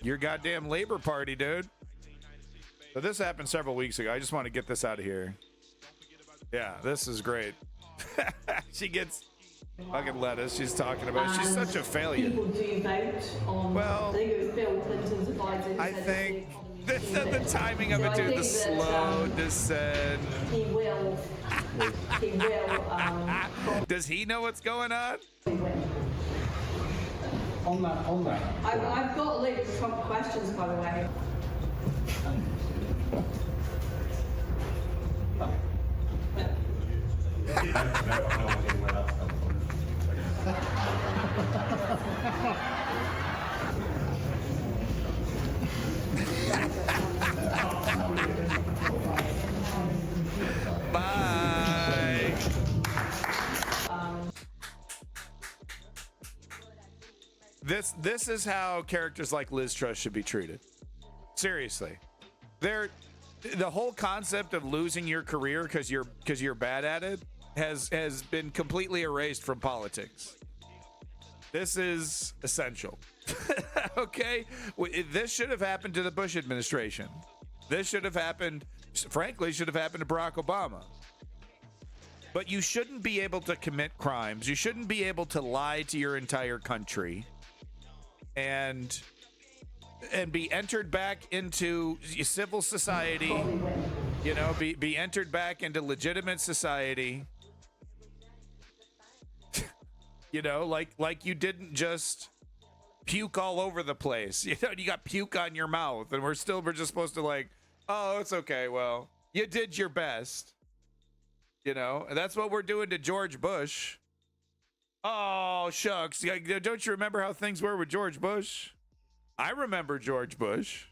Your goddamn Labor Party, dude. So this happened several weeks ago. I just want to get this out of here. Yeah, this is great. She gets fucking lettuce. She's talking about it. She's such a failure. People do vote on Well, Bill Clinton's advisor. I think the timing of it, dude, the slow descent. He will. He will. Does he know what's going on? On that. I've got a load of Trump questions, by the way. Bye. This is how characters like Liz Truss should be treated. Seriously. The whole concept of losing your career because you're bad at it has been completely erased from politics. This is essential. Okay? This should have happened to the Bush administration. This should have happened, frankly, should have happened to Barack Obama. But you shouldn't be able to commit crimes. You shouldn't be able to lie to your entire country and be entered back into civil society, you know, be entered back into legitimate society. You know, like you didn't just puke all over the place. You know, you got puke on your mouth, and we're just supposed to like, oh, it's okay. Well, you did your best. You know, and that's what we're doing to George Bush. Oh, shucks. Don't you remember how things were with George Bush? I remember George Bush.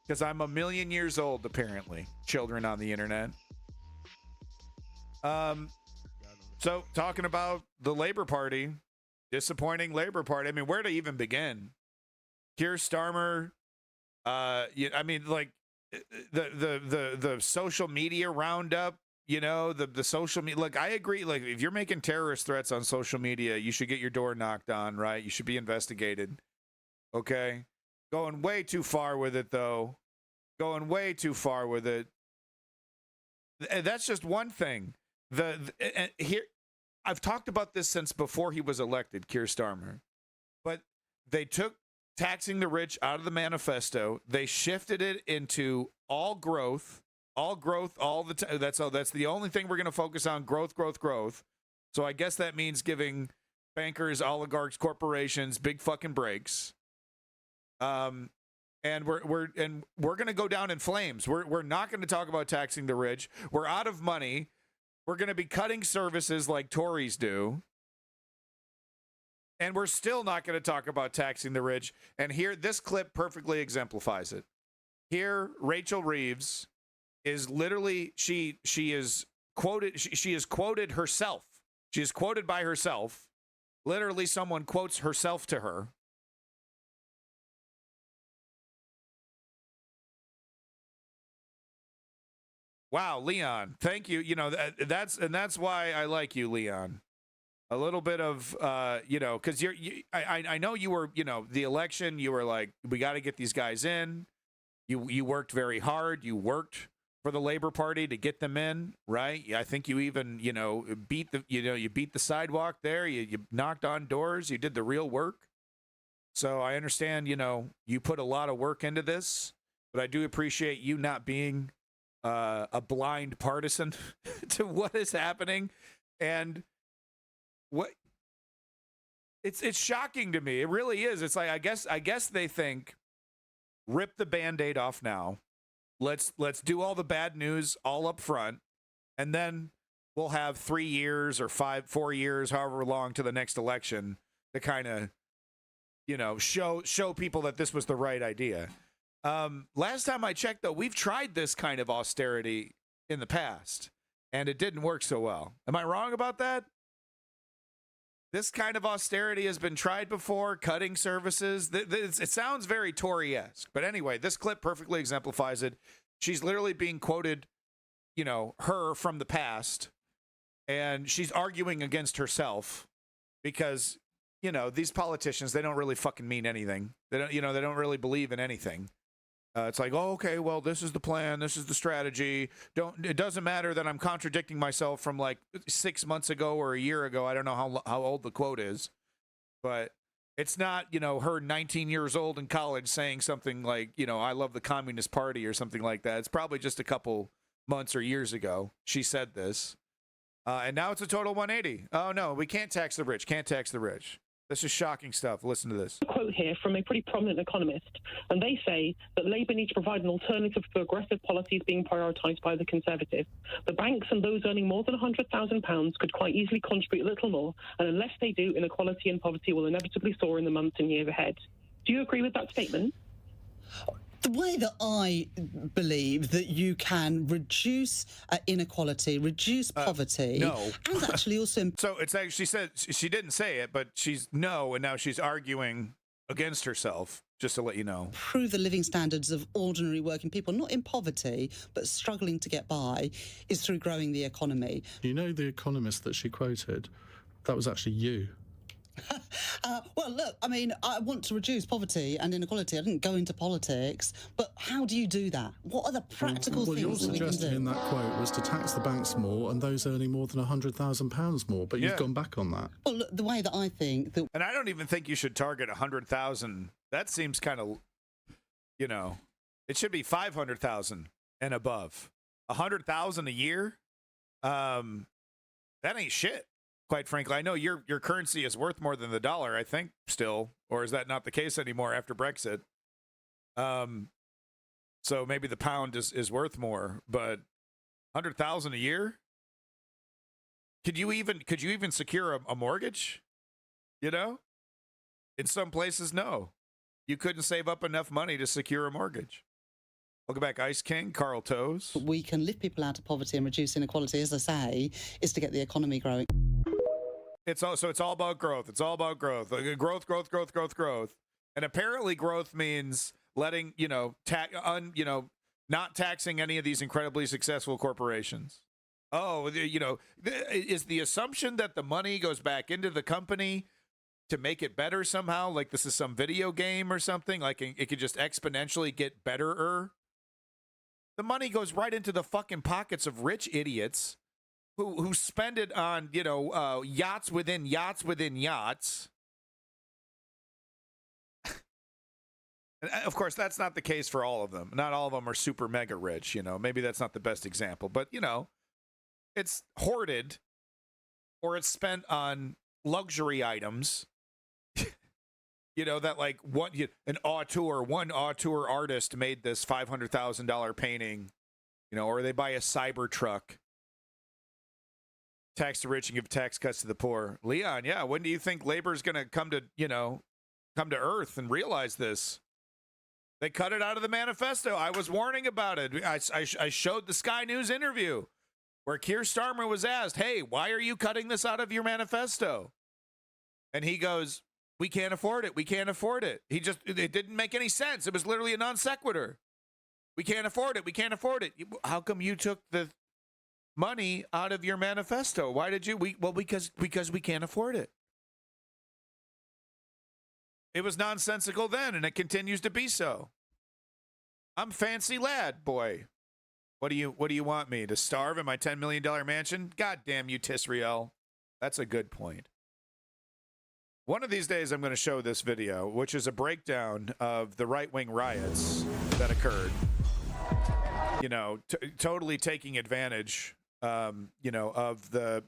Because I'm a million years old, apparently. Children on the internet. So, talking about the Labor Party, disappointing Labor Party. I mean, where to even begin? Keir Starmer, I mean, like, the social media roundup, you know, the social media. Look, I agree. Like, if you're making terrorist threats on social media, you should get your door knocked on, right? You should be investigated. Okay? Going way too far with it, though. Going way too far with it. And that's just one thing. Here, I've talked about this since before he was elected, Keir Starmer. But they took taxing the rich out of the manifesto. They shifted it into all growth all the time. That's the only thing we're going to focus on: growth. So I guess that means giving bankers, oligarchs, corporations big fucking breaks. And we're going to go down in flames. We're not going to talk about taxing the rich. We're out of money. We're going to be cutting services like Tories do. And we're still not going to talk about taxing the rich. And here, this clip perfectly exemplifies it. Here, Rachel Reeves is literally, she is quoted, she is quoted herself. She is quoted by herself. Literally, someone quotes herself to her. Wow, Leon, thank you. You know, that's why I like you, Leon. A little bit of, you know, because I know you were, you know, the election, you were like, we got to get these guys in. You worked very hard. You worked for the Labor Party to get them in, right? I think you even, you know, beat the sidewalk there. You knocked on doors. You did the real work. So I understand, you know, you put a lot of work into this, but I do appreciate you not being a blind partisan to what is happening. And what it's shocking to me. It really is. It's like, I guess they think, rip the Band-Aid off now. Let's do all the bad news all up front, and then we'll have 3 years or 4 years, however long, to the next election to kind of, you know, show people that this was the right idea. Last time I checked, though, we've tried this kind of austerity in the past, and it didn't work so well. Am I wrong about that? This kind of austerity has been tried before, cutting services. It sounds very Tory-esque. But anyway, this clip perfectly exemplifies it. She's literally being quoted, you know, her from the past, and she's arguing against herself because, you know, these politicians, they don't really fucking mean anything. They don't, you know, they don't really believe in anything. It's like, oh, okay, well, this is the plan, this is the strategy. It doesn't matter that I'm contradicting myself from like 6 months ago or a year ago. I don't know how old the quote is, but it's not, you know, her 19 years old in college saying something like, you know, I love the Communist Party or something like that. It's probably just a couple months or years ago she said this. And now it's a total 180. Oh, no, we can't tax the rich. Can't tax the rich. This is shocking stuff. Listen to this. A quote here from a pretty prominent economist, and they say that Labour needs to provide an alternative to aggressive policies being prioritised by the Conservatives. The banks and those earning more than £100,000 could quite easily contribute a little more, and unless they do, inequality and poverty will inevitably soar in the months and years ahead. Do you agree with that statement? The way that I believe that you can reduce inequality, reduce poverty, no. and actually also... So it's like she said, she didn't say it, but she's no, and now she's arguing against herself, just to let you know. Improve the living standards of ordinary working people, not in poverty, but struggling to get by, is through growing the economy. You know the economist that she quoted? That was actually you. Well, look, I mean, I want to reduce poverty and inequality. I didn't go into politics, but how do you do that? What are the practical Well, your things that we can suggestion in do? that quote was to tax the banks more and those earning more than £100,000 more, but Yeah. you've gone back on that. Well, look, the way that I think that And I don't even think you should target 100,000. That seems kind of, you know, it should be 500,000 and above. 100,000 a year? That ain't shit. Quite frankly, I know your currency is worth more than the dollar, I think, still, or is that not the case anymore after Brexit? So maybe the pound is worth more, but 100,000 a year? Could you even secure a mortgage? You know? In some places, no. You couldn't save up enough money to secure a mortgage. Welcome back, Ice King, Carl Toes. we can lift people out of poverty and reduce inequality, as I say, is to get the economy growing. It's all about growth. It's all about growth. Like, growth. And apparently growth means letting, you know, not taxing any of these incredibly successful corporations. Oh, you know, is the assumption that the money goes back into the company to make it better somehow? Like this is some video game or something? Like it could just exponentially get betterer? The money goes right into the fucking pockets of rich idiots who spend it on, you know, yachts within yachts within yachts. And of course, that's not the case for all of them. Not all of them are super mega rich, you know. Maybe that's not the best example, but, you know, it's hoarded or it's spent on luxury items. You know, that like one auteur artist made this $500,000 painting, you know, or they buy a Cybertruck. Tax the rich and give tax cuts to the poor. Leon, yeah, when do you think labor's going to come to earth and realize this? They cut it out of the manifesto. I was warning about it. I showed the Sky News interview where Keir Starmer was asked, hey, why are you cutting this out of your manifesto? And he goes, we can't afford it. We can't afford it. It didn't make any sense. It was literally a non sequitur. We can't afford it. We can't afford it. How come you took the money out of your manifesto? Why did you? Because we can't afford it. It was nonsensical then, and it continues to be so. I'm fancy lad, boy. What do you want me to starve in my $10 million mansion? God damn you, Tisrael. That's a good point. One of these days, I'm going to show this video, which is a breakdown of the right-wing riots that occurred. You know, totally taking advantage, you know, of the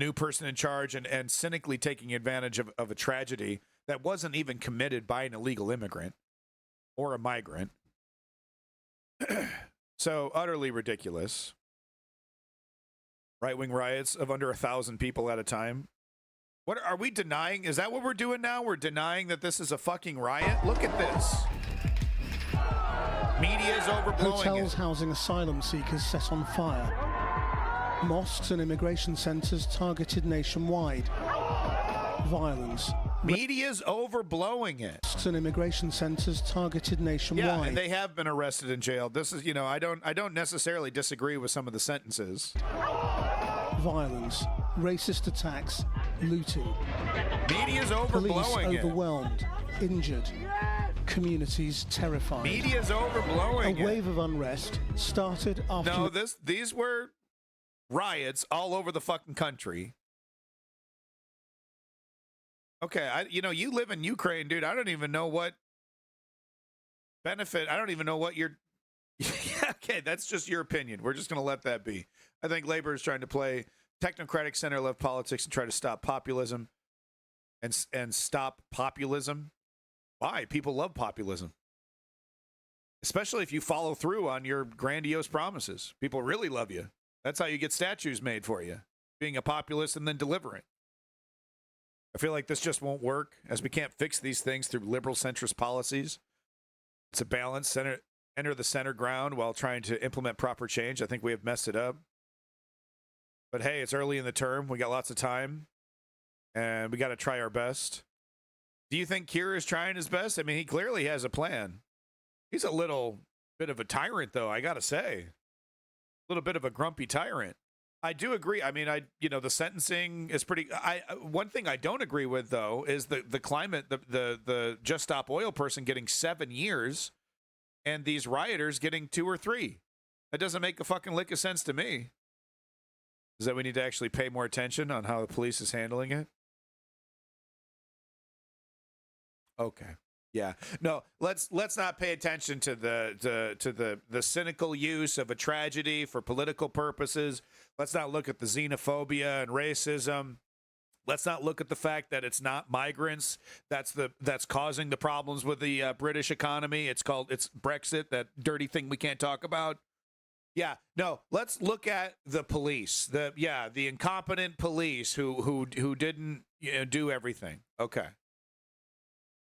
new person in charge and cynically taking advantage of a tragedy that wasn't even committed by an illegal immigrant or a migrant. So utterly ridiculous. Right-wing riots of under 1,000 people at a time. What are we denying? Is that what we're doing now? We're denying that this is a fucking riot? Look at this. Media is overblowing Hotels it. housing asylum seekers set on fire. Mosques and immigration centres targeted nationwide. Violence. Media's overblowing it. Mosques and immigration centres targeted nationwide. Yeah, and they have been arrested and jailed. This is, you know, I don't necessarily disagree with some of the sentences. Violence, racist attacks, looting. Media's Police overblowing it. overwhelmed, injured, communities terrified. Media's overblowing A wave of unrest started after... No, these were riots all over the fucking country. Okay, you live in Ukraine, dude. I don't even know what benefit. I don't even know what you're... Okay, that's just your opinion. We're just going to let that be. I think Labor is trying to play technocratic center-left politics and try to stop populism and stop populism. Why? People love populism. Especially if you follow through on your grandiose promises. People really love you. That's how you get statues made for you. Being a populist and then delivering. I feel like this just won't work, as we can't fix these things through liberal centrist policies. It's a balance, enter the center ground while trying to implement proper change. I think we have messed it up. But hey, it's early in the term. We got lots of time, and we got to try our best. Do you think Keir is trying his best? I mean, he clearly has a plan. He's a little bit of a tyrant, though, I got to say. A little bit of a grumpy tyrant. I do agree. I mean, the sentencing is pretty. One thing I don't agree with, though, is the climate. The Just Stop Oil person getting 7 years, and these rioters getting 2 or 3. That doesn't make a fucking lick of sense to me. Is that we need to actually pay more attention on how the police is handling it? Okay. Yeah. No, let's not pay attention to the cynical use of a tragedy for political purposes. Let's not look at the xenophobia and racism. Let's not look at the fact that it's not migrants that's causing the problems with the British economy. It's Brexit, that dirty thing we can't talk about. Yeah, no, let's look at the police. The incompetent police who didn't do everything. Okay.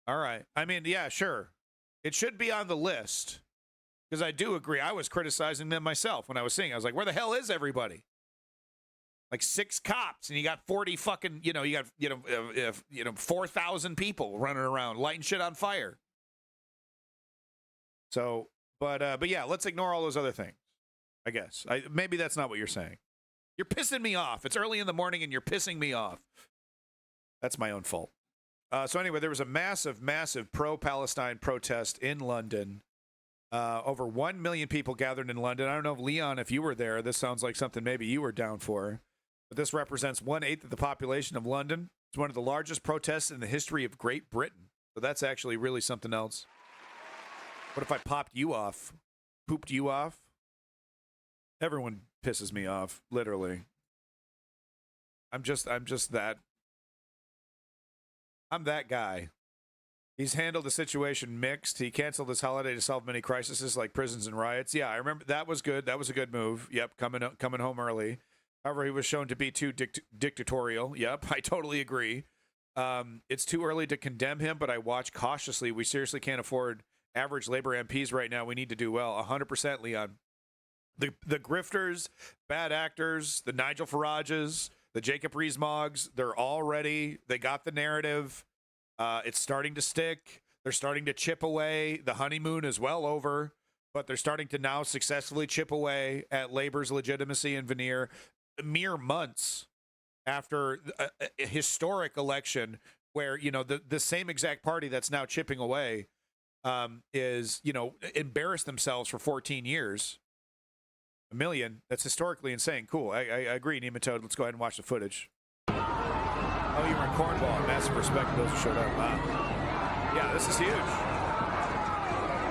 All right. I mean, yeah, sure. It should be on the list, because I do agree. I was criticizing them myself when I was seeing it. I was like, where the hell is everybody? Like 6 cops, and you got 40 fucking, you got 4,000 people running around lighting shit on fire. So, but yeah, let's ignore all those other things, I guess. Maybe that's not what you're saying. You're pissing me off. It's early in the morning, and you're pissing me off. That's my own fault. So anyway, there was a massive, massive pro-Palestine protest in London. Over 1 million people gathered in London. I don't know, if Leon, if you were there, this sounds like something maybe you were down for. But this represents 1/8 of the population of London. It's one of the largest protests in the history of Great Britain. So that's actually really something else. What if I popped you off? Pooped you off? Everyone pisses me off, literally. I'm just that. I'm that guy. He's handled the situation mixed. He canceled his holiday to solve many crises like prisons and riots. Yeah, I remember that was good. That was a good move. Yep, coming home early. However, he was shown to be too dictatorial. Yep, I totally agree. It's too early to condemn him, but I watch cautiously. We seriously can't afford average Labor MPs right now. We need to do well. 100%, Leon. The grifters, bad actors, the Nigel Farages, the Jacob Rees-Moggs, they're all ready. They got the narrative. It's starting to stick. They're starting to chip away. The honeymoon is well over, but they're starting to now successfully chip away at Labor's legitimacy and veneer mere months after a historic election where, the same exact party that's now chipping away is, embarrassed themselves for 14 years. 1 million. That's historically insane. Cool. I agree, Nematode. Let's go ahead and watch the footage. Oh, you were in Cornwall. Massive respect to those who showed up. Wow. Yeah, this is huge.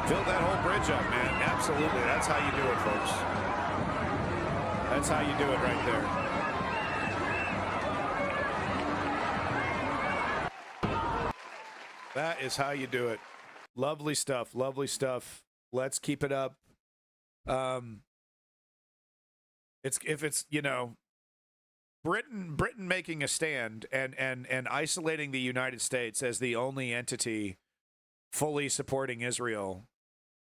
Fill that whole bridge up, man. Absolutely. That's how you do it, folks. That's how you do it right there. That is how you do it. Lovely stuff. Lovely stuff. Let's keep it up. Britain making a stand and isolating the United States as the only entity fully supporting Israel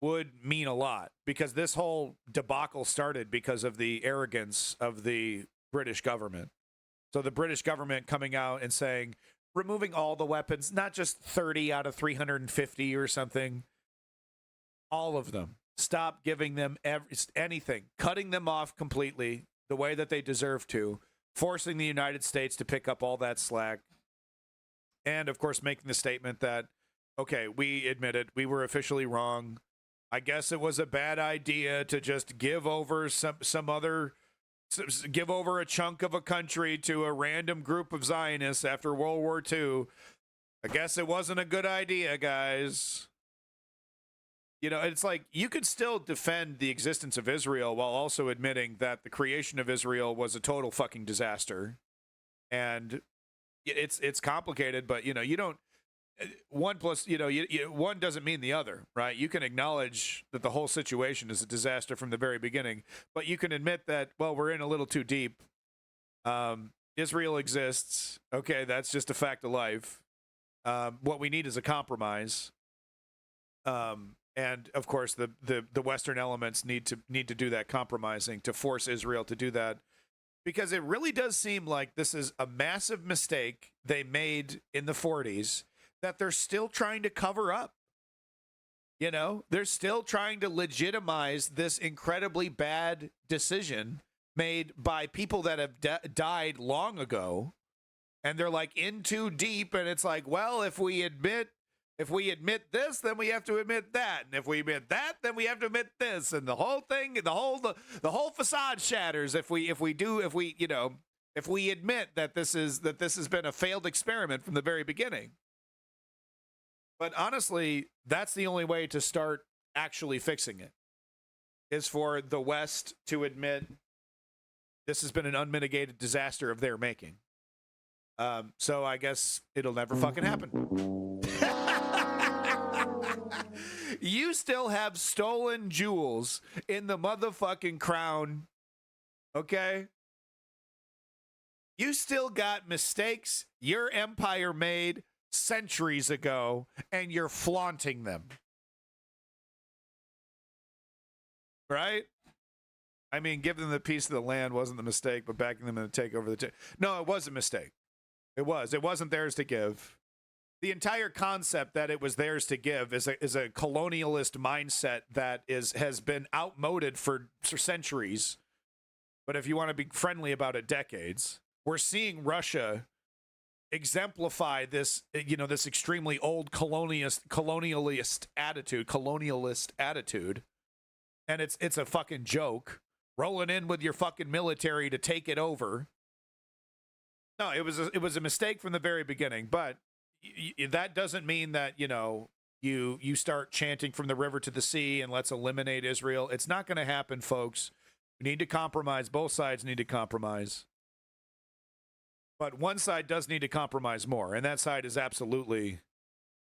would mean a lot, because this whole debacle started because of the arrogance of the British government. So the British government coming out and saying, removing all the weapons, not just 30 out of 350 or something, all of them. Stop giving them anything, cutting them off completely the way that they deserve to. forcing the United States to pick up all that slack. And, of course, making the statement that, okay, we admit it, we were officially wrong. I guess it was a bad idea to just give over give over a chunk of a country to a random group of Zionists after World War II. I guess it wasn't a good idea, guys. You know, it's like you could still defend the existence of Israel while also admitting that the creation of Israel was a total fucking disaster. And it's complicated, but, you know, you don't, one plus, you know, one doesn't mean the other, right? You can acknowledge that the whole situation is a disaster from the very beginning, but you can admit that, well, we're in a little too deep. Israel exists. Okay, that's just a fact of life. What we need is a compromise. And of course, the Western elements need to do that compromising to force Israel to do that, because it really does seem like this is a massive mistake they made in the 40s that they're still trying to cover up. You know, they're still trying to legitimize this incredibly bad decision made by people that have died long ago, and they're like in too deep, and it's like, well, if we admit this, then we have to admit that, and if we admit that, then we have to admit this, and the whole thing, the whole facade shatters if we admit that this has been a failed experiment from the very beginning. But honestly, that's the only way to start actually fixing it, is for the West to admit this has been an unmitigated disaster of their making. So I guess it'll never fucking happen. You still have stolen jewels in the motherfucking crown, okay? You still got mistakes your empire made centuries ago, and you're flaunting them. Right? I mean, giving them the piece of the land wasn't the mistake, but backing them in to take over no, it was a mistake. It wasn't theirs to give. The entire concept that it was theirs to give is a colonialist mindset that has been outmoded for centuries. But if you want to be friendly about it, decades. We're seeing Russia exemplify this, you know, this extremely old colonialist attitude, and it's a fucking joke. Rolling in with your fucking military to take it over. No, it was a mistake from the very beginning, but that doesn't mean that, you know, you start chanting from the river to the sea and let's eliminate Israel. It's not going to happen, folks. We need to compromise. Both sides need to compromise. But one side does need to compromise more, and that side is absolutely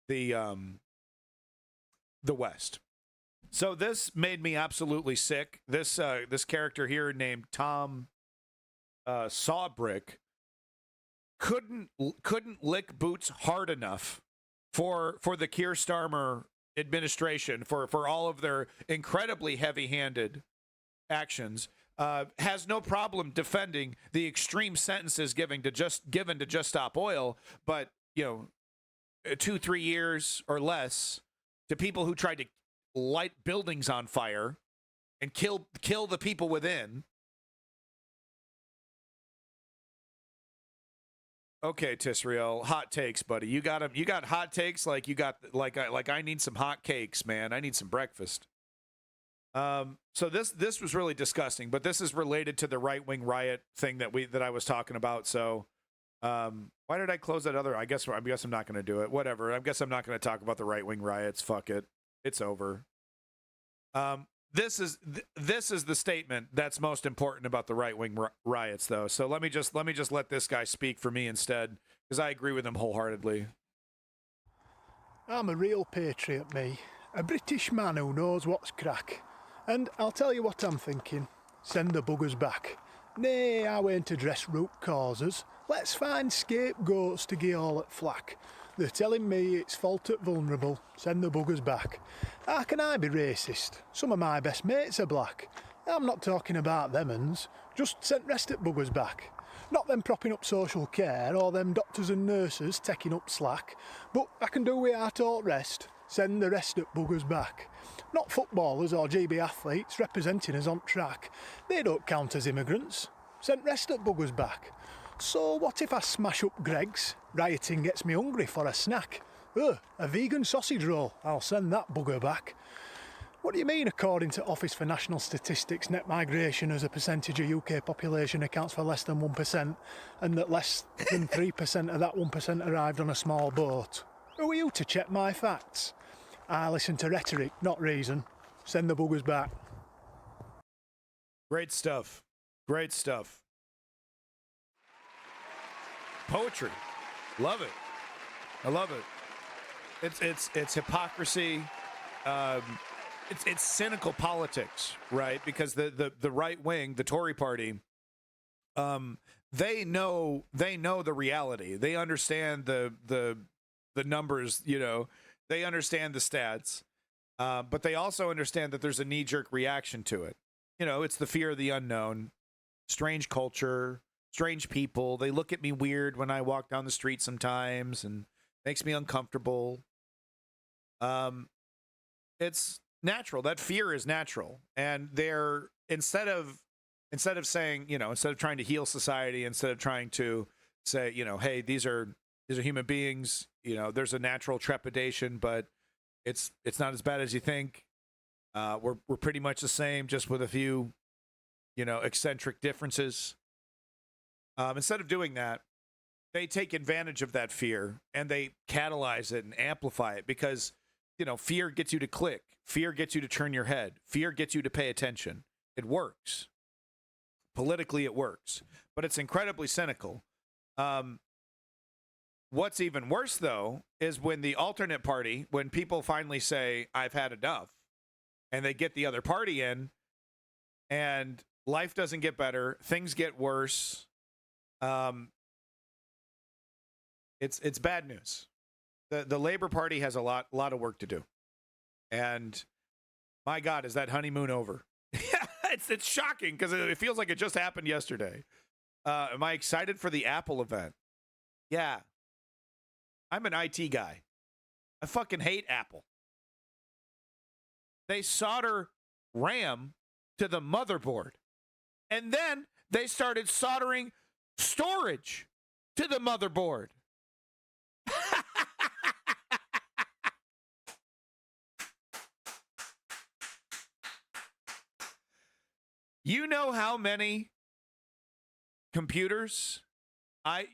the West. So this made me absolutely sick. This character here named Tom Sawbrick couldn't lick boots hard enough for the Keir Starmer administration for all of their incredibly heavy-handed actions. Has no problem defending the extreme sentences given to Just Stop Oil, but, you know, 2-3 years or less to people who tried to light buildings on fire and kill the people within. Okay, Tisrael, hot takes, buddy. You got hot takes like I need some hot cakes, man. I need some breakfast. So this was really disgusting, but this is related to the right-wing riot thing that I was talking about. So why did I close that other? I guess I'm not going to do it. Whatever. I guess I'm not going to talk about the right-wing riots. Fuck it. It's over. This is the statement that's most important about the right-wing riots, though. So let me just let this guy speak for me instead, because I agree with him wholeheartedly. I'm a real patriot, me. A British man who knows what's crack. And I'll tell you what I'm thinking. Send the buggers back. Nay, I won't address root causes. Let's find scapegoats to gi' all at flack. They're telling me it's fault at vulnerable. Send the buggers back. How can I be racist? Some of my best mates are black. I'm not talking about them uns. Just send rest at buggers back. Not them propping up social care or them doctors and nurses taking up slack. But I can do without all rest. Send the rest at buggers back. Not footballers or GB athletes representing us on track. They don't count as immigrants. sent rest at buggers back. So what if I smash up Greg's? Rioting gets me hungry for a snack. A vegan sausage roll, I'll send that bugger back. What do you mean, according to Office for National Statistics, net migration as a percentage of UK population accounts for less than 1%, and that less than 3% of that 1% arrived on a small boat? Who are you to check my facts? I listen to rhetoric, not reason. Send the buggers back. Great stuff. Great stuff. Poetry. Love it. I love it. It's hypocrisy. It's cynical politics, right? Because the right wing, the Tory party, they know the reality. They understand the numbers, you know. They understand the stats, but they also understand that there's a knee-jerk reaction to it. You know, it's the fear of the unknown, strange culture, strange people. They look at me weird when I walk down the street sometimes, and makes me uncomfortable. It's natural. That fear is natural, and they're instead of saying, you know, instead of trying to heal society, instead of trying to say, you know, hey, these are human beings. You know, there's a natural trepidation, but it's not as bad as you think. We're pretty much the same, just with a few, you know, eccentric differences. Instead of doing that, they take advantage of that fear and they catalyze it and amplify it because, you know, fear gets you to click. Fear gets you to turn your head. Fear gets you to pay attention. It works. Politically, it works. But it's incredibly cynical. What's even worse, though, is when the alternate party, when people finally say, I've had enough, and they get the other party in, and life doesn't get better, things get worse. It's bad news. The Labour Party has a lot of work to do. And my God, is that honeymoon over? it's shocking because it feels like it just happened yesterday. Am I excited for the Apple event? Yeah. I'm an IT guy. I fucking hate Apple. They solder RAM to the motherboard. And then they started soldering storage to the motherboard. You know how many computers I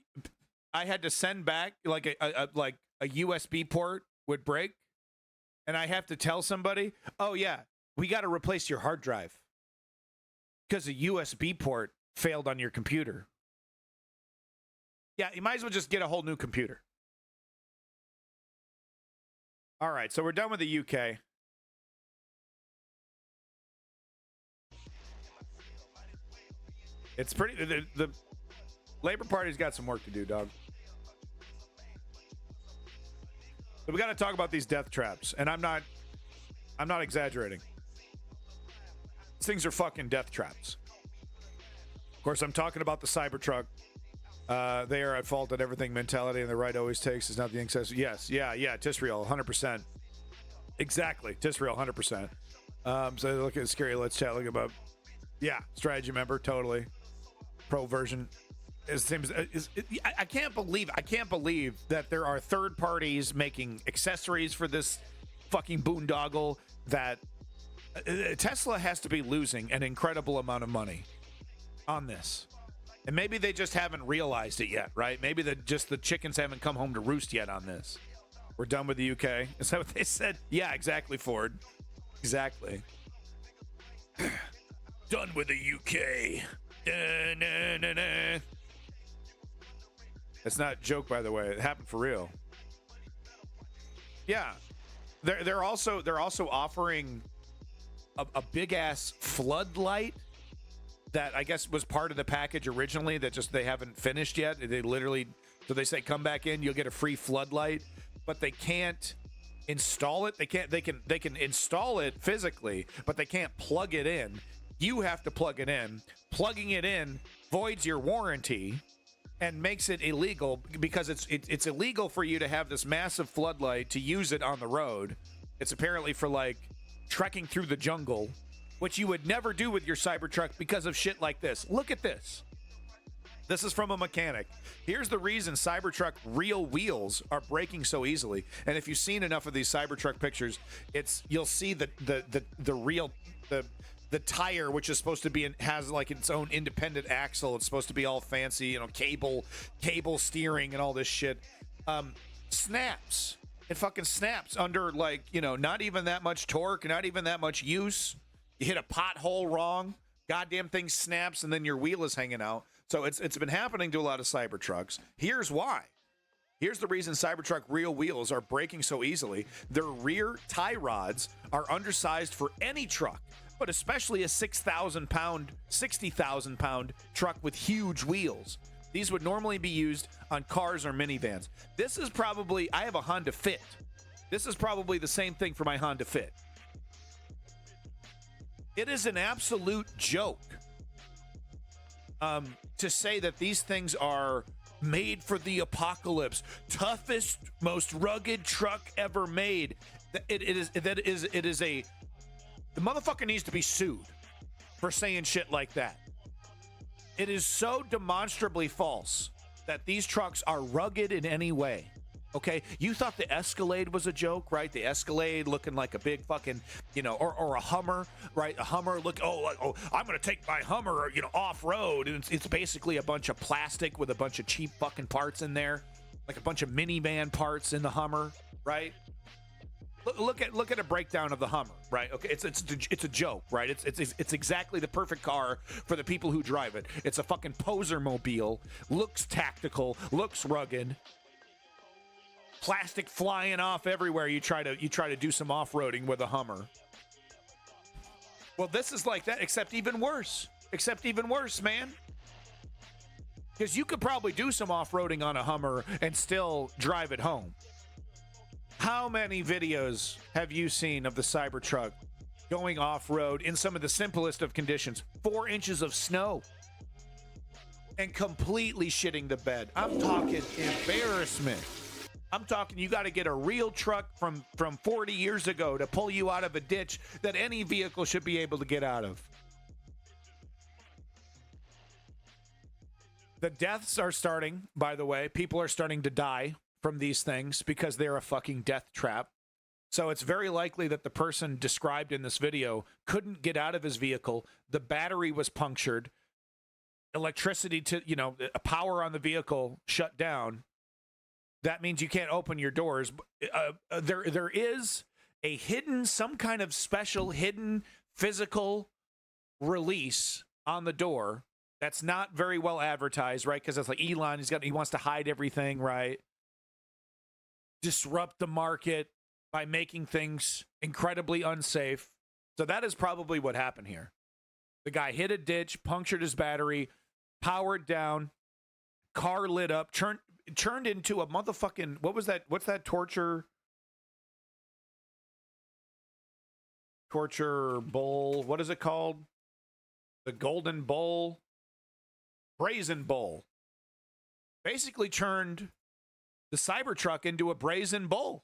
had to send back, like a USB port would break, and I have to tell somebody, oh yeah, we got to replace your hard drive because a USB port failed on your computer. Yeah, you might as well just get a whole new computer. All right, so we're done with the UK. It's pretty. The Labour Party's got some work to do, dog. But we got to talk about these death traps, and I'm not exaggerating. These things are fucking death traps. Of course, I'm talking about the Cybertruck. They are at fault at everything mentality, and the right always takes is not the excess. Yes, yeah, Tisreal, 100%. Exactly, Tisreal, 100%. So look at scary. Let's chat. Look about, yeah, strategy member, totally. Pro version. I can't believe that there are third parties making accessories for this fucking boondoggle. That Tesla has to be losing an incredible amount of money on this. And maybe they just haven't realized it yet, right? Maybe the chickens haven't come home to roost yet on this. We're done with the UK. Is that what they said? Yeah, exactly, Ford. Exactly. Done with the UK. It's not a joke, by the way. It happened for real. Yeah. They're also offering a big ass floodlight that I guess was part of the package originally that just they haven't finished yet. They literally, so they say come back in, you'll get a free floodlight, but they can't install it. They can install it physically, but they can't plug it in. You have to plug it in. Plugging it in voids your warranty and makes it illegal because it's illegal for you to have this massive floodlight to use it on the road. It's apparently for like trekking through the jungle, which you would never do with your Cybertruck because of shit like this. Look at this. This is from a mechanic. Here's the reason Cybertruck real wheels are breaking so easily. And if you've seen enough of these Cybertruck pictures, you'll see the real the tire, which is supposed to be has like its own independent axle. It's supposed to be all fancy, you know, cable steering and all this shit. Snaps. It fucking snaps under, like, you know, not even that much torque, not even that much use. You hit a pothole wrong, goddamn thing snaps, and then your wheel is hanging out. So it's been happening to a lot of Cybertrucks. Here's why. Here's the reason Cybertruck real wheels are breaking so easily. Their rear tie rods are undersized for any truck, but especially a 6,000-pound, 60,000-pound truck with huge wheels. These would normally be used on cars or minivans. This is probably, I have a Honda Fit. This is probably the same thing for my Honda Fit. It is an absolute joke to say that these things are made for the apocalypse, toughest, most rugged truck ever made. The motherfucker needs to be sued for saying shit like that. It is so demonstrably false that these trucks are rugged in any way. Okay, you thought the Escalade was a joke, right? The Escalade looking like a big fucking, you know, or a Hummer, right? A Hummer look, I'm gonna take my Hummer, you know, off road, and it's basically a bunch of plastic with a bunch of cheap fucking parts in there, like a bunch of minivan parts in the Hummer, right? Look at a breakdown of the Hummer, right? Okay, it's a joke, right? It's exactly the perfect car for the people who drive it. It's a fucking poser mobile, looks tactical, looks rugged. Plastic flying off everywhere. You try to do some off-roading with a Hummer. Well, this is like that, except even worse, man. Because you could probably do some off-roading on a Hummer and still drive it home. How many videos have you seen of the Cybertruck going off-road in some of the simplest of conditions? 4 inches of snow and completely shitting the bed. I'm talking embarrassment. I'm talking you got to get a real truck from 40 years ago to pull you out of a ditch that any vehicle should be able to get out of. The deaths are starting, by the way. People are starting to die from these things because they're a fucking death trap. So it's very likely that the person described in this video couldn't get out of his vehicle. The battery was punctured. Electricity to, you know, power on the vehicle shut down. That means you can't open your doors. There is a hidden, some kind of special hidden physical release on the door that's not very well advertised, right? Because it's like Elon, he wants to hide everything, right? Disrupt the market by making things incredibly unsafe. So that is probably what happened here. The guy hit a ditch, punctured his battery, powered down, car lit up, turned into a motherfucking, what was that? What's that torture bowl? What is it called? The golden bowl? Brazen bowl. Basically turned the Cybertruck into a brazen bowl.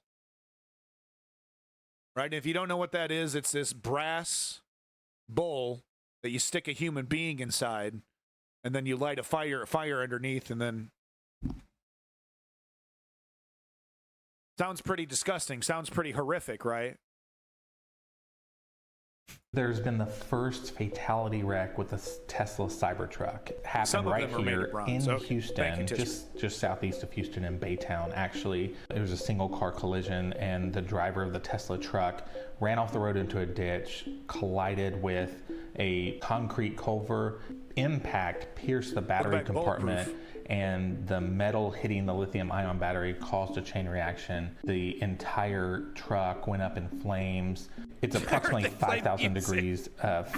Right? And if you don't know what that is, it's this brass bowl that you stick a human being inside, and then you light a fire underneath, and then sounds pretty disgusting. Sounds pretty horrific, right? There's been the first fatality wreck with a Tesla Cybertruck. It happened right here in Houston, just southeast of Houston in Baytown. Actually, it was a single car collision, and the driver of the Tesla truck ran off the road into a ditch, collided with a concrete culvert. Impact pierced the battery compartment, and the metal hitting the lithium-ion battery caused a chain reaction. The entire truck went up in flames. It's approximately 5,000 degrees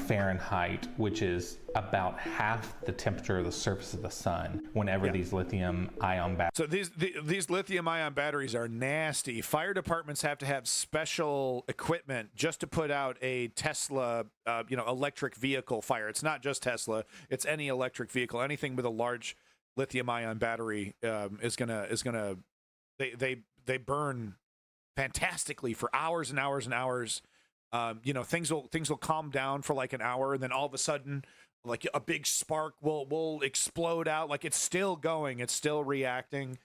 Fahrenheit, which is about half the temperature of the surface of the sun whenever these lithium-ion batteries. So these lithium-ion batteries are nasty. Fire departments have to have special equipment just to put out a Tesla, electric vehicle fire. It's not just Tesla. It's any electric vehicle. Anything with a large lithium-ion battery they burn fantastically for hours and hours and hours. Things will calm down for like an hour, and then all of a sudden, like a big spark will explode out. Like it's still going, it's still reacting.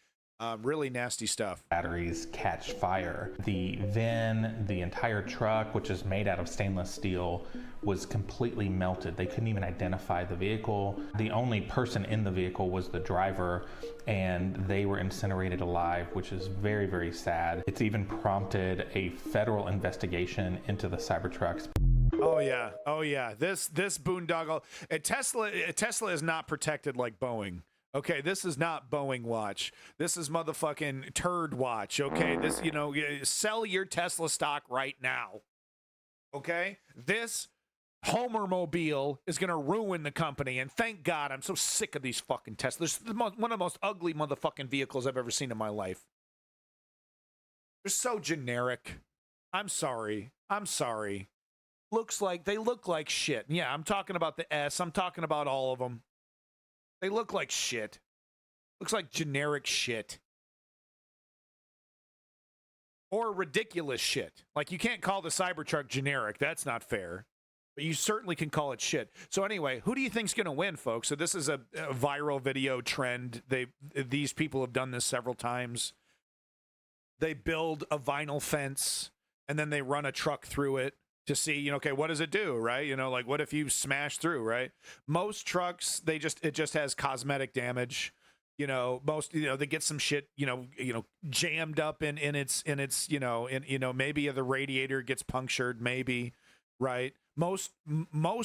Really nasty stuff. Batteries catch fire. The entire truck, which is made out of stainless steel, was completely melted. They couldn't even identify the vehicle. The only person in the vehicle was the driver, and they were incinerated alive, which is very, very sad. It's even prompted a federal investigation into the Cybertrucks. Oh yeah. This boondoggle. Tesla is not protected like Boeing. Okay, this is not Boeing watch. This is motherfucking turd watch. Okay, this, sell your Tesla stock right now. Okay, this Homermobile is gonna ruin the company, and thank God, I'm so sick of these fucking Teslas. One of the most ugly motherfucking vehicles I've ever seen in my life. They're so generic. I'm sorry. They look like shit. Yeah, I'm talking about the S. I'm talking about all of them. They look like shit. Looks like generic shit. Or ridiculous shit. Like, you can't call the Cybertruck generic. That's not fair. But you certainly can call it shit. So anyway, who do you think's going to win, folks? So this is a viral video trend. These people have done this several times. They build a vinyl fence, and then they run a truck through it to see, okay, what does it do, right? Like, what if you smash through, right? Most trucks, it just has cosmetic damage. They get some shit, jammed up in its, maybe the radiator gets punctured, maybe, right? Most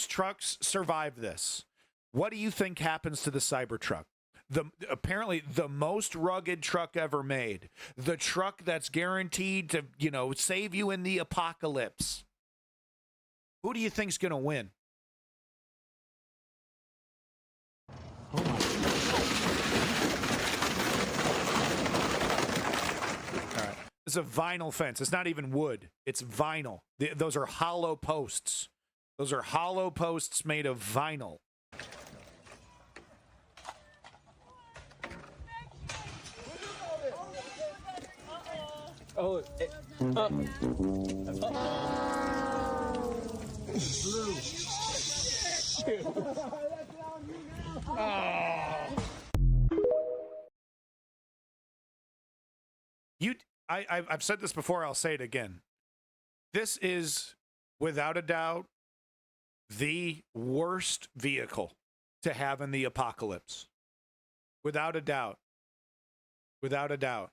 trucks survive this. What do you think happens to the Cybertruck? Apparently the most rugged truck ever made. The truck that's guaranteed to, save you in the apocalypse. Who do you think's going to win? Oh my. All right. It's a vinyl fence. It's not even wood. It's vinyl. Those are hollow posts. Those are hollow posts made of vinyl. Oh, I've said this before, I'll say it again. This is, without a doubt, the worst vehicle to have in the apocalypse. Without a doubt. Without a doubt.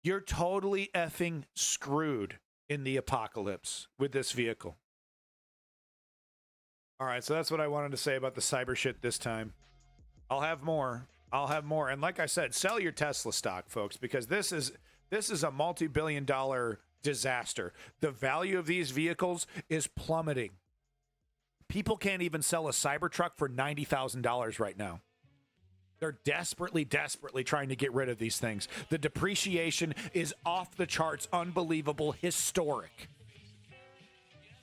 You're totally effing screwed in the apocalypse with this vehicle. All right, so that's what I wanted to say about the cyber shit this time. I'll have more. And like I said, sell your Tesla stock, folks, because this is a multi-billion-dollar disaster. The value of these vehicles is plummeting. People can't even sell a Cybertruck for $90,000 right now. They're desperately trying to get rid of these things. The depreciation is off the charts, unbelievable, historic.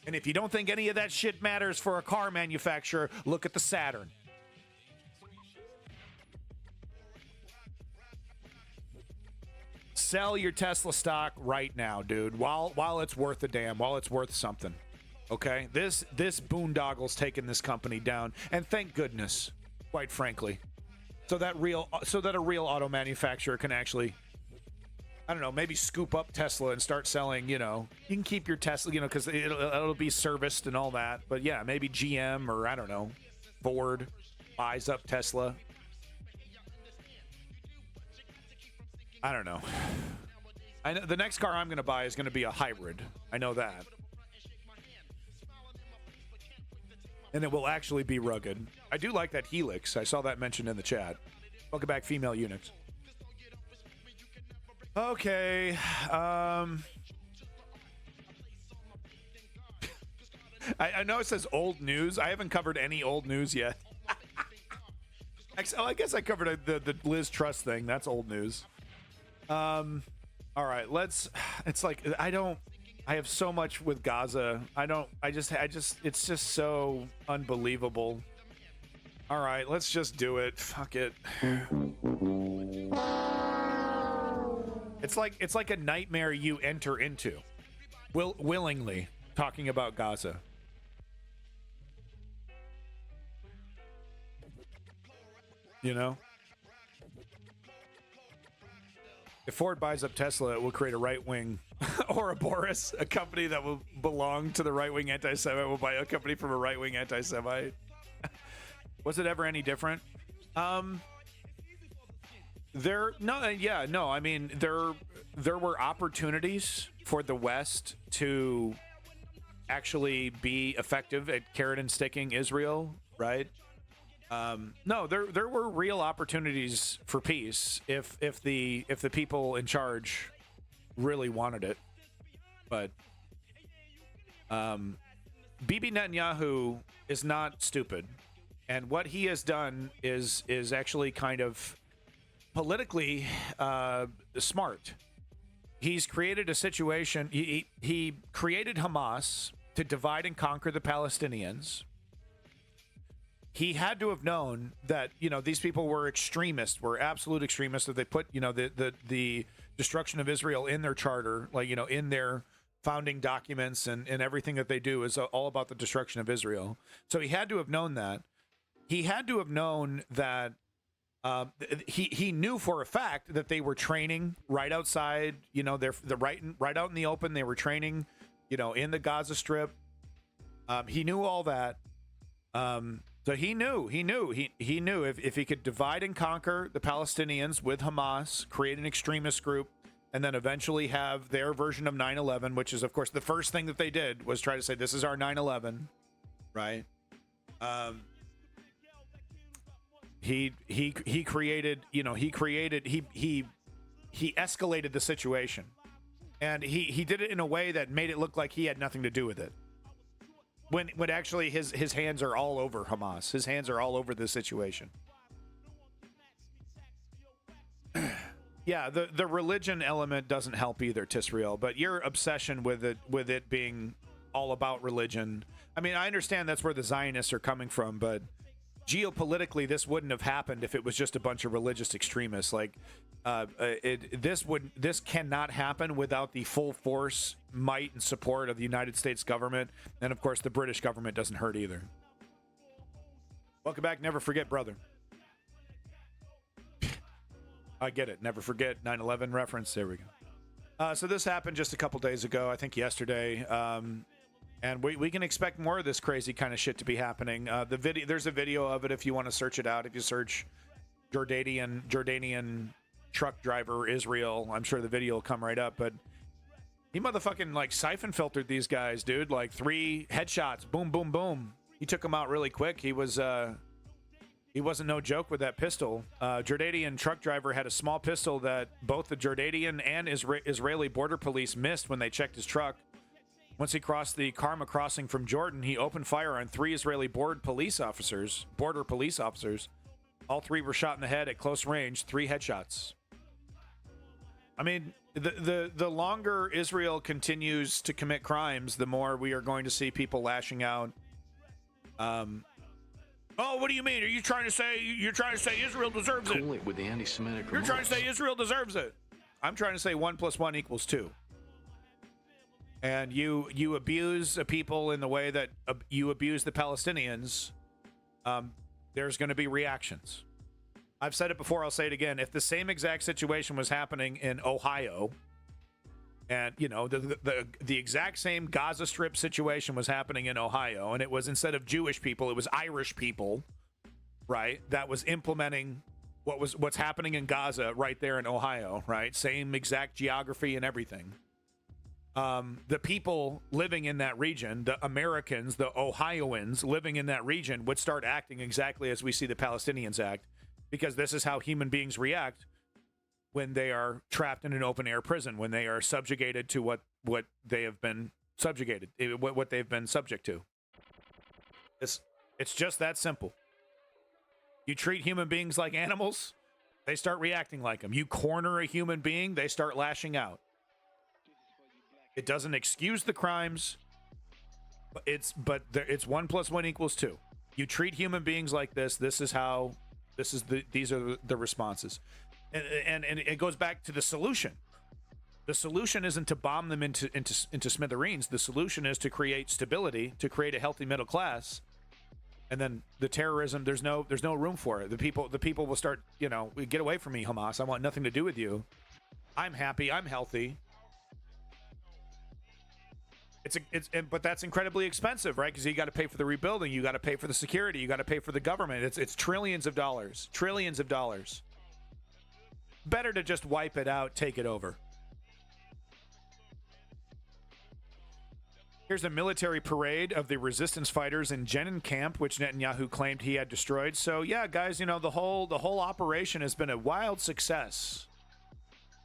And if you don't think any of that shit matters for a car manufacturer, look at the Saturn. Sell your Tesla stock right now, dude, while it's worth a damn, while it's worth something. Okay? This boondoggle's taking this company down, and thank goodness, quite frankly. So that a real auto manufacturer can actually, I don't know, maybe scoop up Tesla and start selling, you can keep your Tesla, because it'll be serviced and all that. But yeah, maybe GM or, I don't know, Ford buys up Tesla. I don't know. I know the next car I'm going to buy is going to be a hybrid. I know that. And it will actually be rugged. I do like that Helix. I saw that mentioned in the chat. Welcome back, female eunuchs. Okay. I know it says old news. I haven't covered any old news yet. I guess I covered the Liz Truss thing. That's old news. All right, it's like, I have so much with Gaza. It's just so unbelievable. All right, let's just do it. Fuck it. It's like a nightmare you enter into willingly, talking about Gaza. You know? If Ford buys up Tesla, it will create a right-wing Ouroboros, a company that will belong to the right-wing anti-Semite will buy a company from a right-wing anti-Semite. Was it ever any different? I mean, there were opportunities for the West to actually be effective at carrot and sticking Israel, right? No, there were real opportunities for peace if the people in charge really wanted it. But Bibi Netanyahu is not stupid, and what he has done is actually kind of politically smart. He's created a situation. He created Hamas to divide and conquer the Palestinians. He had to have known that, you know, these people were extremists, were absolute extremists, that they put, you know, the destruction of Israel in their charter, like, you know, in their founding documents, and everything that they do is all about the destruction of Israel. So he had to have known that. He had to have known that he knew for a fact that they were training right outside, you know, they're right out in the open. They were training, you know, in the Gaza Strip. He knew all that. So he knew if he could divide and conquer the Palestinians with Hamas, create an extremist group, and then eventually have their version of 9/11, which is, of course, the first thing that they did was try to say, this is our 9/11, right? He created, you know, he escalated the situation, and he did it in a way that made it look like he had nothing to do with it. When actually his hands are all over Hamas. His hands are all over the situation. Yeah, the religion element doesn't help either, Tisrael, but your obsession with it being all about religion. I mean, I understand that's where the Zionists are coming from, but geopolitically, this wouldn't have happened if it was just a bunch of religious extremists. Like, this cannot happen without the full force, might, and support of the United States government, and of course, the British government doesn't hurt either. Welcome back. Never forget, brother. I get it. Never forget 9/11 reference. There we go. So this happened just a couple days ago, I think yesterday. And we can expect more of this crazy kind of shit to be happening. There's a video of it if you want to search it out. If you search Jordanian truck driver Israel, I'm sure the video will come right up. But he motherfucking like siphon filtered these guys, dude. Like 3 headshots, boom, boom, boom. He took them out really quick. He wasn't no joke with that pistol. Jordanian truck driver had a small pistol that both the Jordanian and Israeli border police missed when they checked his truck. Once he crossed the Karma crossing from Jordan, he opened fire on 3 Israeli border police officers. All 3 were shot in the head at close range, 3 headshots. I mean, the longer Israel continues to commit crimes, the more we are going to see people lashing out. Oh, what do you mean? Are you trying to say Israel deserves it? Cool it with the anti-Semitic You're trying to say Israel deserves it. I'm trying to say 1 + 1 = 2. And you abuse a people in the way that you abuse the Palestinians, there's going to be reactions. I've said it before, I'll say it again. If the same exact situation was happening in Ohio, and, you know, the exact same Gaza Strip situation was happening in Ohio, and it was, instead of Jewish people, it was Irish people, right, that was implementing what's happening in Gaza right there in Ohio, right? Same exact geography and everything. The people living in that region, the Americans, the Ohioans living in that region, would start acting exactly as we see the Palestinians act, because this is how human beings react when they are trapped in an open-air prison, when they are subjugated to what they have been subjugated, what they've been subject to. It's just that simple. You treat human beings like animals, they start reacting like them. You corner a human being, they start lashing out. It doesn't excuse the crimes, but it's 1 + 1 = 2. You treat human beings like this. These are the responses, and it goes back to the solution. The solution isn't to bomb them into smithereens. The solution is to create stability, to create a healthy middle class, And then the terrorism, there's no room for it. The people will start, get away from me, Hamas. I want nothing to do with you. I'm happy. I'm healthy. But that's incredibly expensive, right? Because you got to pay for the rebuilding, you got to pay for the security, you got to pay for the government. It's trillions of dollars. Better to just wipe it out, take it over. Here's a military parade of the resistance fighters in Jenin camp, which Netanyahu claimed he had destroyed. So yeah, guys, the whole operation has been a wild success.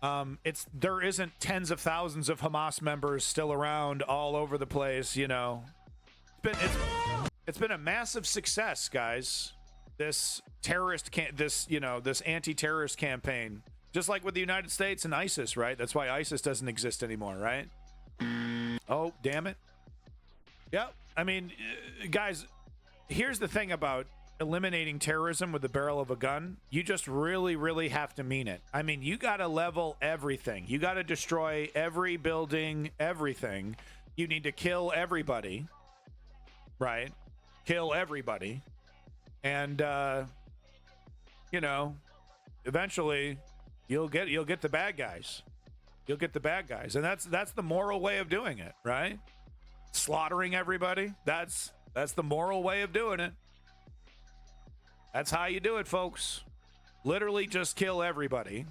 There isn't tens of thousands of Hamas members still around all over the place. It's been a massive success, guys. This this anti-terrorist campaign, just like with the United States and ISIS, right? That's why ISIS doesn't exist anymore, right? Oh, damn it. Yep. I mean, guys, here's the thing about eliminating terrorism with the barrel of a gun. You just really, really have to mean it. I mean, you got to level everything. You got to destroy every building, everything. You need to kill everybody, right? Kill everybody. And, eventually you'll get the bad guys. You'll get the bad guys. And that's the moral way of doing it, right? Slaughtering everybody. That's the moral way of doing it. That's how you do it, folks. Literally just kill everybody.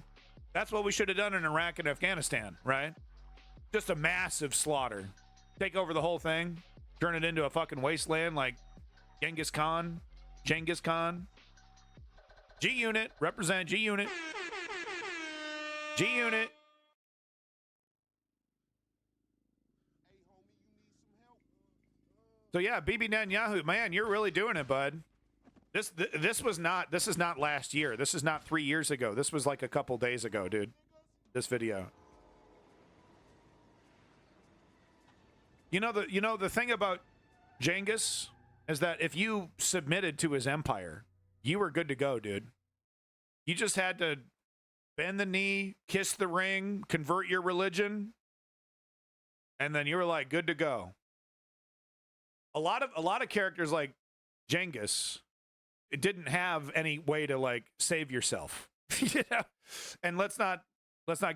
That's what we should have done in Iraq and Afghanistan, right? Just a massive slaughter. Take over the whole thing. Turn it into a fucking wasteland like Genghis Khan. G-Unit. Represent G-Unit. G-Unit. So yeah, Bibi Netanyahu, man, you're really doing it, bud. This is not last year. This is not 3 years ago. This was like a couple days ago, dude. This video. The thing about Genghis is that if you submitted to his empire, you were good to go, dude. You just had to bend the knee, kiss the ring, convert your religion, and then you were like good to go. A lot of characters like Genghis, it didn't have any way to like save yourself. And let's not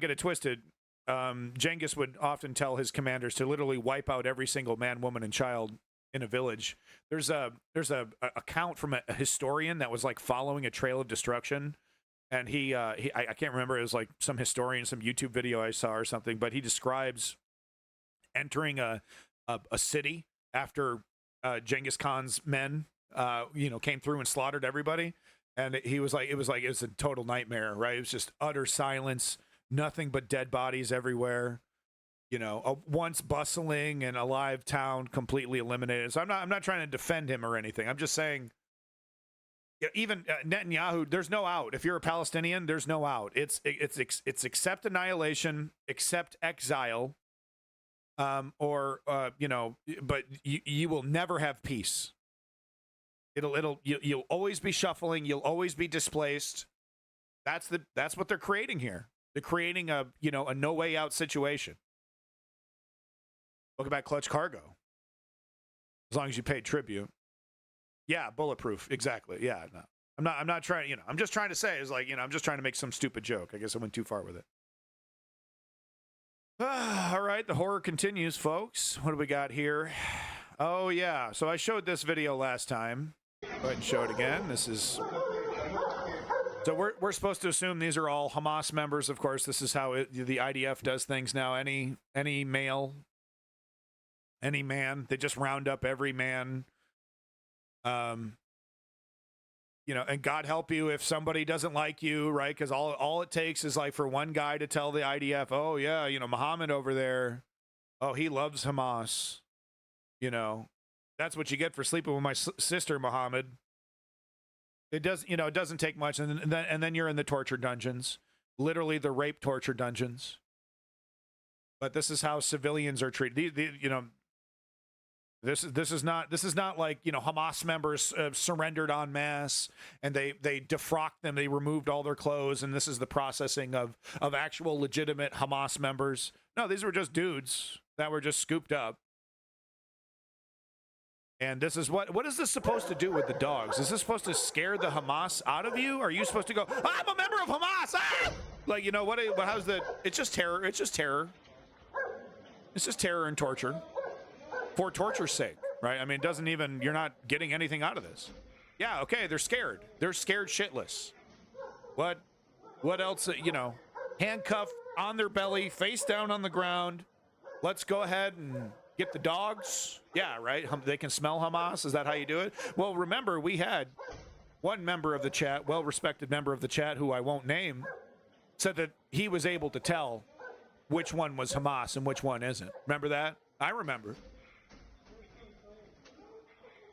get it twisted. Genghis would often tell his commanders to literally wipe out every single man, woman, and child in a village. There's a account from a historian that was like following a trail of destruction, and I can't remember, it was like some historian, some YouTube video I saw or something, but he describes entering a city after Genghis Khan's men came through and slaughtered everybody, and it was a total nightmare, right? It was just utter silence, nothing but dead bodies everywhere. A once bustling and alive town completely eliminated. So I'm not trying to defend him or anything. I'm just saying, even Netanyahu, there's no out. If you're a Palestinian, there's no out. It's accept annihilation, accept exile, but you will never have peace. You'll always be shuffling. You'll always be displaced. That's what they're creating here. They're creating a no way out situation. Welcome back, Clutch Cargo. As long as you paid tribute. Yeah, bulletproof. Exactly. Yeah, no. I'm not trying, I'm just trying to say is like, I'm just trying to make some stupid joke. I guess I went too far with it. All right, the horror continues, folks. What do we got here? Oh, yeah. So I showed this video last time. Go ahead and show it again. This is... So we're supposed to assume these are all Hamas members. Of course, this is how the IDF does things now. Any male, any man, they just round up every man. And God help you if somebody doesn't like you, right? Because all it takes is like for one guy to tell the IDF, oh yeah, Muhammad over there, oh, he loves Hamas. That's what you get for sleeping with my sister, Muhammad. It doesn't take much, and then you're in the torture dungeons, literally the rape torture dungeons. But this is how civilians are treated. This is not like Hamas members surrendered en masse and they defrocked them, they removed all their clothes, and this is the processing of actual legitimate Hamas members. No, these were just dudes that were just scooped up. And this is what is this supposed to do with the dogs? Is this supposed to scare the Hamas out of you? Are you supposed to go, I'm a member of Hamas? Ah! Like, you know, how's the, it's just terror. It's just terror. It's just terror and torture for torture's sake, right? I mean, it doesn't even, you're not getting anything out of this. Yeah, okay, they're scared. They're scared shitless. What else, you know, handcuffed on their belly, face down on the ground. Let's go ahead and get the dogs. Yeah, right. They can smell Hamas. Is that how you do it? Well, remember, we had one member of the chat, well-respected member of the chat, who I won't name, said that he was able to tell which one was Hamas and which one isn't. Remember that? I remember.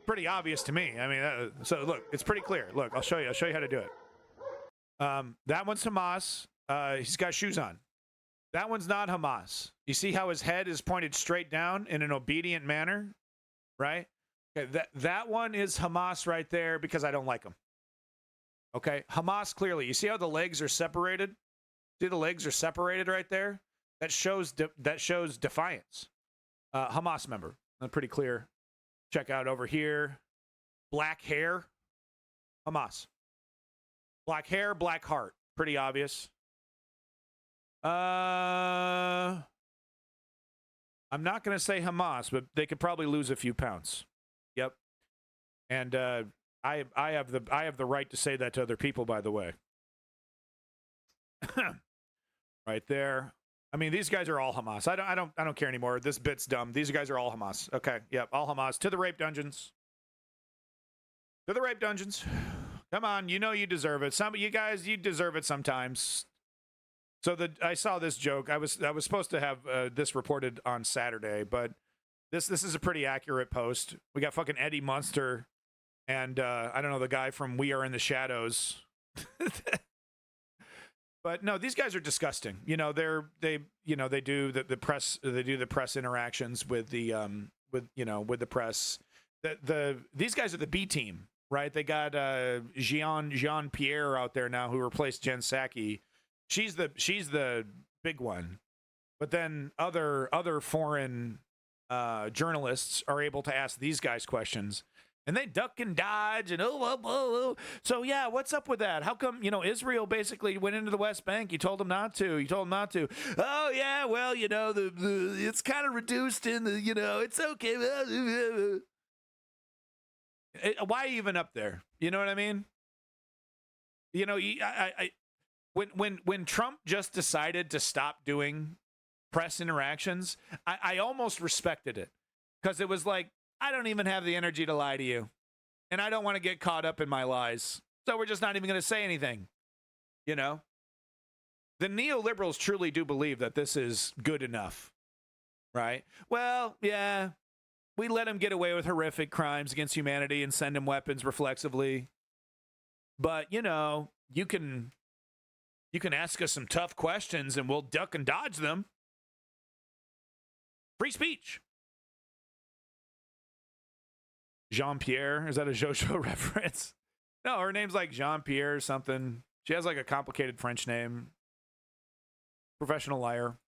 Pretty obvious to me. I mean, so look, it's pretty clear. Look, I'll show you how to do it. That one's Hamas. He's got shoes on. That one's not Hamas. You see how his head is pointed straight down in an obedient manner, right? Okay, that one is Hamas right there because I don't like him. Okay, Hamas clearly. You see how the legs are separated? See the legs are separated right there? That shows defiance. Hamas member. That's pretty clear. Check out over here. Black hair. Hamas. Black hair, black heart. Pretty obvious. I'm not going to say Hamas, but they could probably lose a few pounds. Yep. And I have the right to say that to other people, by the way. Right there. I mean, these guys are all Hamas. I don't care anymore. This bit's dumb. These guys are all Hamas. Okay. Yep. All Hamas. To the rape dungeons. To the rape dungeons. Come on. You know you deserve it. Some of you guys, you deserve it sometimes. So I saw this joke. I was supposed to have this reported on Saturday, but this is a pretty accurate post. We got fucking Eddie Munster and I don't know, the guy from We Are in the Shadows. But no, these guys are disgusting. You know, they do the press, they do the press interactions with the with the press. These guys are the B team, right? They got Jean-Pierre out there now who replaced Jen Psaki. She's the big one. But then other foreign journalists are able to ask these guys questions. And they duck and dodge and oh. So yeah, what's up with that? How come, Israel basically went into the West Bank? You told them not to. You told them not to. Oh yeah, well, it's kind of reduced in the, it's okay. Why even up there? You know what I mean? When Trump just decided to stop doing press interactions, I almost respected it because it was like, I don't even have the energy to lie to you, and I don't want to get caught up in my lies. So we're just not even going to say anything. The neoliberals truly do believe that this is good enough, right? Well, yeah, we let him get away with horrific crimes against humanity and send him weapons reflexively. But, you can ask us some tough questions and we'll duck and dodge them. Free speech. Jean-Pierre, is that a JoJo reference? No, her name's like Jean-Pierre or something. She has like a complicated French name. Professional liar.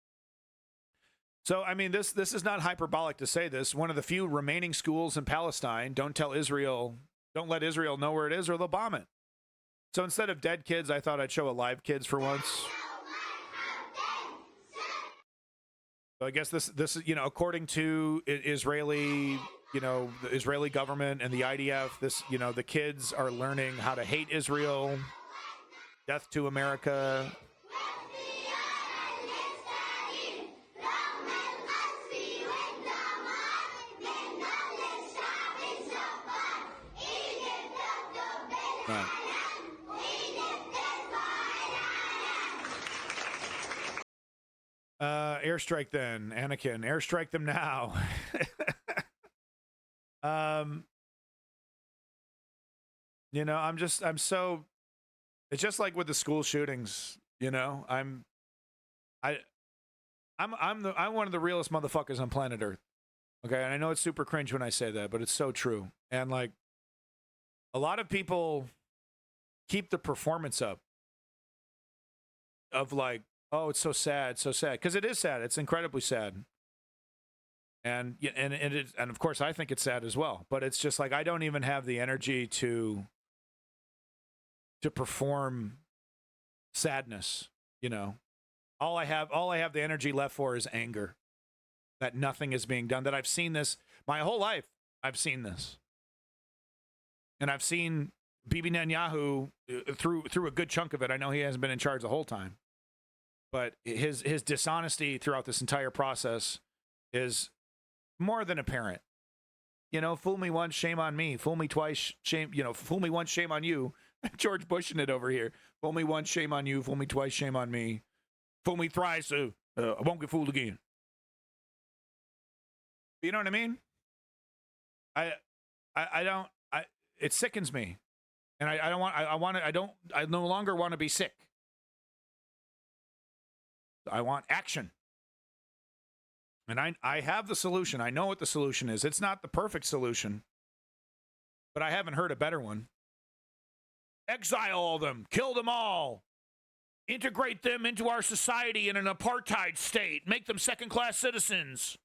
So, I mean, this is not hyperbolic to say this. One of the few remaining schools in Palestine, don't let Israel know where it is or they'll bomb it. So instead of dead kids, I thought I'd show alive kids for once. So I guess this is, according to Israeli, the Israeli government and the IDF, the kids are learning how to hate Israel, death to America. Airstrike then, Anakin. Airstrike them now. I'm so, it's just like with the school shootings, I'm one of the realest motherfuckers on planet Earth. Okay. And I know it's super cringe when I say that, but it's so true. And like a lot of people keep the performance up of like, oh, it's so sad, so sad. Because it is sad. It's incredibly sad. And of course I think it's sad as well, but it's just like I don't even have the energy to perform sadness, you know. All I have the energy left for is anger that nothing is being done, that I've seen this my whole life. I've seen this. And I've seen Bibi Netanyahu through a good chunk of it. I know he hasn't been in charge the whole time, but his dishonesty throughout this entire process is more than apparent. You know, fool me once, shame on me. Fool me twice, shame. You know, fool me once, shame on you. George Bushing it over here. Fool me once, shame on you. Fool me twice, shame on me. Fool me thrice, I won't get fooled again. You know what I mean? It sickens me, and I no longer want to be sick. I want action. And I have the solution. I know what the solution is. It's not the perfect solution, but I haven't heard a better one. Exile all them, kill them all, integrate them into our society in an apartheid state, make them second-class citizens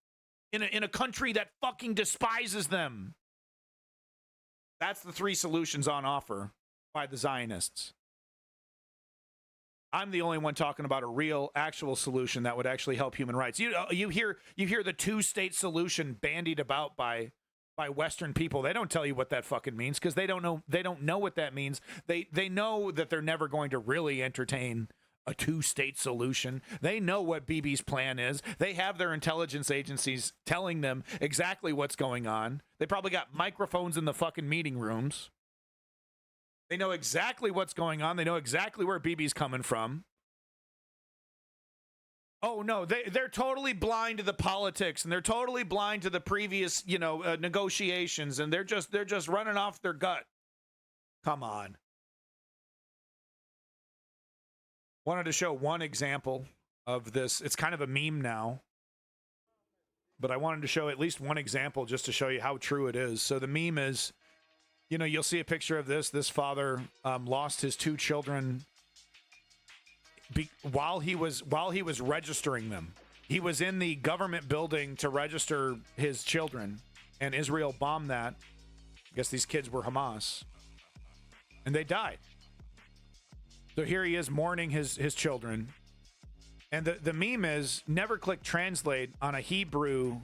in a country that fucking despises them. That's the three solutions on offer by the Zionists. I'm the only one talking about a real, actual solution that would actually help human rights. You hear the two-state solution bandied about by Western people. They don't tell you what that fucking means because they don't know what that means. They know that they're never going to really entertain a two-state solution. They know what Bibi's plan is. They have their intelligence agencies telling them exactly what's going on. They probably got microphones in the fucking meeting rooms. They know exactly what's going on. They know exactly where Bibi's coming from. Oh no, they're totally blind to the politics, and they're totally blind to the previous, negotiations, and they're just running off their gut. Come on. Wanted to show one example of this. It's kind of a meme now, but I wanted to show at least one example just to show you how true it is. So the meme is, you'll see a picture of this. This father lost his two children while he was registering them. He was in the government building to register his children, and Israel bombed that. I guess these kids were Hamas, and they died. So here he is mourning his children. And the meme is, never click translate on a Hebrew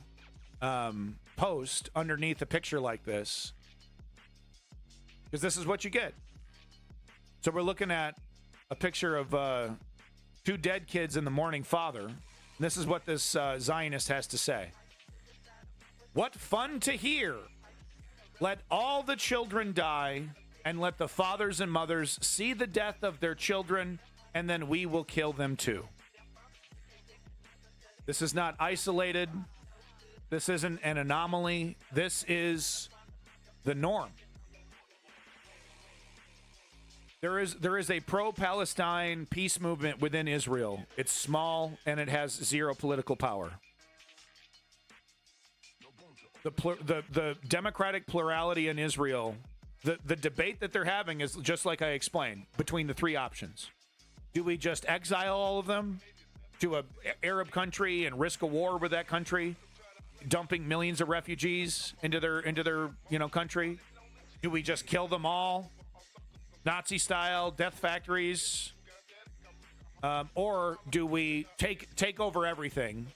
post underneath a picture like this, because this is what you get. So we're looking at a picture of two dead kids and the mourning father. And this is what this Zionist has to say. What fun to hear. Let all the children die, and let the fathers and mothers see the death of their children, and then we will kill them too. This is not isolated. This isn't an anomaly. This is the norm. There is a pro-Palestine peace movement within Israel. It's small, and it has zero political power. The democratic plurality in Israel, the debate that they're having is just like I explained, between the three options. Do we just exile all of them to an Arab country and risk a war with that country, dumping millions of refugees into their country? Do we just kill them all, Nazi style, death factories? Or do we take over everything,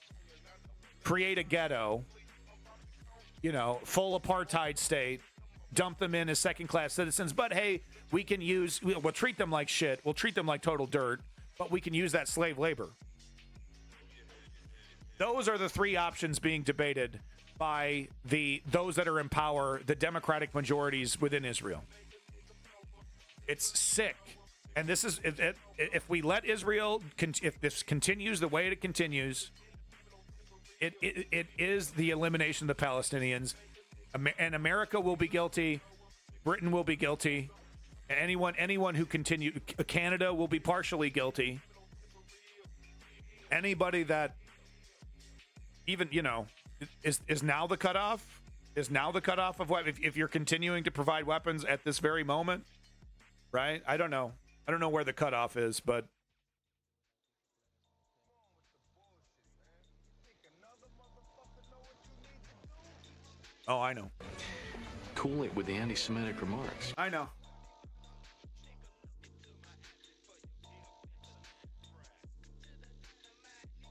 create a ghetto, full apartheid state, dump them in as second-class citizens, but hey, we'll treat them like shit, we'll treat them like total dirt, but we can use that slave labor. Those are the three options being debated by those that are in power, the democratic majorities within Israel. It's sick. And this is, if we let Israel, if this continues the way it continues, it is the elimination of the Palestinians. And America will be guilty. Britain will be guilty. Anyone who Canada will be partially guilty. Anybody that even, is now the cutoff? Is now the cutoff of what? If you're continuing to provide weapons at this very moment, right? I don't know. I don't know where the cutoff is, but Oh, I know. Cool it with the anti-Semitic remarks. I know.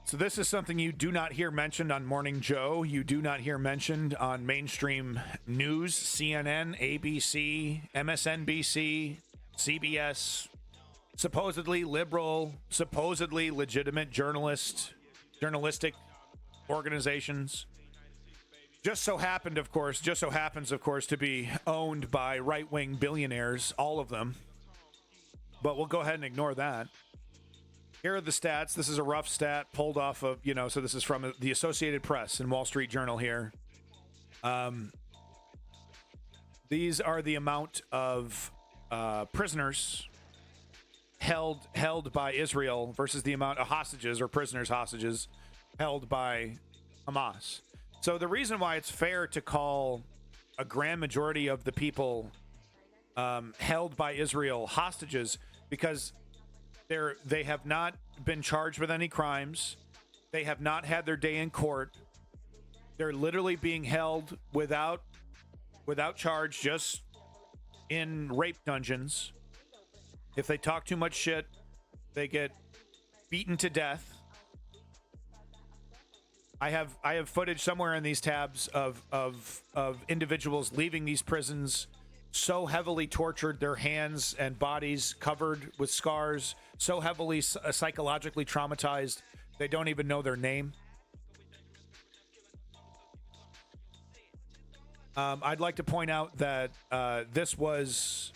So this is something you do not hear mentioned on Morning Joe. You do not hear mentioned on mainstream news, CNN, ABC, MSNBC, CBS, supposedly liberal, supposedly legitimate journalistic organizations. Just so happens, of course, to be owned by right-wing billionaires, all of them. But we'll go ahead and ignore that. Here are the stats. This is a rough stat pulled off of, so this is from the Associated Press and Wall Street Journal here. These are the amount of prisoners held by Israel versus the amount of hostages held by Hamas. So the reason why it's fair to call a grand majority of the people held by Israel hostages, because they have not been charged with any crimes. They have not had their day in court. They're literally being held without charge, just in rape dungeons. If they talk too much shit, they get beaten to death. I have footage somewhere in these tabs of individuals leaving these prisons so heavily tortured, their hands and bodies covered with scars, so heavily psychologically traumatized, they don't even know their name. I'd like to point out that this was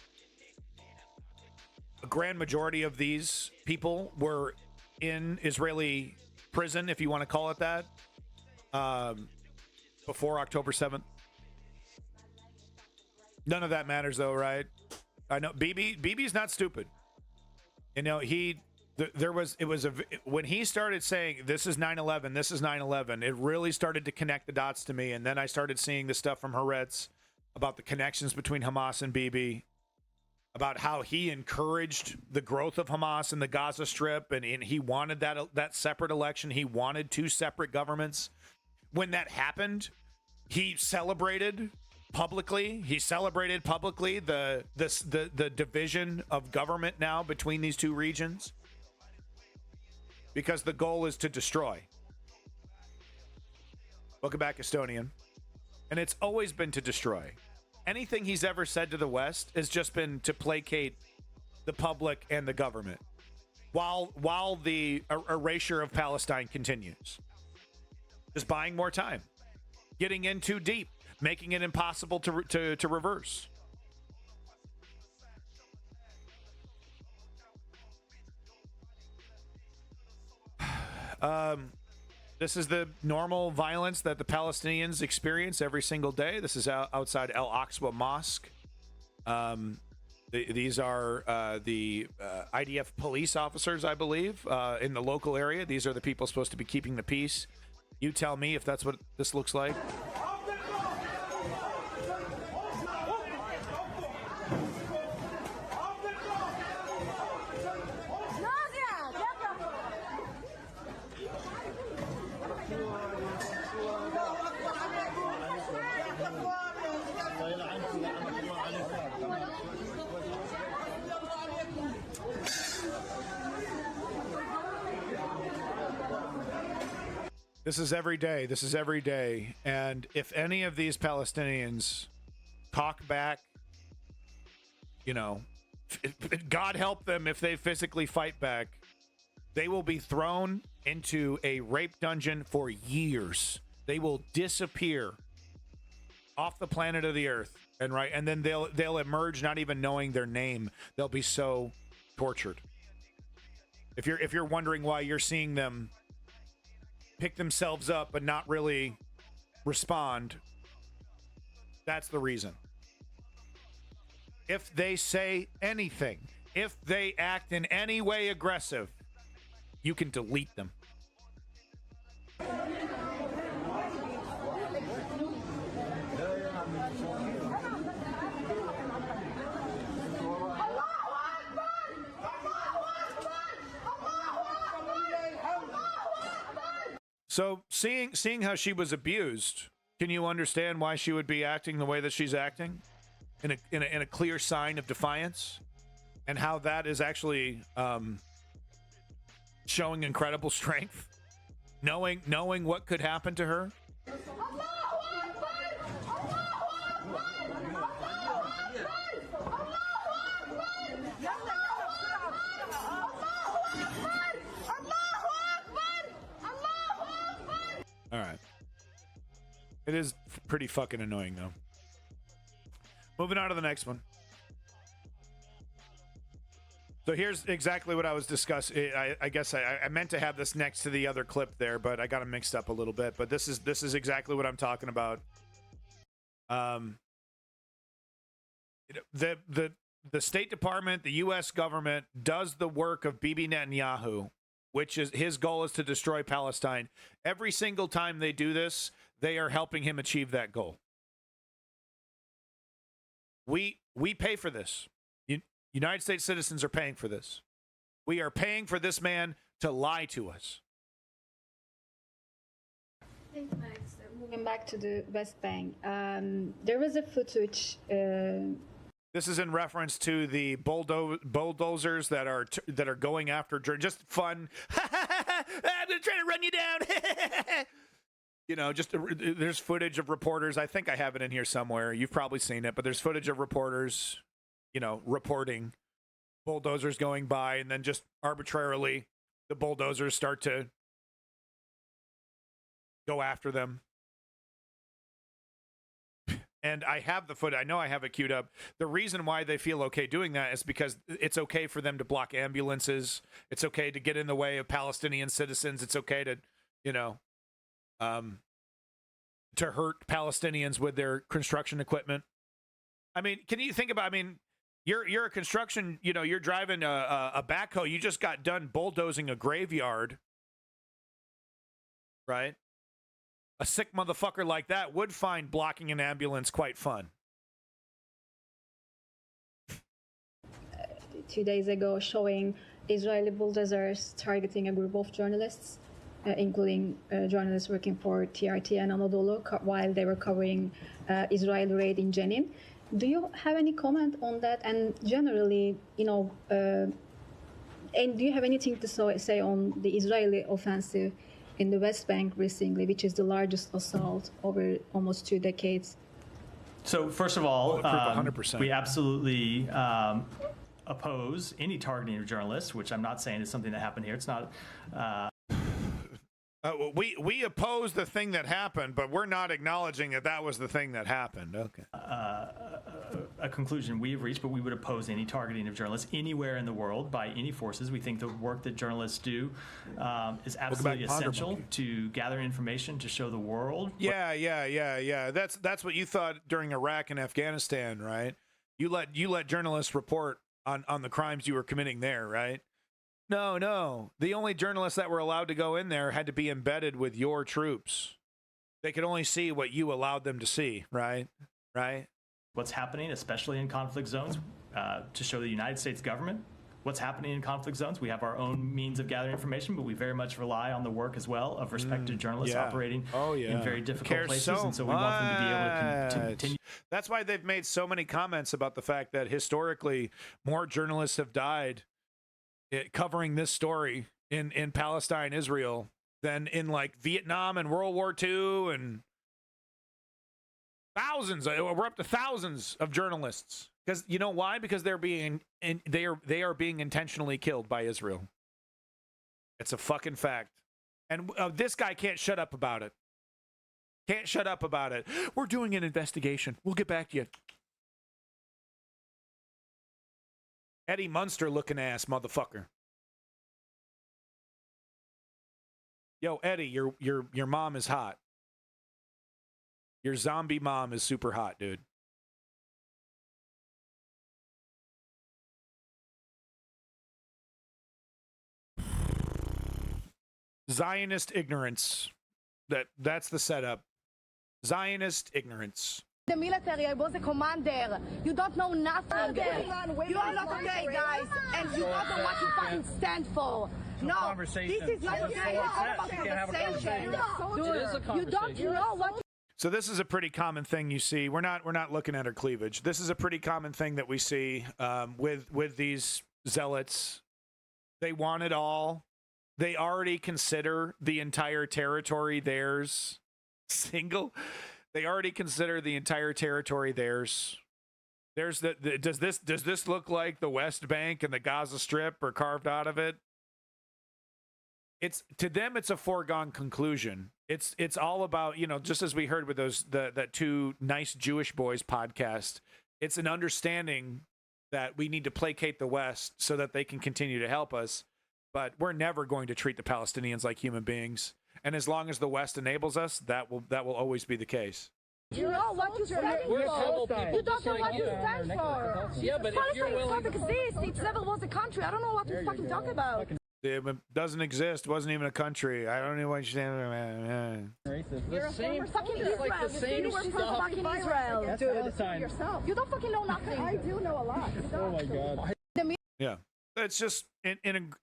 a grand majority of these people were in Israeli prison, if you want to call it that, before October 7th. None of that matters, though, right? I know BB's not stupid. When he started saying this is 9/11, this is 9/11, it really started to connect the dots to me. And then I started seeing the stuff from Haaretz about the connections between Hamas and Bibi, about how he encouraged the growth of Hamas in the Gaza Strip, and he wanted that separate election. He wanted two separate governments. When that happened, he celebrated publicly the division of government now between these two regions, because the goal is to destroy. Welcome back, Estonian. And it's always been to destroy. Anything he's ever said to the West has just been to placate the public and the government while the erasure of Palestine continues. Just buying more time, getting in too deep, making it impossible to reverse. This is the normal violence that the Palestinians experience every single day. This is outside Al Aqsa Mosque. These are the IDF police officers, I believe, in the local area. These are the people supposed to be keeping the peace. You tell me if that's what this looks like. This is every day. This is every day. And if any of these Palestinians talk back, God help them if they physically fight back, they will be thrown into a rape dungeon for years. They will disappear off the planet of the earth. And then they'll emerge not even knowing their name. They'll be so tortured. If you're wondering why you're seeing them pick themselves up but not really respond, that's the reason. If they say anything, if they act in any way aggressive, you can delete them. So seeing how she was abused Can you understand why she would be acting the way that she's acting? In a clear sign of defiance? And how that is actually showing incredible strength? Knowing what could happen to her? All right. It is pretty fucking annoying, though. Moving on to the next one. So here's exactly what I was discussing. I guess I meant to have this next to the other clip there, but I got them mixed up a little bit. But this is exactly what I'm talking about. The State Department, the U.S. government does the work of Bibi Netanyahu, which is his goal is to destroy Palestine. Every single time they do this, they are helping him achieve that goal. We pay for this. United States citizens are paying for this. We are paying for this man to lie to us. Moving back to the West Bank, there was a footage. This is in reference to the bulldozers that are going after just fun. I'm gonna try to run you down. You know, just there's footage of reporters. I think I have it in here somewhere. You've probably seen it, but there's footage of reporters, you know, reporting bulldozers going by, and then just arbitrarily the bulldozers start to go after them. And I have the footage. I know I have it queued up. The reason why they feel okay doing that is because it's okay for them to block ambulances. It's okay to get in the way of Palestinian citizens. It's okay to, you know, to hurt Palestinians with their construction equipment. I mean, can you think about, I mean, you're a construction, you know, you're driving a backhoe. You just got done bulldozing a graveyard, right? A sick motherfucker like that would find blocking an ambulance quite fun. 2 days ago, showing Israeli bulldozers targeting a group of journalists, including journalists working for TRT and Anadolu, while they were covering Israeli raid in Jenin. Do you have any comment on that? And generally, you know, and do you have anything to say on the Israeli offensive in the West Bank recently, which is the largest assault over almost 2 decades? So first of all, we absolutely oppose any targeting of journalists, which I'm not saying is something that happened here. It's not. We oppose the thing that happened, but we're not acknowledging that that was the thing that happened. Okay. A conclusion we have reached, but we would oppose any targeting of journalists anywhere in the world by any forces. We think the work that journalists do is absolutely essential to gather information to show the world. Yeah. That's what you thought during Iraq and Afghanistan, right? You let journalists report on the crimes you were committing there, right? No. The only journalists that were allowed to go in there had to be embedded with your troops. They could only see what you allowed them to see, right? Right? What's happening, especially in conflict zones, to show the United States government what's happening in conflict zones. We have our own means of gathering information, but we very much rely on the work as well of respected journalists operating in very difficult places. And so we want them to be able to continue. That's why they've made so many comments about the fact that historically more journalists have died covering this story in Palestine, Israel, than in like Vietnam and World War II, and thousands. We're up to thousands of journalists. Because you know why? Because they are being intentionally killed by Israel. It's a fucking fact. And this guy can't shut up about it. Can't shut up about it. We're doing an investigation. We'll get back to you. Eddie Munster looking ass motherfucker. Yo, Eddie, your mom is hot. Your zombie mom is super hot, dude. Zionist ignorance. That's the setup. Zionist ignorance. The military, I was a commander. You don't know nothing. You are not okay, guys, and you don't know what you fucking stand for. No, this is not okay. It's all about conversation. Dude, you don't know what. So this is a pretty common thing you see. We're not looking at her cleavage. This is a pretty common thing that we see with these zealots. They want it all. They already consider the entire territory theirs. They already consider the entire territory theirs. There's does this look like the West Bank and the Gaza Strip are carved out of it? It's to them, it's a foregone conclusion. It's all about, you know, just as we heard with that two nice Jewish boys podcast. It's an understanding that we need to placate the West so that they can continue to help us. But we're never going to treat the Palestinians like human beings. And as long as the West enables us, that will always be the case. You know what you stand for. You don't know what you stand for. Yeah, but if you're willing to exist, it never was a country. I don't know what you fucking talk about. It doesn't exist. Wasn't even a country. I don't know what you're saying. You're a former fucking Israel. Like the same stuff. Fucking Israel. That's all the time. You don't fucking know nothing. I do know a lot. Oh my god. Yeah, it's just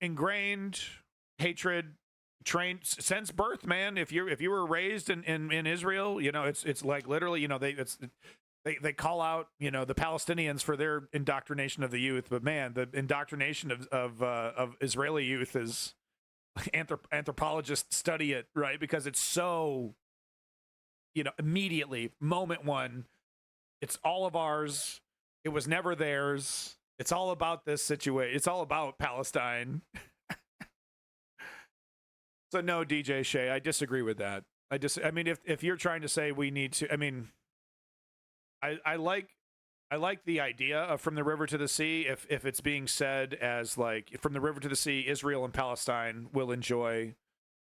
ingrained hatred. Trained since birth, man. If you were raised in Israel, you know, it's like literally, you know, they call out, you know, the Palestinians for their indoctrination of the youth, but man, the indoctrination of Israeli youth is anthropologists study it, right? Because it's so, you know, immediately moment one, it's all of ours. It was never theirs. It's all about this situation. It's all about Palestine. So no, DJ Shay, I disagree with that. I mean, if you're trying to say we need to, I mean, I like the idea of from the river to the sea. If it's being said as like from the river to the sea, Israel and Palestine will enjoy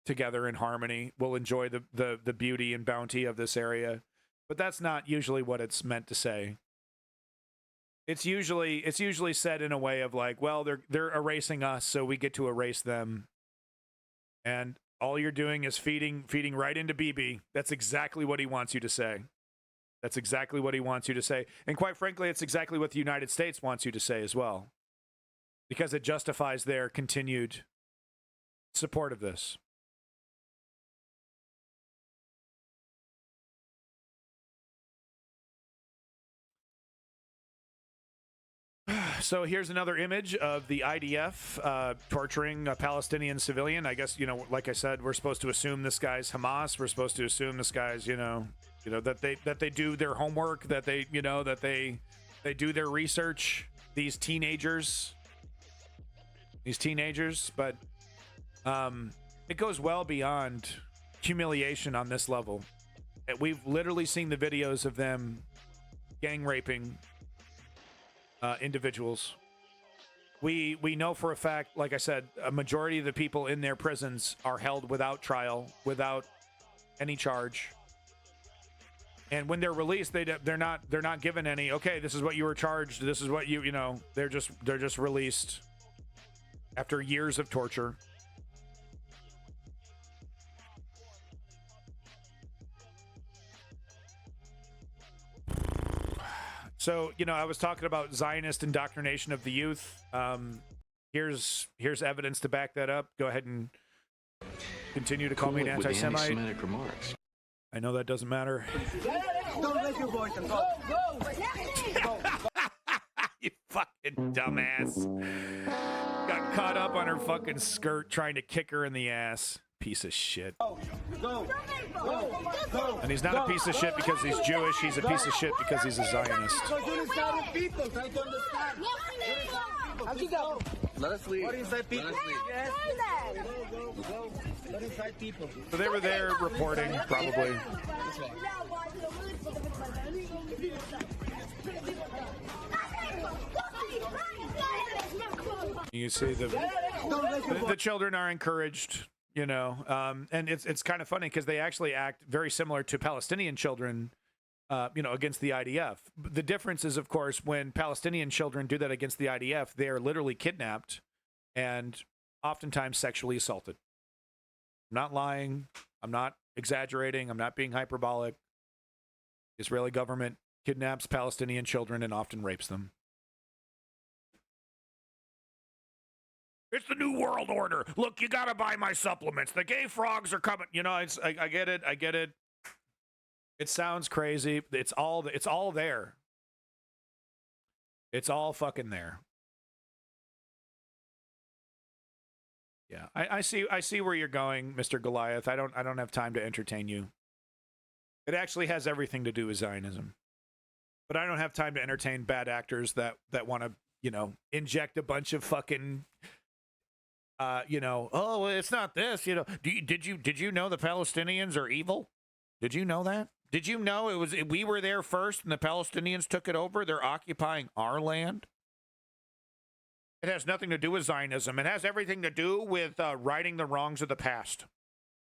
together in harmony. Will enjoy the beauty and bounty of this area, but that's not usually what it's meant to say. It's usually said in a way of like, well, they're erasing us, so we get to erase them. And all you're doing is feeding right into Bibi. That's exactly what he wants you to say. That's exactly what he wants you to say. And quite frankly, it's exactly what the United States wants you to say as well. Because it justifies their continued support of this. So here's another image of the IDF torturing a Palestinian civilian. I guess, you know, like I said, we're supposed to assume this guy's Hamas. We're supposed to assume this guy's, you know that they do their homework, that they do their research. These teenagers, but it goes well beyond humiliation on this level. We've literally seen the videos of them gang raping individuals. We know for a fact, like I said, a majority of the people in their prisons are held without trial, without any charge. And when they're released, they're not given any. Okay, this is what you were charged. This is what you know. They're just released after years of torture. So, you know, I was talking about Zionist indoctrination of the youth. Here's evidence to back that up. Go ahead and continue to call me an anti-Semite. Anti-Semitic remarks. I know that doesn't matter. Don't raise your voice and go. You fucking dumbass. Got caught up on her fucking skirt trying to kick her in the ass. Piece of shit. Go. And he's not a piece of shit because he's Jewish. He's a piece of shit because he's a Zionist. People try to understand. Let us leave. What inside people? Yes. What inside people? So they were there reporting, probably. You see the children are encouraged, you know, and it's kind of funny because they actually act very similar to Palestinian children, you know, against the IDF. The difference is, of course, when Palestinian children do that against the IDF, they are literally kidnapped and oftentimes sexually assaulted. I'm not lying. I'm not exaggerating. I'm not being hyperbolic. The Israeli government kidnaps Palestinian children and often rapes them. It's the new world order. Look, you gotta buy my supplements. The gay frogs are coming. You know, I get it. It sounds crazy. It's all there. It's all fucking there. Yeah, I see where you're going, Mr. Goliath. I don't have time to entertain you. It actually has everything to do with Zionism. But I don't have time to entertain bad actors that want to, inject a bunch of fucking oh, well, it's not this, Did you know the Palestinians are evil? Did you know that? Did you know we were there first and the Palestinians took it over? They're occupying our land. It has nothing to do with Zionism. It has everything to do with righting the wrongs of the past.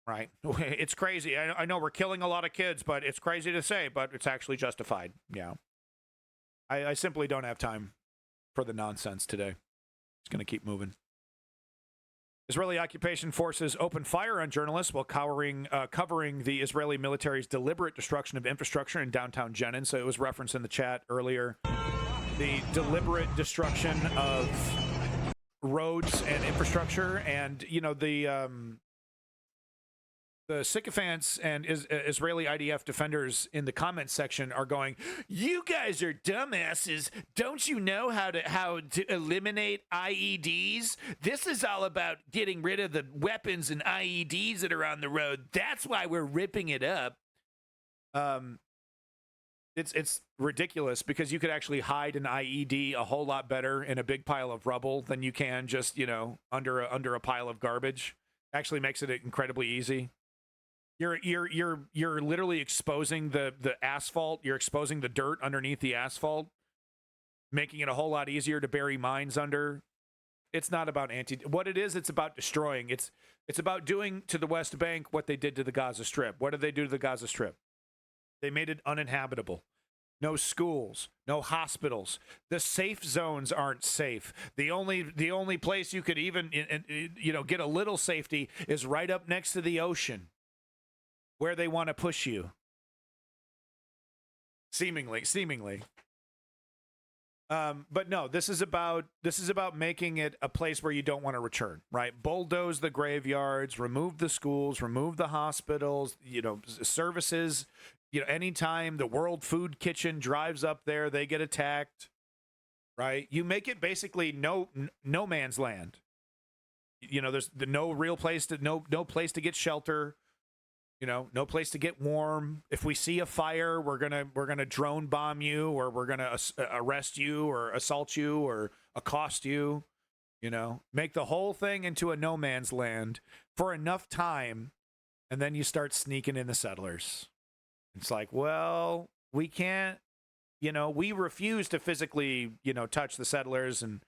Right? It's crazy. I know we're killing a lot of kids, but it's crazy to say, but it's actually justified. Yeah. I simply don't have time for the nonsense today. It's going to keep moving. Israeli occupation forces opened fire on journalists while covering the Israeli military's deliberate destruction of infrastructure in downtown Jenin. So it was referenced in the chat earlier. The deliberate destruction of roads and infrastructure, and the sycophants and Israeli IDF defenders in the comments section are going, "You guys are dumbasses. Don't you know how to eliminate IEDs? This is all about getting rid of the weapons and IEDs that are on the road. That's why we're ripping it up." It's ridiculous because you could actually hide an IED a whole lot better in a big pile of rubble than you can just, under a pile of garbage. Actually makes it incredibly easy. You're literally exposing the asphalt. You're exposing the dirt underneath the asphalt, making it a whole lot easier to bury mines under. It's not about what it is. It's about destroying. It's about doing to the West Bank what they did to the Gaza Strip. What did they do to the Gaza Strip? They made it uninhabitable. No schools, no hospitals. The safe zones aren't safe. The only place you could even get a little safety is right up next to the ocean, where they want to push you. Seemingly. But no, this is about making it a place where you don't want to return, right? Bulldoze the graveyards, remove the schools, remove the hospitals, services. Anytime the World Food Kitchen drives up there, they get attacked, right? You make it basically no man's land. There's no real place no place to get shelter. No place to get warm. If we see a fire, we're gonna drone bomb you, or we're gonna arrest you, or assault you, or accost you. Make the whole thing into a no man's land for enough time, and then you start sneaking in the settlers. It's like, well, we can't. We refuse to physically, touch the settlers, and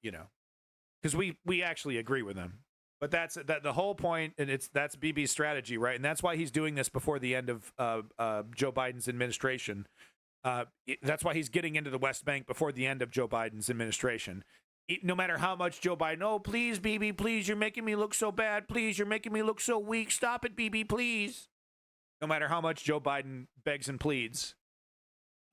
because we actually agree with them. But that's the whole point, and that's Bibi's strategy, right? And that's why he's doing this before the end of Joe Biden's administration. That's why he's getting into the West Bank before the end of Joe Biden's administration. No matter how much Joe Biden, oh, please, Bibi, please, you're making me look so bad. Please, you're making me look so weak. Stop it, Bibi, please. No matter how much Joe Biden begs and pleads.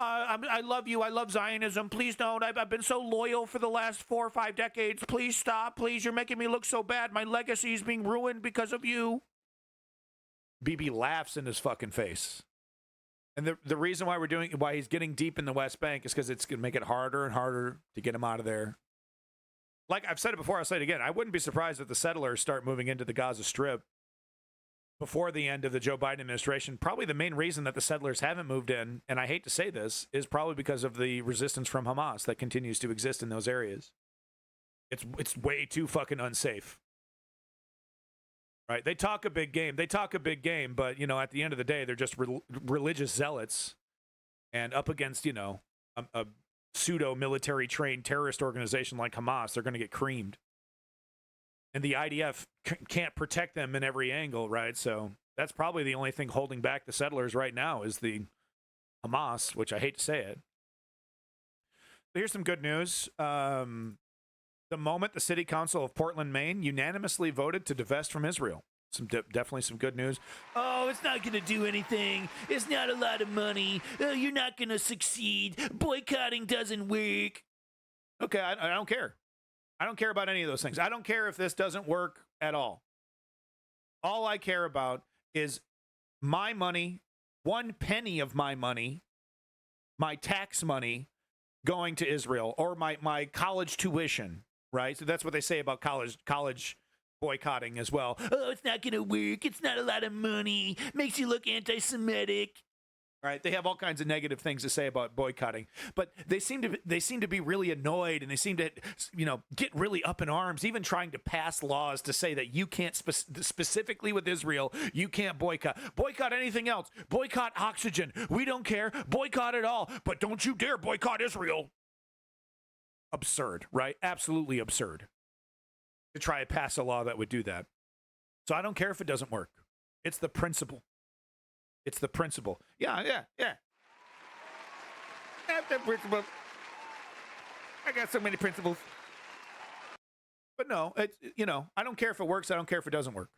I love you. I love Zionism. Please don't. I've been so loyal for the last 4 or 5 decades. Please stop. Please, you're making me look so bad. My legacy is being ruined because of you. Bibi laughs in his fucking face. And the reason why he's getting deep in the West Bank is because it's going to make it harder and harder to get him out of there. Like I've said it before, I'll say it again. I wouldn't be surprised if the settlers start moving into the Gaza Strip before the end of the Joe Biden administration. Probably the main reason that the settlers haven't moved in, and I hate to say this, is probably because of the resistance from Hamas that continues to exist in those areas. It's way too fucking unsafe. Right? They talk a big game, but, at the end of the day, they're just religious zealots, and up against, a pseudo-military trained terrorist organization like Hamas, they're going to get creamed. And the IDF can't protect them in every angle, right? So that's probably the only thing holding back the settlers right now is the Hamas, which I hate to say it. But here's some good news. The moment the City Council of Portland, Maine, unanimously voted to divest from Israel. Definitely some good news. Oh, it's not going to do anything. It's not a lot of money. Oh, you're not going to succeed. Boycotting doesn't work. Okay, I don't care. I don't care about any of those things. I don't care if this doesn't work at all. All I care about is my money 1 penny of my money, my tax money, going to Israel, or my college tuition, right? So that's what they say about college boycotting as well. Oh, it's not going to work. It's not a lot of money. Makes you look anti-Semitic. Right? They have all kinds of negative things to say about boycotting, but they seem to be really annoyed, and they seem to, get really up in arms, even trying to pass laws to say that you can't specifically with Israel, you can't boycott anything else. Boycott oxygen. We don't care. Boycott it all, but don't you dare boycott Israel. Absurd, right? Absolutely absurd. To try and pass a law that would do that. So I don't care if it doesn't work. It's the principle. It's the principle. Yeah. That's the principle. I got so many principles. But no, it's, I don't care if it works. I don't care if it doesn't work.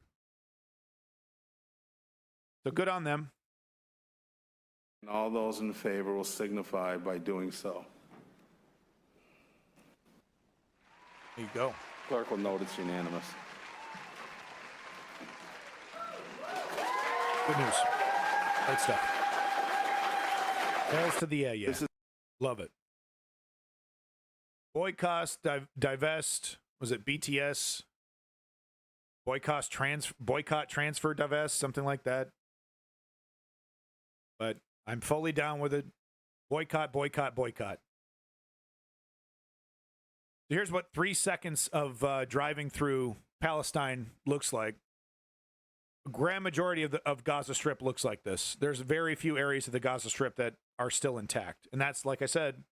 So good on them. And all those in favor will signify by doing so. There you go. Clerk will note it's unanimous. Good news. Great stuff. Bells to the yeah. Love it. Boycott, divest. Was it BTS? Boycott, transfer, divest, something like that. But I'm fully down with it. Boycott. Here's what 3 seconds of driving through Palestine looks like. A grand majority of Gaza Strip looks like this. There's very few areas of the Gaza Strip that are still intact. And that's, like I said,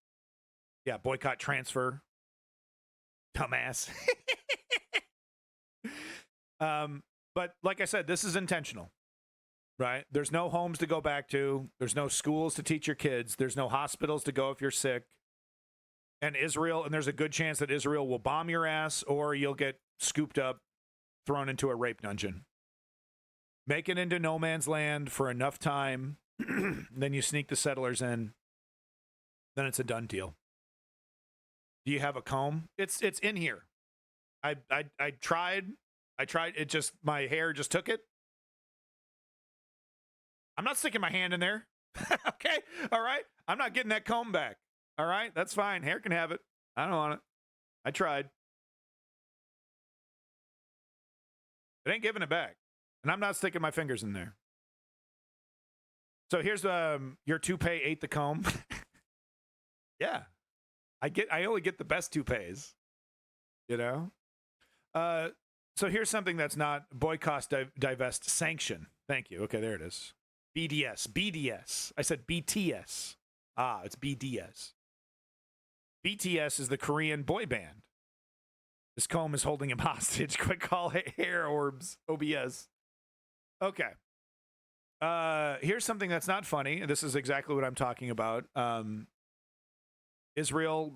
boycott, transfer. Dumbass. But like I said, this is intentional, right? There's no homes to go back to. There's no schools to teach your kids. There's no hospitals to go if you're sick. And there's a good chance that Israel will bomb your ass, or you'll get scooped up, thrown into a rape dungeon. Make it into no man's land for enough time, then you sneak the settlers in, then it's a done deal. Do you have a comb? It's in here. I tried. It just, my hair just took it. I'm not sticking my hand in there. Okay? All right? I'm not getting that comb back. All right? That's fine. Hair can have it. I don't want it. I tried. It ain't giving it back. And I'm not sticking my fingers in there. So here's your toupee ate the comb. Yeah. I only get the best toupees. So here's something that's not boycott, divest, sanction. Thank you. Okay, there it is. BDS. I said BTS. It's BDS. BTS is the Korean boy band. This comb is holding him hostage. Quick call, hair orbs, OBS. Okay. Here's something that's not funny. This is exactly what I'm talking about. Israel,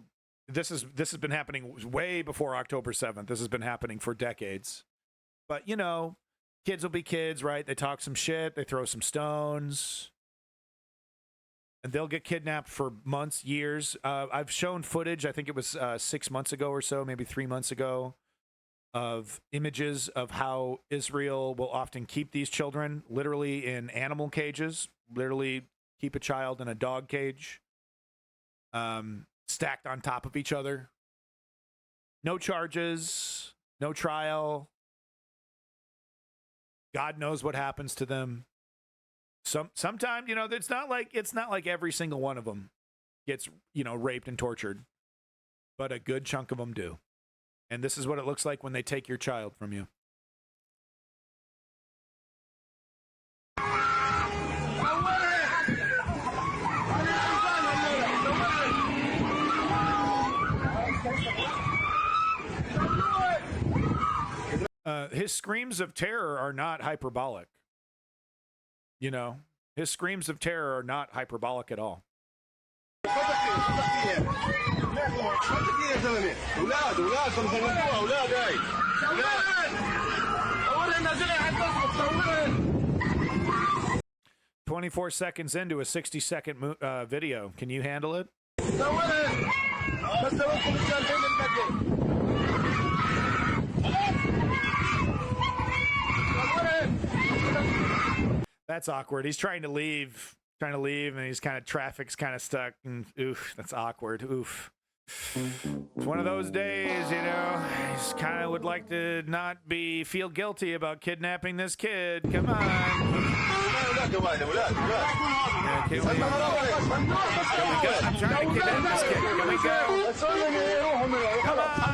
this has been happening way before October 7th. This has been happening for decades. But, kids will be kids, right? They talk some shit. They throw some stones. And they'll get kidnapped for months, years. I've shown footage, I think it was 6 months ago or so, maybe 3 months ago, of images of how Israel will often keep these children literally in animal cages, literally keep a child in a dog cage, stacked on top of each other. No charges, no trial. God knows what happens to them. Sometimes, it's not like every single one of them gets, raped and tortured, but a good chunk of them do. And this is what it looks like when they take your child from you. His screams of terror are not hyperbolic. His screams of terror are not hyperbolic at all. "... 24 seconds into a 60-second video. Can you handle it? That's awkward. He's trying to leave, and he's kind of, traffic's kind of stuck, and oof, that's awkward. Oof. It's one of those days, you know. He's kind of would like to not feel guilty about kidnapping this kid. Come on. Yeah, can we go? I'm trying to kidnap this kid. Can we go? Come on.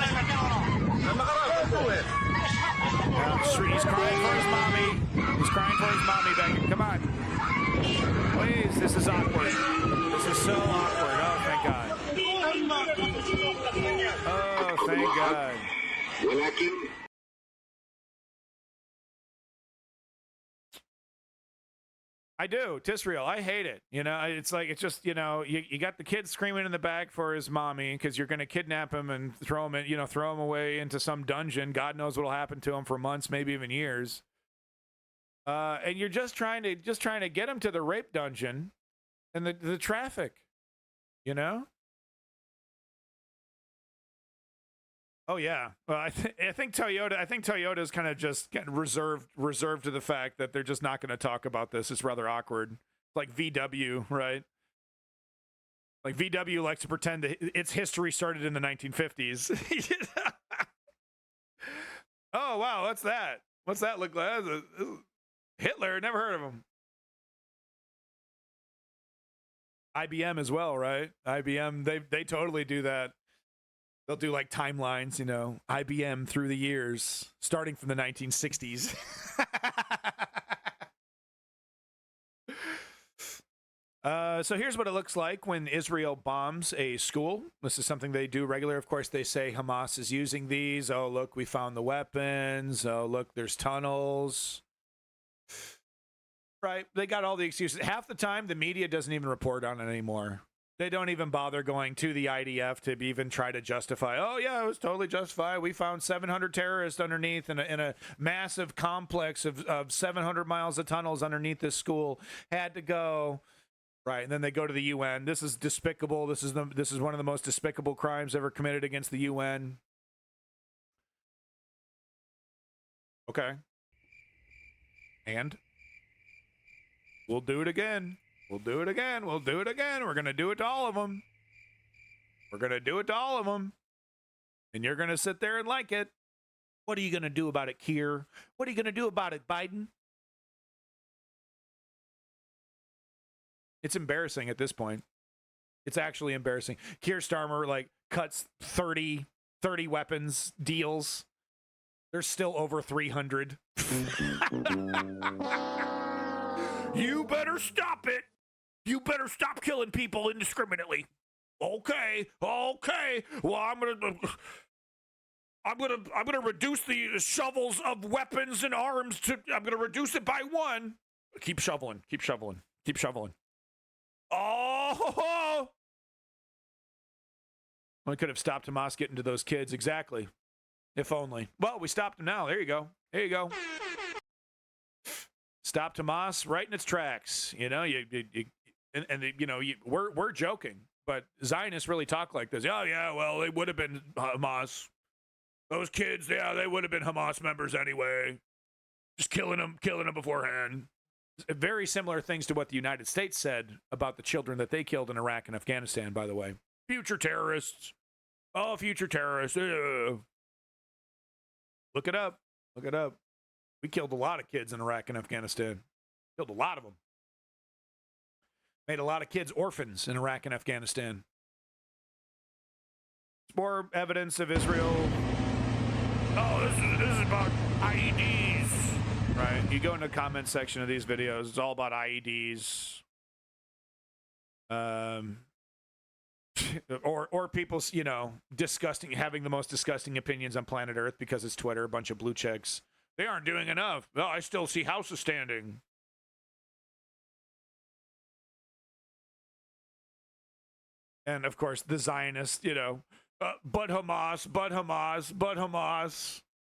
He's crying for his mommy. He's crying for his mommy, Beckett. Come on. Please, this is awkward. This is so awkward. Oh, thank God. Oh, thank God. I do. Tisreal, I hate it. You know, it's like, it's just, you know, you got the kid screaming in the back for his mommy because you're going to kidnap him and throw him away into some dungeon. God knows what'll happen to him for months, maybe even years. And you're just trying to get him to the rape dungeon and the traffic, you know? Oh yeah, well, I think Toyota is kind of just getting reserved to the fact that they're just not going to talk about this. It's rather awkward. Like VW, right? Like VW likes to pretend that its history started in the 1950s. Oh wow, what's that? What's that look like? Hitler. Never heard of him. IBM as well, right? IBM, they totally do that. They'll do like timelines, you know, IBM through the years, starting from the 1960s. So here's what it looks like when Israel bombs a school. This is something they do regularly. Of course, they say Hamas is using these. Oh, look, we found the weapons. Oh, look, there's tunnels. Right. They got all the excuses. Half the time, the media doesn't even report on it anymore. They don't even bother going to the IDF to even try to justify, oh, yeah, it was totally justified. We found 700 terrorists underneath in a massive complex of 700 miles of tunnels underneath this school. Had to go. Right. And then they go to the UN. This is despicable. This is one of the most despicable crimes ever committed against the UN. Okay. And we'll do it again. We'll do it again. We'll do it again. We're going to do it to all of them. We're going to do it to all of them. And you're going to sit there and like it. What are you going to do about it, Keir? What are you going to do about it, Biden? It's embarrassing at this point. It's actually embarrassing. Keir Starmer, like, cuts 30 weapons deals. There's still over 300. You better stop it. You better stop killing people indiscriminately. Okay. Well, I'm gonna reduce the shovels of weapons and arms I'm gonna reduce it by 1. Keep shoveling. Oh! I could have stopped Hamas getting to those kids, exactly. If only. Well, we stopped him now. There you go. Stopped Hamas right in its tracks. You know, we're joking, but Zionists really talk like this. Oh yeah, well, they would have been Hamas. Those kids, yeah, they would have been Hamas members anyway. Just killing them beforehand. Very similar things to what the United States said about the children that they killed in Iraq and Afghanistan, by the way. Future terrorists. Oh, future terrorists. Look it up. We killed a lot of kids in Iraq and Afghanistan. Killed a lot of them. Made a lot of kids orphans in Iraq and Afghanistan. It's more evidence of Israel. Oh, this is about IEDs. Right? You go in the comment section of these videos, it's all about IEDs. Or people, you know, having the most disgusting opinions on planet Earth because it's Twitter, a bunch of blue checks. They aren't doing enough. Oh, I still see houses standing. And of course, the Zionists, you know, but Hamas.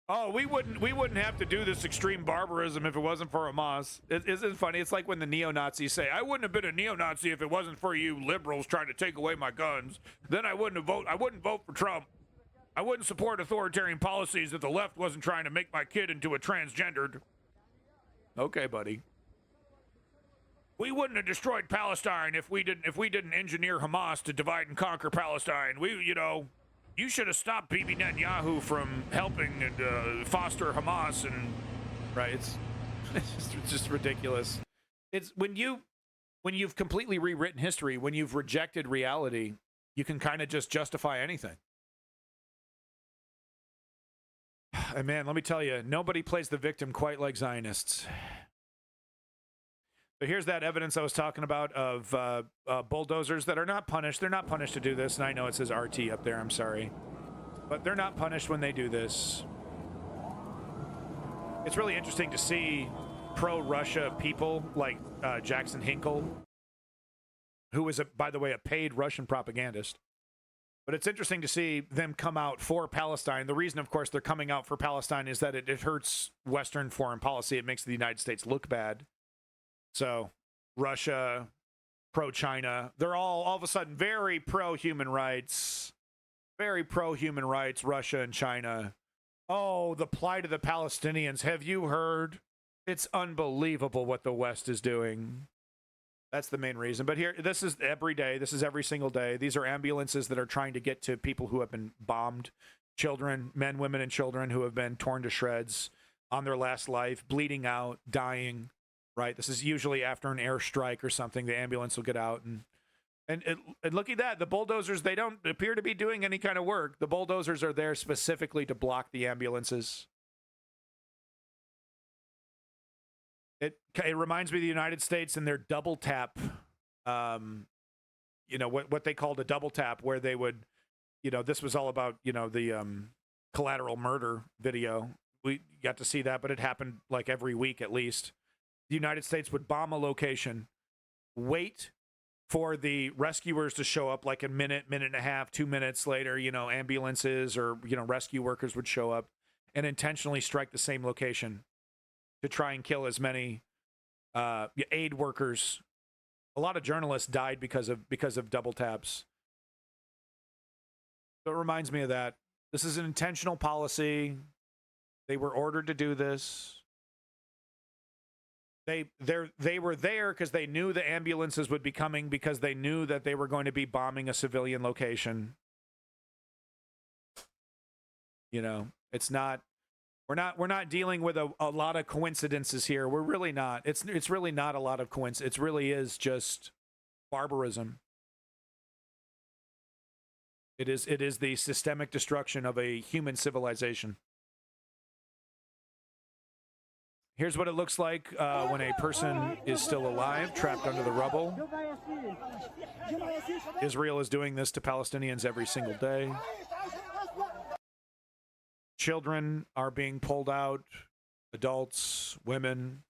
Oh, we wouldn't have to do this extreme barbarism if it wasn't for Hamas. Isn't it funny? It's like when the neo-Nazis say, I wouldn't have been a neo-Nazi if it wasn't for you liberals trying to take away my guns. Then I wouldn't vote for Trump. I wouldn't support authoritarian policies if the left wasn't trying to make my kid into a transgendered. Okay, buddy. We wouldn't have destroyed Palestine if we didn't engineer Hamas to divide and conquer Palestine. You should have stopped Bibi Netanyahu from helping and foster Hamas, and right, it's just ridiculous. It's when you've completely rewritten history, when you've rejected reality, you can kind of just justify anything. And man, let me tell you, nobody plays the victim quite like Zionists. But here's that evidence I was talking about of bulldozers that are not punished. They're not punished to do this, and I know it says RT up there, I'm sorry. But they're not punished when they do this. It's really interesting to see pro-Russia people like Jackson Hinkle, who is, by the way, a paid Russian propagandist. But it's interesting to see them come out for Palestine. The reason, of course, they're coming out for Palestine is that it hurts Western foreign policy. It makes the United States look bad. So Russia, pro-China, they're all of a sudden very pro-human rights. Very pro-human rights, Russia and China. Oh, the plight of the Palestinians. Have you heard? It's unbelievable what the West is doing. That's the main reason. But here, this is every day. This is every single day. These are ambulances that are trying to get to people who have been bombed. Children, men, women, and children who have been torn to shreds on their last life, bleeding out, dying. Right? This is usually after an airstrike or something. The ambulance will get out. And look at that. The bulldozers, they don't appear to be doing any kind of work. The bulldozers are there specifically to block the ambulances. It reminds me of the United States and their double tap, what they called a double tap, where they would, this was all about, the collateral murder video. We got to see that, but it happened like every week at least. The United States would bomb a location, wait for the rescuers to show up like a minute and a half, 2 minutes later, ambulances or, rescue workers would show up and intentionally strike the same location to try and kill as many aid workers. A lot of journalists died because of double taps. So it reminds me of that. This is an intentional policy. They were ordered to do this. They were there because they knew the ambulances would be coming, because they knew that they were going to be bombing a civilian location. It's not. We're not dealing with a lot of coincidences here. We're really not. It's really not a lot of coincidence. It really is just barbarism. It is the systemic destruction of a human civilization. Here's what it looks like when a person is still alive, trapped under the rubble. Israel is doing this to Palestinians every single day. Children are being pulled out, adults, women.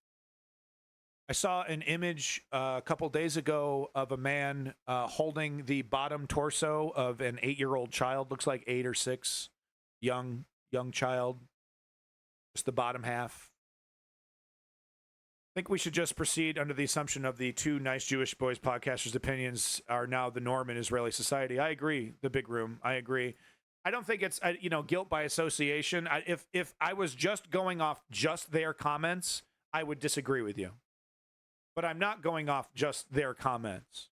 I saw an image a couple days ago of a man holding the bottom torso of an 8-year-old child. Looks like 8 or 6, young child. Just the bottom half. I think we should just proceed under the assumption of the two nice Jewish boys podcasters' opinions are now the norm in Israeli society. I agree. The big room. I agree. I don't think it's guilt by association. If I was just going off just their comments, I would disagree with you. But I'm not going off just their comments.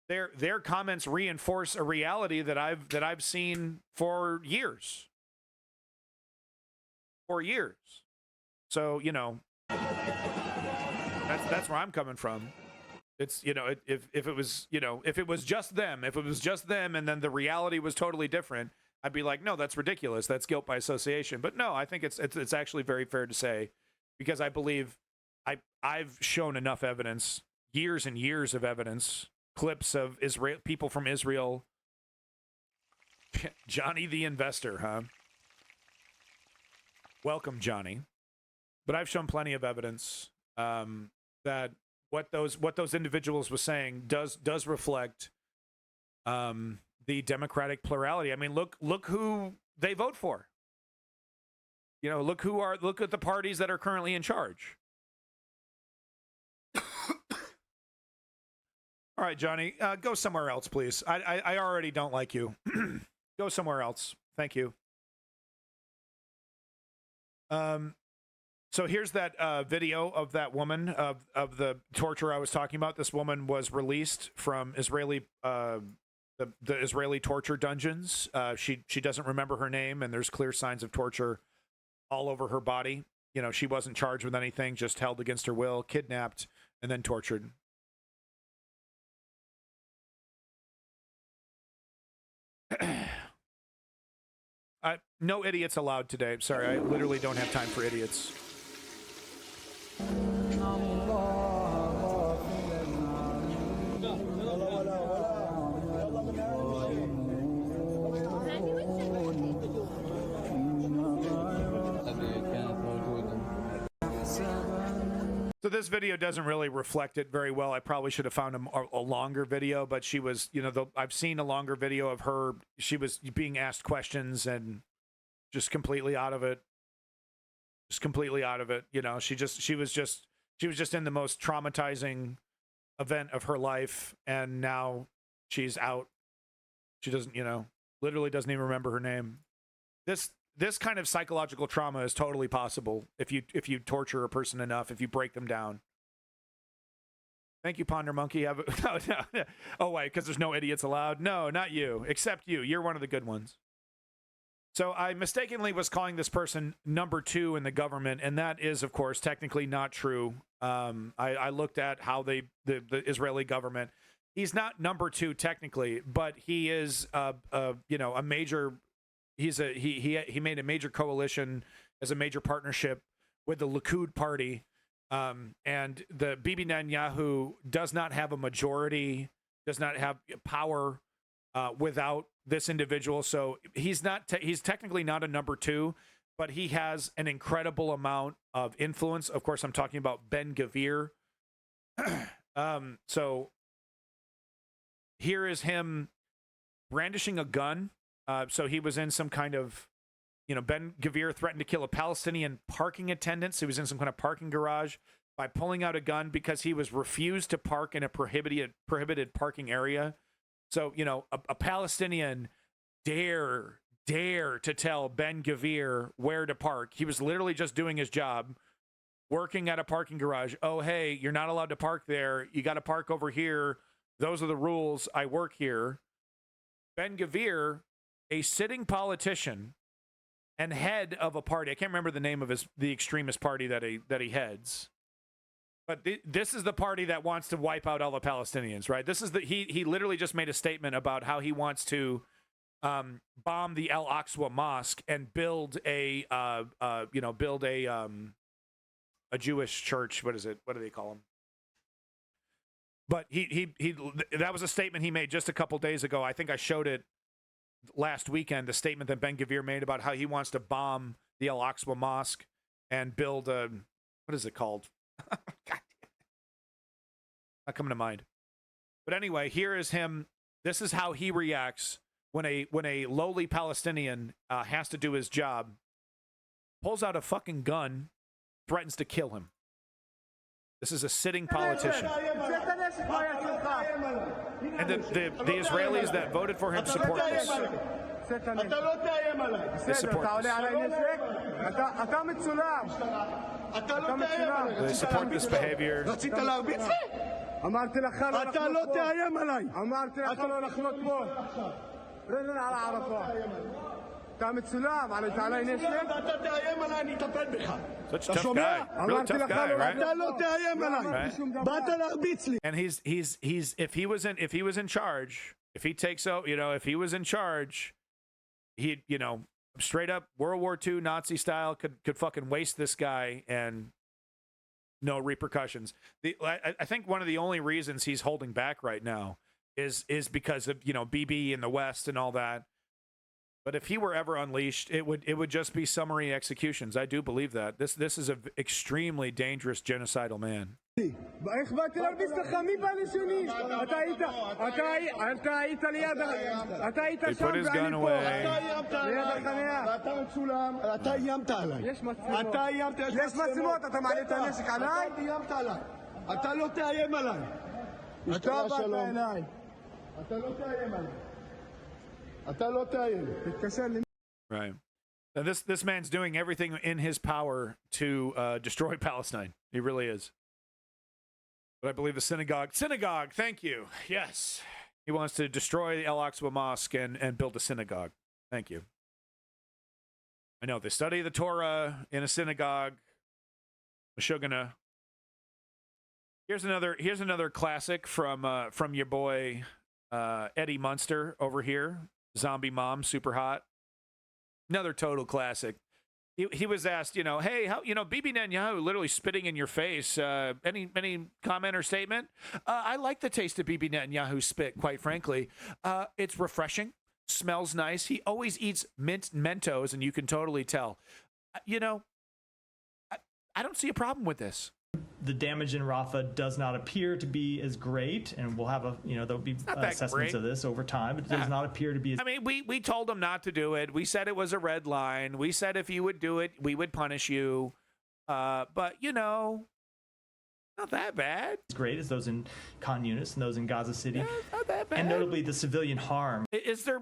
Their comments reinforce a reality that I've seen for years. For years. So that's where I'm coming from. It's if it was just them, and then the reality was totally different, I'd be like, no, that's ridiculous. That's guilt by association. But no, I think it's actually very fair to say, because I believe I've shown enough evidence, years and years of evidence, clips of people from Israel. Johnny the investor, huh? Welcome, Johnny. But I've shown plenty of evidence that what those individuals were saying does reflect the democratic plurality. I mean, look who they vote for. Look at the parties that are currently in charge. All right, Johnny, go somewhere else, please. I already don't like you. Go somewhere else. Thank you. So here's that video of that woman of the torture I was talking about. This woman was released from Israeli the Israeli torture dungeons. She doesn't remember her name, and there's clear signs of torture all over her body. You know, she wasn't charged with anything, just held against her will, kidnapped, and then tortured. No idiots allowed today. Sorry, I literally don't have time for idiots. So this video doesn't really reflect it very well. I probably should have found a longer video, but she was, you know, I've seen a longer video of her. She was being asked questions and just completely out of it. Just completely out of it. You know, she was just in the most traumatizing event of her life, and now she's out. She doesn't, you know, literally doesn't even remember her name. This kind of psychological trauma is totally possible if you torture a person enough, if you break them down. Thank you, Ponder Monkey. No. Oh, wait, because there's no idiots allowed? No, not you. Except you. You're one of the good ones. So I mistakenly was calling this person number 2 in the government, and that is, of course, technically not true. I looked at how the Israeli government, he's not number 2 technically, but he is you know, a major. He made a major coalition as a major partnership with the Likud party, and the Bibi Netanyahu does not have a majority, does not have power without this individual. So he's technically not a number 2, but he has an incredible amount of influence. Of course, I'm talking about Ben-Gvir. So here is him brandishing a gun. So he was in some kind of, you know, Ben-Gvir threatened to kill a Palestinian parking attendant. So he was in some kind of parking garage by pulling out a gun because he was refused to park in a prohibited parking area. So, you know, a Palestinian dare to tell Ben-Gvir where to park. He was literally just doing his job, working at a parking garage. Oh, hey, you're not allowed to park there. You got to park over here. Those are the rules. I work here. Ben-Gvir, a sitting politician and head of a party. I can't remember the name of the extremist party that he heads. But this is the party that wants to wipe out all the Palestinians, right? This is he literally just made a statement about how he wants to bomb the Al-Aqsa Mosque and build a Jewish church. What is it? What do they call them? But that was a statement he made just a couple days ago. I think I showed it last weekend, the statement that Ben-Gvir made about how he wants to bomb the Al-Aqsa Mosque and build a, what is it called? God, not coming to mind. But anyway, here is him. This is how he reacts when a lowly Palestinian has to do his job, pulls out a fucking gun, threatens to kill him. This is a sitting politician. And the Israelis that voted for him support this. They support this. They support this behavior. Such a tough guy, really tough guy, right? And he's if he was in charge, if he takes out, you know, if he was in charge, he'd, you know, straight up World War II Nazi style could fucking waste this guy and no repercussions. I think one of the only reasons he's holding back right now is because of, you know, BB in the West and all that. But if he were ever unleashed, it would just be summary executions. I do believe that. This is an extremely dangerous genocidal man. They put his gun away. Right. This man's doing everything in his power to destroy Palestine. He really is. But I believe the synagogue. Thank you. Yes. He wants to destroy the Al-Aqsa Mosque and build a synagogue. Thank you. I know they study the Torah in a synagogue. Meshuggah. Here's another classic from your boy Eddie Munster over here. Zombie Mom, super hot. Another total classic. He was asked, hey, how, Bibi Netanyahu literally spitting in your face. Any comment or statement? I like the taste of Bibi Netanyahu's spit, quite frankly. It's refreshing, smells nice. He always eats Mentos, and you can totally tell. I don't see a problem with this. The damage in Rafah does not appear to be as great, and we'll have there'll be assessments of this over time, but it does not appear to be as... I mean, we told him not to do it. We said it was a red line. We said if you would do it, we would punish you. But, not that bad. As great as those in Khan Yunis and those in Gaza City. Yeah, not that bad. And notably the civilian harm. Is there...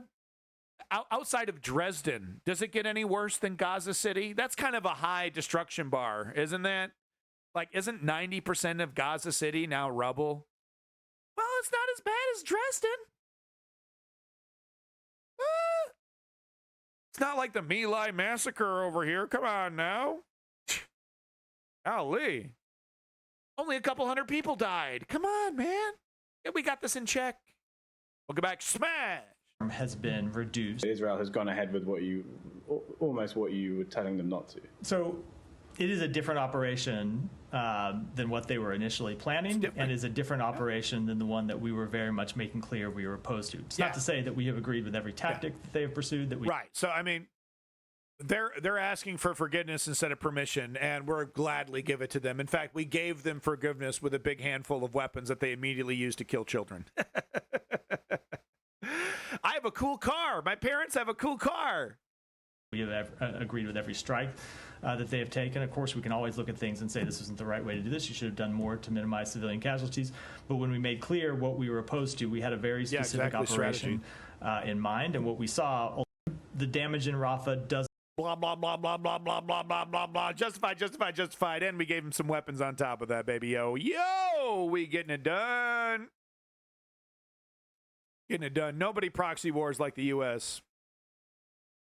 Outside of Dresden, does it get any worse than Gaza City? That's kind of a high destruction bar, isn't that? Like, isn't 90% of Gaza City now rubble? Well, it's not as bad as Dresden. It's not like the My Lai massacre over here. Come on now. Golly. Only a couple hundred people died. Come on, man. Yeah, we got this in check. Welcome back. Smash. Has been reduced. Israel has gone ahead with almost what you were telling them not to. So it is a different operation than what they were initially planning, and is a different operation than the one that we were very much making clear we were opposed to. It's not to say that we have agreed with every tactic that they have pursued. That we right. So I mean, they're asking for forgiveness instead of permission, and we'll gladly give it to them. In fact, we gave them forgiveness with a big handful of weapons that they immediately used to kill children. I have a cool car. My parents have a cool car. We have agreed with every strike that they have taken. Of course, we can always look at things and say this isn't the right way to do this. You should have done more to minimize civilian casualties. But when we made clear what we were opposed to, we had a very specific operation in mind. And what we saw, the damage in Rafah does... Blah, blah, blah, blah, blah, blah, blah, blah, blah, blah. Justified. And we gave them some weapons on top of that, baby. Yo, we getting it done. Getting it done. Nobody proxy wars like the U.S.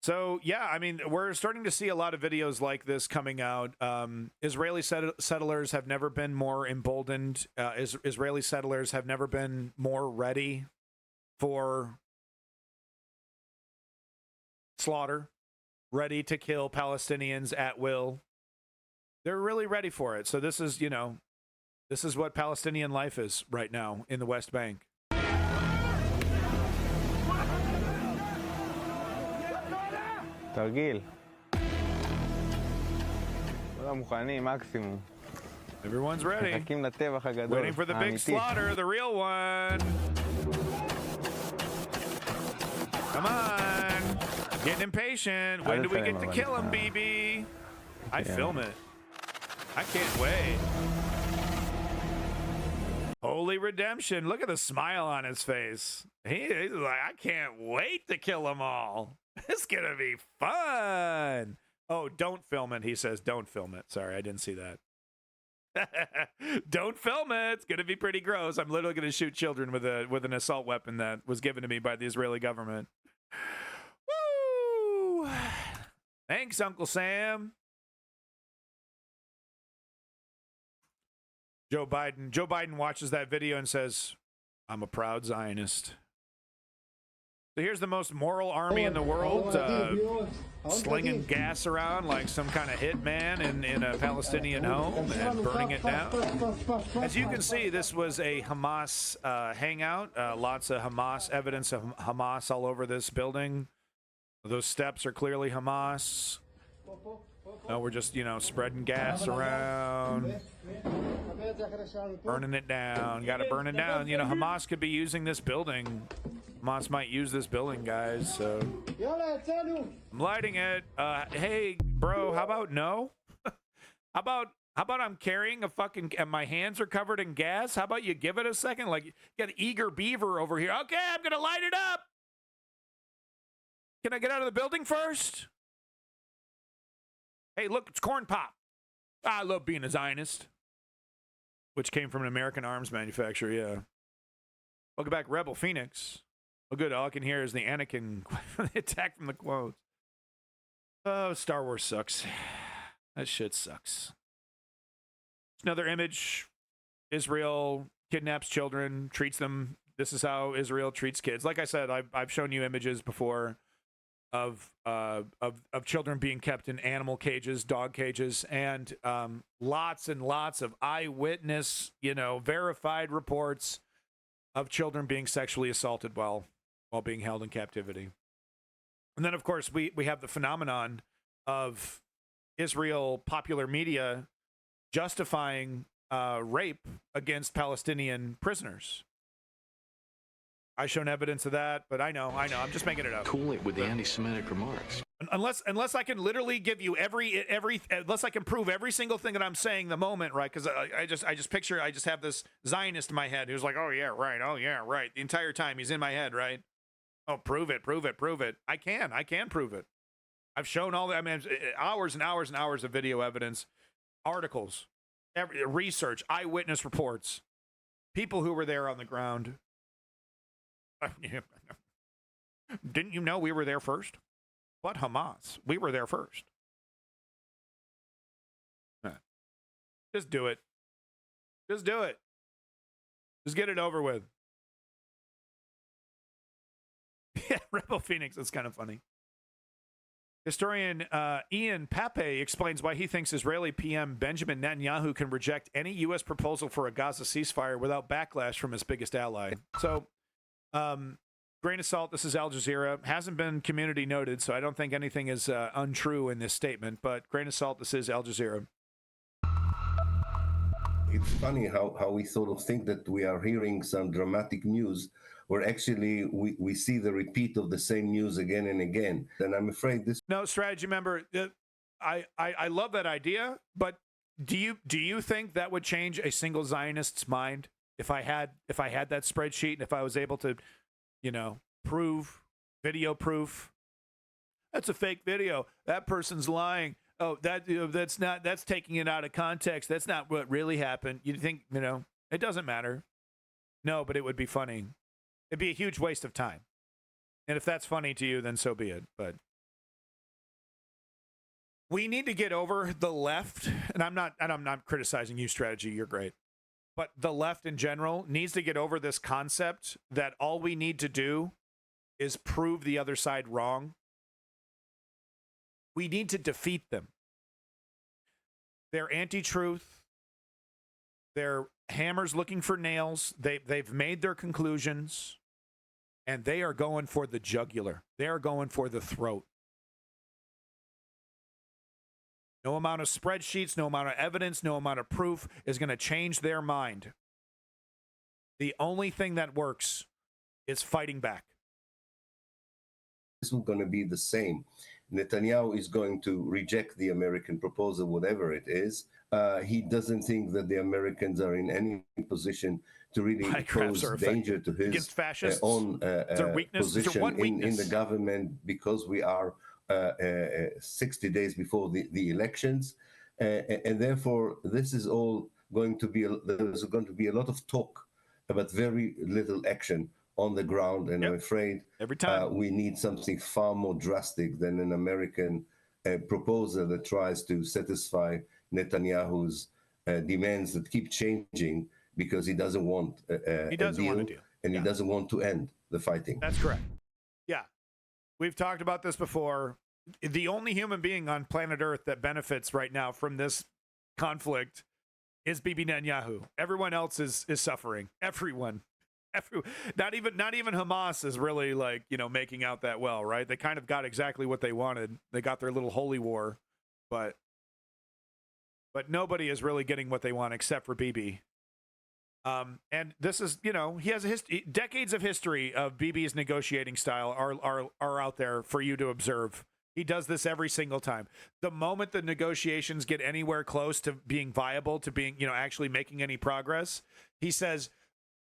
So, yeah, I mean, we're starting to see a lot of videos like this coming out. Israeli settlers have never been more emboldened. Israeli settlers have never been more ready for slaughter, ready to kill Palestinians at will. They're really ready for it. So this is, this is what Palestinian life is right now in the West Bank. תרגיל. כולם מוכנים, מקסימום. Everyone's ready. מחכים לטבח הגדול. Waiting for the big slaughter, the real one. Come on. Getting impatient. When do we get to kill him, BB? I film it. I can't wait. Holy redemption. Look at the smile on his face. He's like, I can't wait to kill them all. It's going to be fun. Oh, don't film it. He says, don't film it. Sorry, I didn't see that. Don't film it. It's going to be pretty gross. I'm literally going to shoot children with an assault weapon that was given to me by the Israeli government. Woo! Thanks, Uncle Sam. Joe Biden watches that video and says, I'm a proud Zionist. So here's the most moral army in the world, slinging gas around like some kind of hitman in a Palestinian home and burning it down. As you can see, this was a Hamas hangout. Lots of Hamas, evidence of Hamas all over this building. Those steps are clearly Hamas. No, we're just, spreading gas around, burning it down. Got to burn it down. Hamas could be using this building. Hamas might use this building, guys. So I'm lighting it. Hey, bro, how about no? How about I'm carrying and my hands are covered in gas? How about you give it a second? Like, you got an eager beaver over here. Okay, I'm gonna light it up. Can I get out of the building first? Hey, look, it's Corn Pop. I love being a Zionist. Which came from an American arms manufacturer, yeah. Welcome back, Rebel Phoenix. Oh, good. All I can hear is the Anakin attack from the quotes. Oh, Star Wars sucks. That shit sucks. Another image. Israel kidnaps children, treats them. This is how Israel treats kids. Like I said, I've shown you images before of children being kept in animal cages, dog cages, and lots and lots of eyewitness, verified reports of children being sexually assaulted while being held in captivity. And then, of course, we have the phenomenon of Israel popular media justifying rape against Palestinian prisoners. I've shown evidence of that, but I know. I'm just making it up. Cool it with the anti-Semitic remarks. Unless I can literally give you unless I can prove every single thing that I'm saying the moment, right? Because I just picture, I just have this Zionist in my head who's like, oh yeah, right, the entire time he's in my head, right? Oh, prove it. I can prove it. I've shown all that. Hours and hours and hours of video evidence, articles, research, eyewitness reports, people who were there on the ground. Didn't you know we were there first? What, Hamas? We were there first. Just do it. Just do it. Just get it over with. Yeah, Rebel Phoenix. That's kind of funny. Historian Ian Pape explains why he thinks Israeli PM Benjamin Netanyahu can reject any U.S. proposal for a Gaza ceasefire without backlash from his biggest ally. So, grain of salt, this is Al Jazeera. Hasn't been community noted, so I don't think anything is untrue in this statement, but grain of salt, this is Al Jazeera. It's funny how we sort of think that we are hearing some dramatic news, where actually we see the repeat of the same news again and again. And I'm afraid this... No, strategy member, I love that idea, but do you think that would change a single Zionist's mind? If I had that spreadsheet and if I was able to, prove, video proof, that's a fake video. That person's lying. Oh, that's taking it out of context. That's not what really happened. You think, it doesn't matter. No, but it would be funny. It'd be a huge waste of time. And if that's funny to you, then so be it. But we need to get over the left, and I'm not criticizing you, strategy. You're great. But the left in general needs to get over this concept that all we need to do is prove the other side wrong. We need to defeat them. They're anti-truth. They're hammers looking for nails. They've made their conclusions, and they are going for the jugular. They are going for the throat. No amount of spreadsheets, no amount of evidence, no amount of proof is going to change their mind. The only thing that works is fighting back. This is going to be the same. Netanyahu is going to reject the American proposal, whatever it is. He doesn't think that the Americans are in any position to really pose danger to his own position in the government, because we are 60 days before the elections, and therefore this is all going to be, there's going to be a lot of talk but very little action on the ground, and I'm afraid every time we need something far more drastic than an American proposal that tries to satisfy Netanyahu's demands that keep changing because he doesn't want a deal, and he doesn't want to end the fighting. That's correct. Yeah. We've talked about this before. The only human being on planet Earth that benefits right now from this conflict is Bibi Netanyahu. Everyone else is suffering. Everyone. Not even Hamas is really making out that well, right? They kind of got exactly what they wanted. They got their little holy war, but nobody is really getting what they want except for Bibi. And this is, he has decades of history of Bibi's negotiating style are out there for you to observe. He does this every single time. The moment the negotiations get anywhere close to being viable, to being, actually making any progress, he says,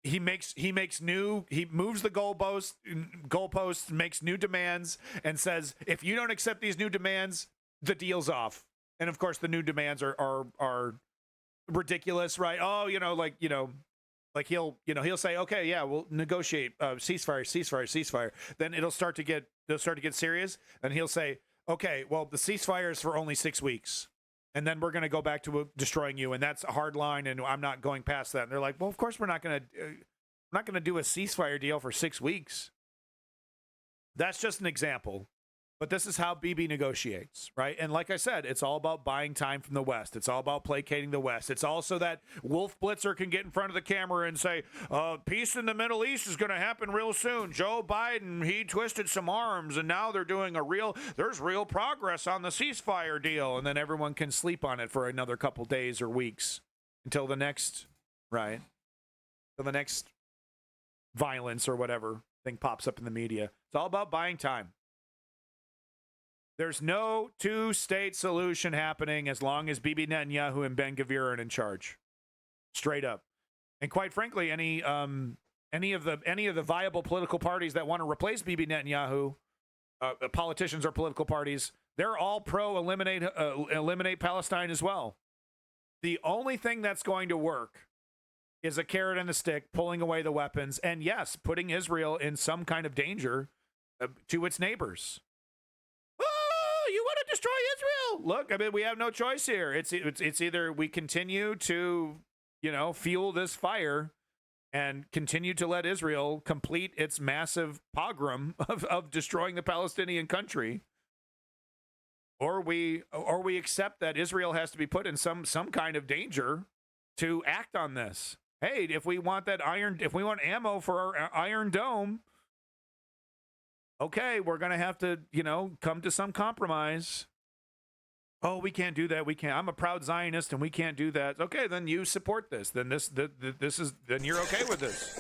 he moves the goalposts, makes new demands, and says, if you don't accept these new demands, the deal's off. And of course, the new demands are ridiculous, right? Oh, like he'll say, okay, yeah, we'll negotiate ceasefire. Then they'll start to get serious, and he'll say, okay, well, the ceasefire is for only 6 weeks, and then we're going to go back to destroying you, and that's a hard line, and I'm not going past that. And they're like, well, of course we're not going to do a ceasefire deal for 6 weeks. That's just an example. But this is how Bibi negotiates, right? And like I said, it's all about buying time from the West. It's all about placating the West. It's also that Wolf Blitzer can get in front of the camera and say, peace in the Middle East is going to happen real soon. Joe Biden, he twisted some arms, and now they're doing there's real progress on the ceasefire deal. And then everyone can sleep on it for another couple days or weeks until the next, right? Until the next violence or whatever thing pops up in the media. It's all about buying time. There's no two-state solution happening as long as Bibi Netanyahu and Ben Gvir are in charge. Straight up. And quite frankly, any of the viable political parties that want to replace Bibi Netanyahu, politicians or political parties, they're all pro eliminate Palestine as well. The only thing that's going to work is a carrot and a stick, pulling away the weapons, and yes, putting Israel in some kind of danger to its neighbors. You want to destroy Israel? Look, I mean, we have no choice here. It's either we continue to, fuel this fire and continue to let Israel complete its massive pogrom of destroying the Palestinian country, or we accept that Israel has to be put in some kind of danger to act on this. Hey, if we want ammo for our Iron Dome, okay, we're going to have to, come to some compromise. Oh, we can't do that. We can't. I'm a proud Zionist, and we can't do that. Okay, then you support this. Then then you're okay with this.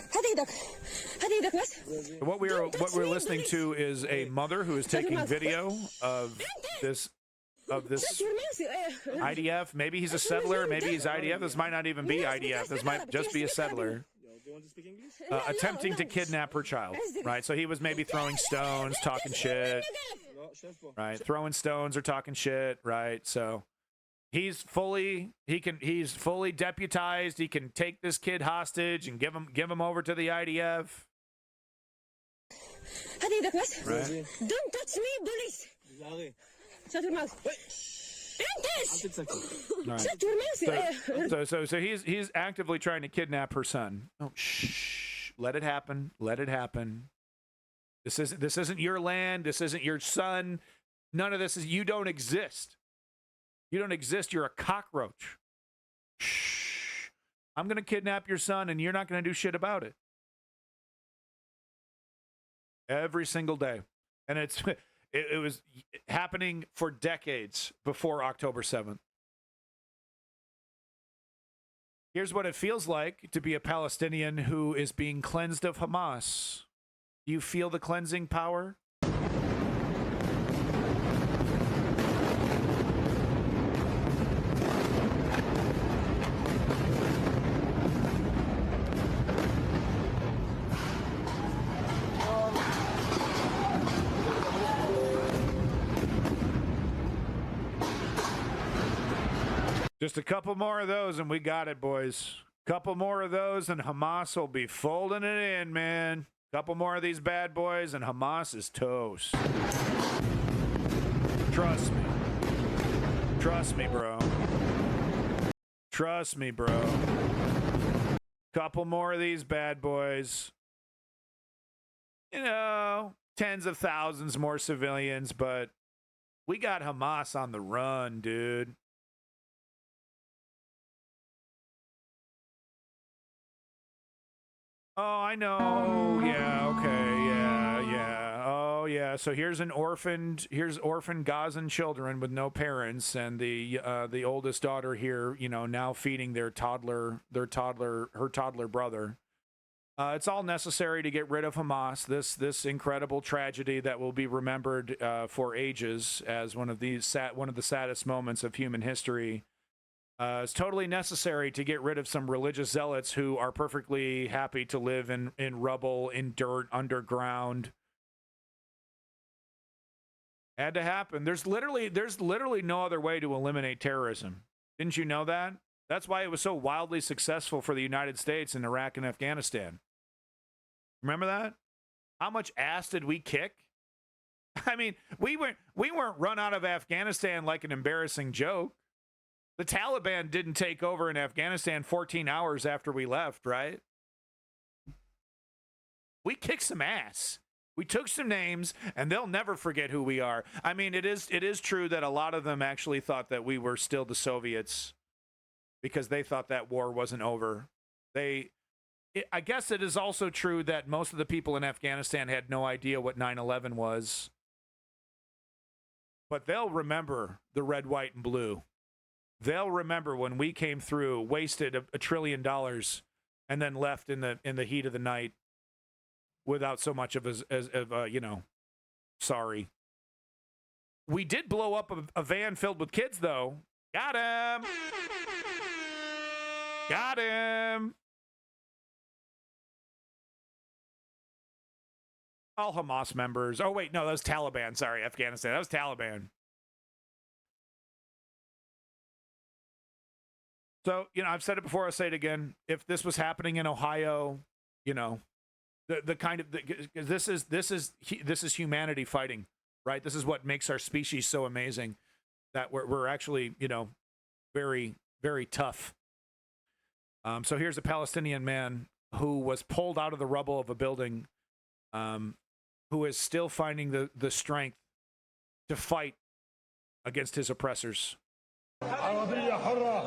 What we're listening to is a mother who is taking video of this IDF. Maybe he's a settler. Maybe he's IDF. This might not even be IDF. This might just be a settler. Attempting to kidnap her child, right? So he was maybe throwing stones, talking shit, right? Throwing stones or talking shit, right? So he's fully deputized. He can take this kid hostage and give him over to the IDF. Right? Don't touch me, police. Shut your mouth. Right. So he's actively trying to kidnap her son. Oh, shh! Let it happen. Let it happen. This isn't your land. This isn't your son. None of this is. You don't exist. You don't exist. You're a cockroach. Shh! I'm gonna kidnap your son, and you're not gonna do shit about it. Every single day, and it was happening for decades before October 7th. Here's what it feels like to be a Palestinian who is being cleansed of Hamas. Do you feel the cleansing power? Just a couple more of those and we got it, boys. Couple more of those and Hamas will be folding it in, man. Couple more of these bad boys and Hamas is toast. Trust me. Trust me, bro. Trust me, bro. Couple more of these bad boys. Tens of thousands more civilians, but we got Hamas on the run, dude. Oh, I know. Yeah, okay. Yeah. Oh, yeah. So here's orphan Gazan children with no parents, and the oldest daughter here, now feeding her toddler brother. It's all necessary to get rid of Hamas, this incredible tragedy that will be remembered for ages as one of the saddest moments of human history. It's totally necessary to get rid of some religious zealots who are perfectly happy to live in rubble, in dirt, underground. Had to happen. There's literally no other way to eliminate terrorism. Didn't you know that? That's why it was so wildly successful for the United States in Iraq and Afghanistan. Remember that? How much ass did we kick? I mean, we weren't run out of Afghanistan like an embarrassing joke. The Taliban didn't take over in Afghanistan 14 hours after we left, right? We kicked some ass. We took some names, and they'll never forget who we are. I mean, it is true that a lot of them actually thought that we were still the Soviets because they thought that war wasn't over. I guess it is also true that most of the people in Afghanistan had no idea what 9/11 was. But they'll remember the red, white, and blue. They'll remember when we came through, wasted $1 trillion, and then left in the heat of the night without so much of sorry. We did blow up a van filled with kids, though. Got him. Got him. All Hamas members. Oh, wait, no, that was Taliban. Sorry, Afghanistan. That was Taliban. So, I've said it before, I'll say it again. If this was happening in Ohio, the kind of this is humanity fighting, right? This is what makes our species so amazing, that we're actually, very, very tough. So here's a Palestinian man who was pulled out of the rubble of a building, who is still finding the strength to fight against his oppressors. عربية حرة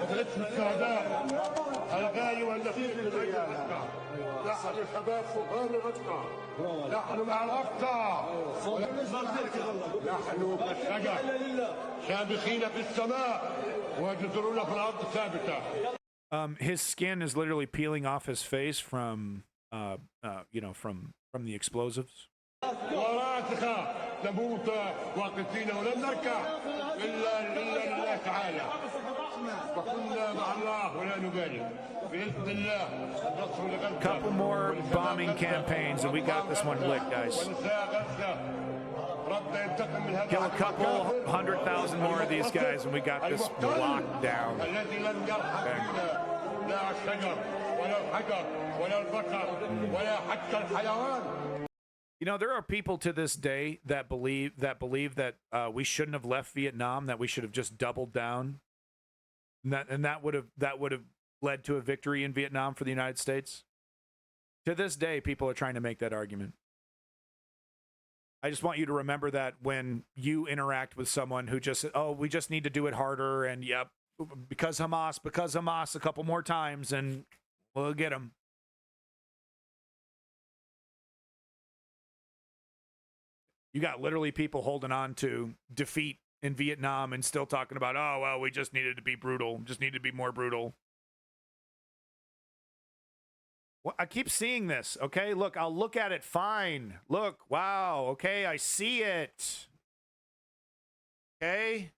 وتعيش السعداء الغالي والنفيس لدينا نحن شباب صغار الأقصى نحن مع الأقصى نحن كالشجر شامخين في السماء وجذورنا في الأرض ثابتة. His skin is literally peeling off his face from the explosives. وراسخة نموت واقفين ولن نركع إلا لله تعالى وكنا مع الله ولا نبالي بإذن الله نصر لغزة. Couple more bombing campaigns and we got this one licked, guys. Kill a couple 100,000 more of these guys and we got this locked down. الذي لم يرحم فينا لا الشجر ولا الحجر ولا البشر ولا حتى الحيوان. There are people to this day that believe that we shouldn't have left Vietnam, that we should have just doubled down, and that would have led to a victory in Vietnam for the United States. To this day, people are trying to make that argument. I just want you to remember that when you interact with someone who just said, "Oh, we just need to do it harder," and yep, because Hamas, a couple more times, and we'll get them. You got literally people holding on to defeat in Vietnam and still talking about, oh, well, we just needed to be brutal. Just needed to be more brutal. Well, I keep seeing this, okay? Look, I'll look at it, fine. Look, wow, okay, I see it. Okay?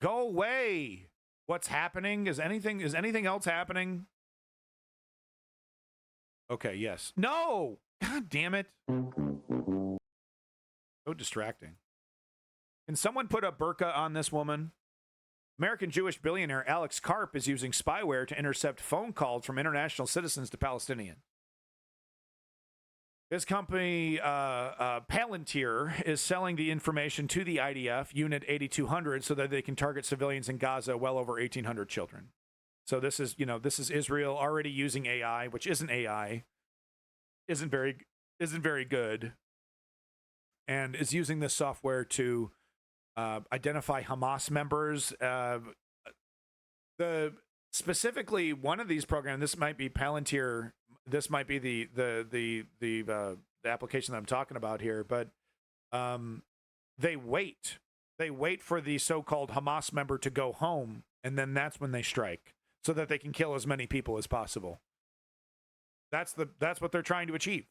Go away. What's happening? Is anything else happening? Okay, yes. No! God damn it. So distracting. Can someone put a burqa on this woman? American Jewish billionaire Alex Karp is using spyware to intercept phone calls from international citizens to Palestinians. This company, Palantir, is selling the information to the IDF, Unit 8200, so that they can target civilians in Gaza, well over 1,800 children. So this is Israel already using AI, which isn't AI, isn't very good, and is using this software to identify Hamas members. Specifically, one of these programs, this might be Palantir. This might be the application that I'm talking about here. But they wait for the so-called Hamas member to go home, and then that's when they strike, so that they can kill as many people as possible. That's what they're trying to achieve.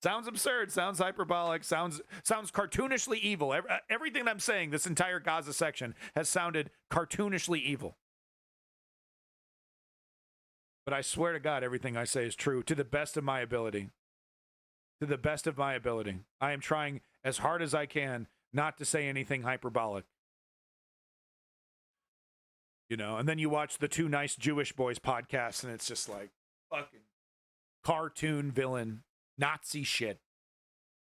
Sounds absurd, sounds hyperbolic, sounds cartoonishly evil. Everything I'm saying, this entire Gaza section, has sounded cartoonishly evil. But I swear to God, everything I say is true, to the best of my ability. to the best of my ability. I am trying as hard as I can not to say anything hyperbolic. You know, and then you watch the Two Nice Jewish Boys podcast, and it's just like fucking cartoon villain, Nazi shit.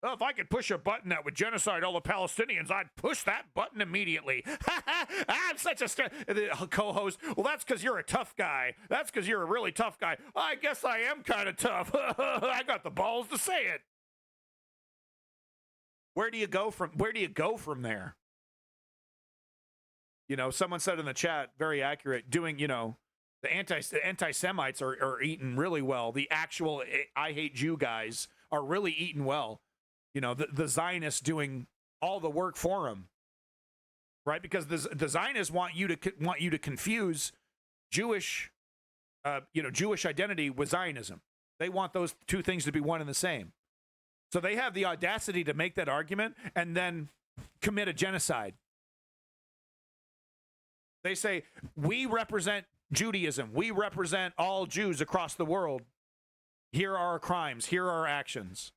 Oh, if I could push a button that would genocide all the Palestinians, I'd push that button immediately. I'm such a the co-host. Well, that's because you're a tough guy. That's because you're a really tough guy. I guess I am kind of tough. I got the balls to say it. Where do you go from there? You know, someone said in the chat, very accurate, doing, you know, the anti-Semites are eating really well. The actual I hate Jew guys are really eating well. You know, the Zionists doing all the work for them, right? Because the Zionists want you to confuse Jewish, Jewish identity with Zionism. They want those two things to be one and the same. So they have the audacity to make that argument and then commit a genocide. They say, we represent Judaism. We represent all Jews across the world. Here are our crimes. Here are our actions.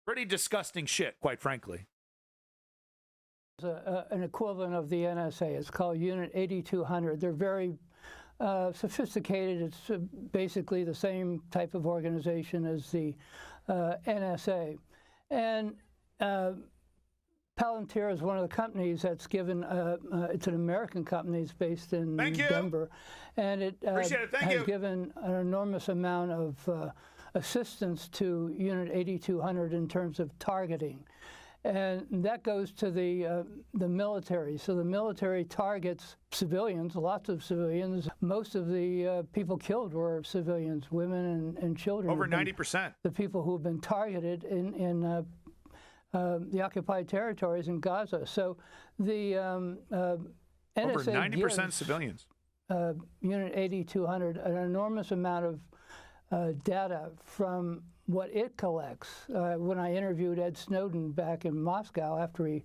Pretty disgusting shit, quite frankly. An equivalent of the NSA. It's called Unit 8200. They're very sophisticated. It's basically the same type of organization as the NSA. And Palantir is one of the companies that's given, it's an American company, it's based in Denver. And it has given an enormous amount of assistance to Unit 8200 in terms of targeting. And that goes to the military. So the military targets civilians, lots of civilians. Most of the people killed were civilians, women and children. Over 90%. The people who have been targeted in the occupied territories in Gaza. So the NSA over 90% gives, civilians. Unit 8200 an enormous amount of data from what it collects. When I interviewed Ed Snowden back in Moscow after he...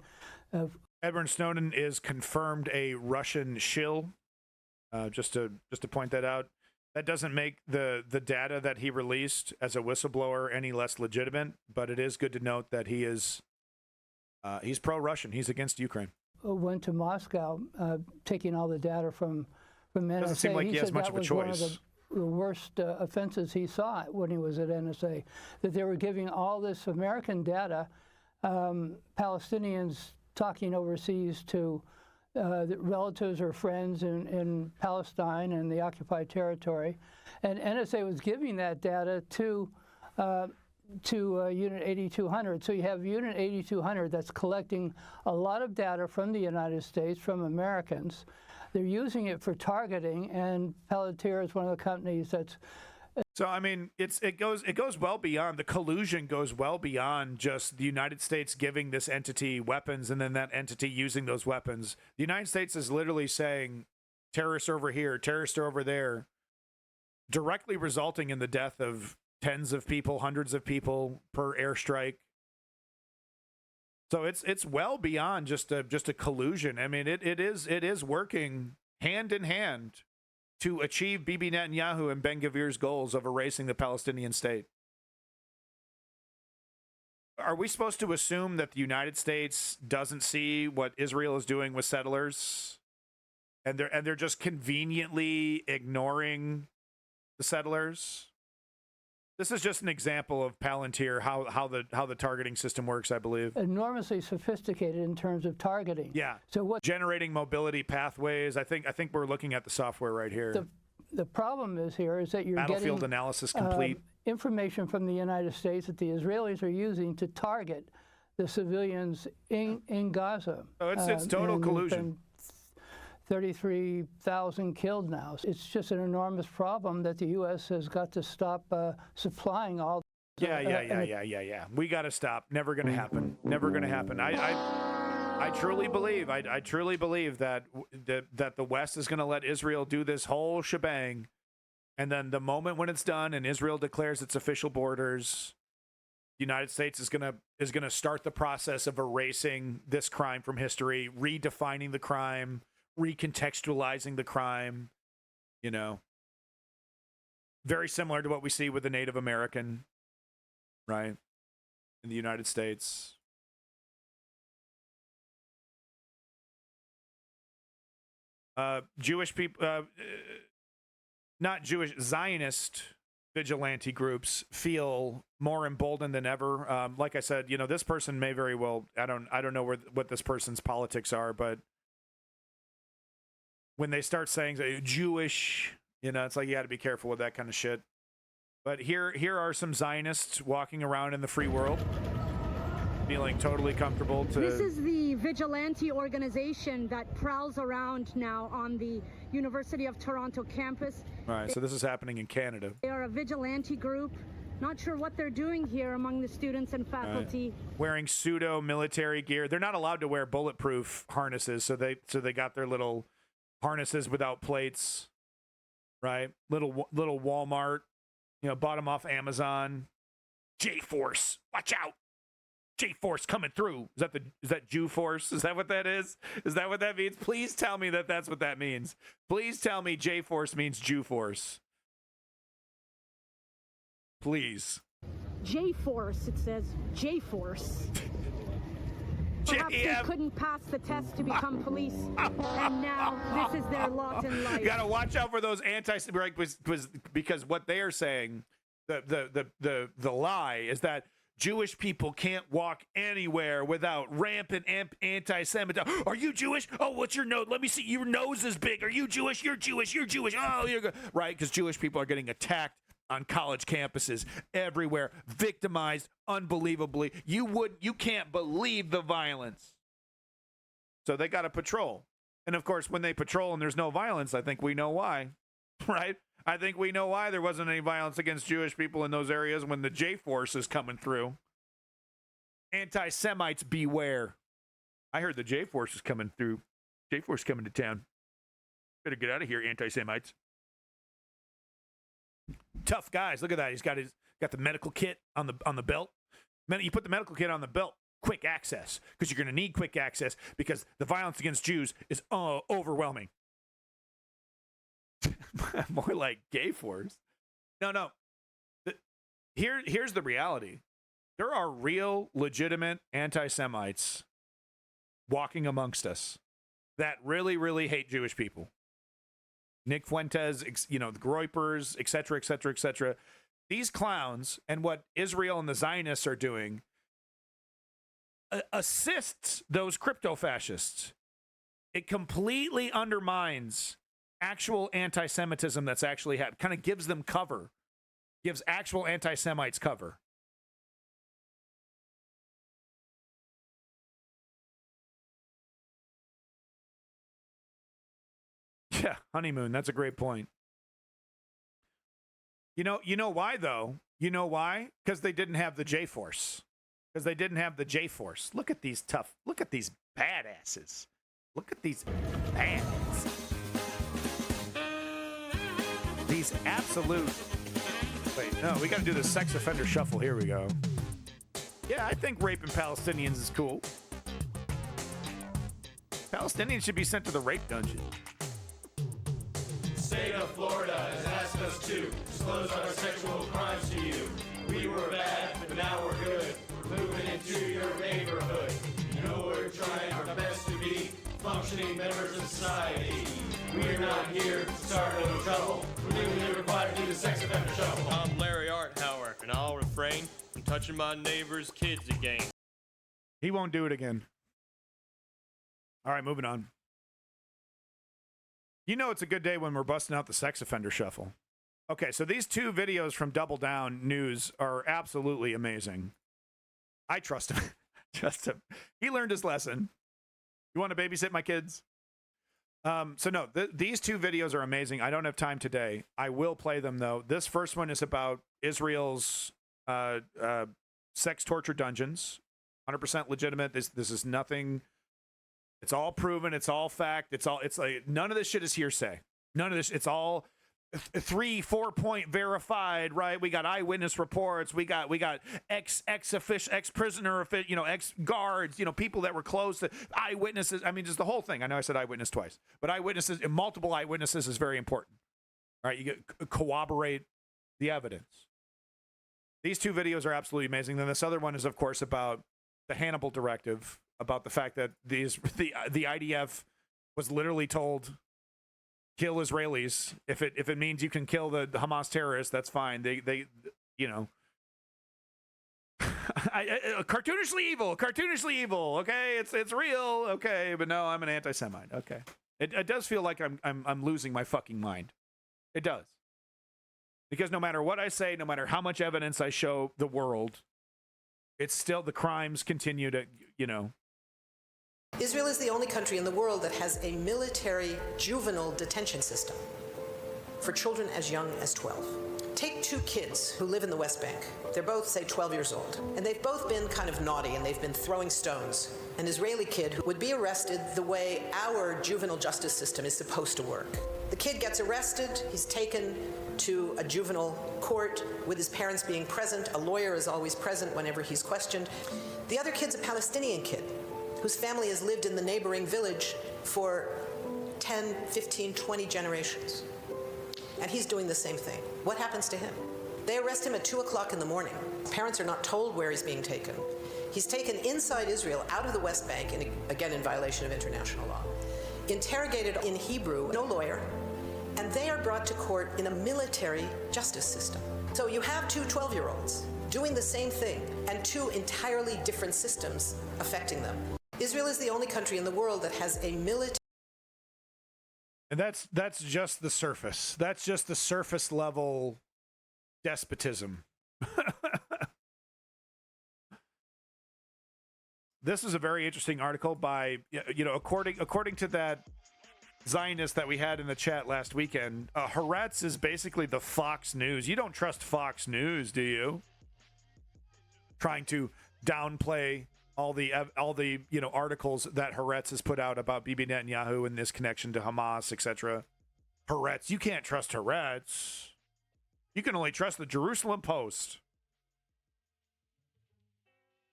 Edward Snowden is confirmed a Russian shill, just to point that out. That doesn't make the data that he released as a whistleblower any less legitimate, but it is good to note that he is he's pro-Russian. He's against Ukraine. Went to Moscow, taking all the data from NSA. Doesn't seem like he has much of a choice. One of the worst offenses he saw when he was at NSA, that they were giving all this American data, Palestinians talking overseas to the relatives or friends in Palestine and the occupied territory, and NSA was giving that data to Unit 8200. So you have Unit 8200 that's collecting a lot of data from the United States, from Americans. They're using it for targeting, and Palantir is one of the companies that's... So, I mean, it goes well beyond, the collusion goes well beyond just the United States giving this entity weapons and then that entity using those weapons. The United States is literally saying, terrorists over here, terrorists over there, directly resulting in the death of tens of people, hundreds of people per airstrike. So it's well beyond just a collusion. I mean, it is working hand in hand to achieve Bibi Netanyahu and Ben Gvir's goals of erasing the Palestinian state. Are we supposed to assume that the United States doesn't see what Israel is doing with settlers, and they're just conveniently ignoring the settlers? This is just an example of Palantir, how the targeting system works, I believe. Enormously sophisticated in terms of targeting. Yeah. So what? Generating mobility pathways. I think we're looking at the software right here. The problem is that you're Battlefield getting analysis complete. Information from the United States that the Israelis are using to target the civilians in Gaza. Oh, it's total collusion. 33,000 killed now. It's just an enormous problem that the U.S. has got to stop supplying all. Yeah. We got to stop. Never going to happen. Never going to happen. I truly believe. I truly believe that the West is going to let Israel do this whole shebang, and then the moment when it's done and Israel declares its official borders, the United States is going to start the process of erasing this crime from history, redefining the crime, recontextualizing the crime, you know, very similar to what we see with the Native American, right? in the United States. Jewish people, not Jewish, Zionist vigilante groups feel more emboldened than ever. Like I said, you know, this person may very well, I don't know what this person's politics are, but when they start saying Jewish, you know, it's like you got to be careful with that kind of shit. But here are some Zionists walking around in the free world, feeling totally comfortable to... This is the vigilante organization that prowls around now on the University of Toronto campus. All right, so this is happening in Canada. They are a vigilante group. Not sure what they're doing here among the students and faculty. Wearing pseudo military gear. They're not allowed to wear bulletproof harnesses, so they got their little harnesses without plates, right? Little Walmart, you know, bought them off Amazon. J-Force, watch out! J-Force coming through. Is that Jew Force? Is that what that is? Is that what that means? Please tell me that that's what that means. Please tell me J-Force means Jew Force. Please. J-Force, it says. J-Force. Perhaps they couldn't pass the test to become police, and now this is their lot in life. You gotta watch out for those because what they are saying, the lie is that Jewish people can't walk anywhere without rampant anti-Semitism. Are you Jewish? Oh, what's your nose? Let me see. Your nose is big. Are you Jewish? You're Jewish. You're Jewish. Oh, you're good. Right, because Jewish people are getting attacked on college campuses everywhere, victimized unbelievably. You can't believe the violence. So they got to patrol. And of course, when they patrol and there's no violence, I think we know why, right? I think we know why there wasn't any violence against Jewish people in those areas when the J-Force is coming through. Anti-Semites beware. I heard the J-Force is coming through. J-Force coming to town. Better get out of here, anti-Semites. Tough guys. Look at that. He's got the medical kit on the belt. You put the medical kit on the belt. Quick access, because you're going to need quick access because the violence against Jews is overwhelming. More like gay force. No. Here's the reality. There are real, legitimate anti-Semites walking amongst us that really, really hate Jewish people. Nick Fuentes, you know, the Groypers, et cetera, et cetera, et cetera. These clowns and what Israel and the Zionists are doing assists those crypto-fascists. It completely undermines actual anti-Semitism that's actually happened. Kind of gives them cover. Gives actual anti-Semites cover. Yeah, honeymoon. That's a great point. You know why though? You know why? Because they didn't have the J-Force. Because they didn't have the J-Force. Look at these badasses. Look at these badasses. These absolute... Wait, no, we got to do the sex offender shuffle. Here we go. Yeah, I think raping Palestinians is cool. Palestinians should be sent to the rape dungeon. State of Florida has asked us to disclose our sexual crimes to you. We were bad, but now we're good. We're moving into your neighborhood. You know we're trying our best to be functioning members of society. We're not here to start no trouble. We're legally required to do the sex offender shuffle. I'm Larry Arthauer, and I'll refrain from touching my neighbor's kids again. He won't do it again. All right, moving on. You know it's a good day when we're busting out the sex offender shuffle. Okay, so these two videos from Double Down News are absolutely amazing. I trust him. Trust him. He learned his lesson. You want to babysit my kids? So no, these two videos are amazing. I don't have time today. I will play them though. This first one is about Israel's sex torture dungeons. 100% legitimate. This is nothing. It's all proven. It's all fact. It's like none of this shit is hearsay. None of this. It's all 3-4 point verified, right? We got eyewitness reports. We got ex prisoner, ex guards, people that were close to eyewitnesses. I mean, just the whole thing. I know I said eyewitness twice, but eyewitnesses and multiple eyewitnesses is very important. All right, you corroborate the evidence. These two videos are absolutely amazing. Then this other one is, of course, about the Hannibal Directive, about the fact that the IDF was literally told, kill Israelis. If it means you can kill the Hamas terrorists, that's fine. They you know, cartoonishly evil. Okay, it's real. Okay, but no, I'm an anti-Semite. Okay, it does feel like I'm losing my fucking mind. It does. Because no matter what I say, no matter how much evidence I show the world, it's still, the crimes continue to, you know. Israel is the only country in the world that has a military juvenile detention system for children as young as 12. Take two kids who live in the West Bank. They're both, say, 12 years old. And they've both been kind of naughty, and they've been throwing stones. An Israeli kid who would be arrested the way our juvenile justice system is supposed to work. The kid gets arrested, he's taken to a juvenile court with his parents being present. A lawyer is always present whenever he's questioned. The other kid's a Palestinian kid whose family has lived in the neighboring village for 10, 15, 20 generations. And he's doing the same thing. What happens to him? They arrest him at 2 o'clock in the morning. Parents are not told where he's being taken. He's taken inside Israel, out of the West Bank, and again in violation of international law. Interrogated in Hebrew, no lawyer, and they are brought to court in a military justice system. So you have two 12-year-olds doing the same thing, and two entirely different systems affecting them. Israel is the only country in the world that has a military... And that's just the surface. That's just the surface level despotism. This is a very interesting article by, you know, according to that Zionist that we had in the chat last weekend. Haaretz is basically the Fox News. You don't trust Fox News, do you? Trying to downplay all the you know, articles that Haaretz has put out about Bibi Netanyahu and this connection to Hamas, etc. Haaretz, you can't trust Haaretz. You can only trust the Jerusalem Post.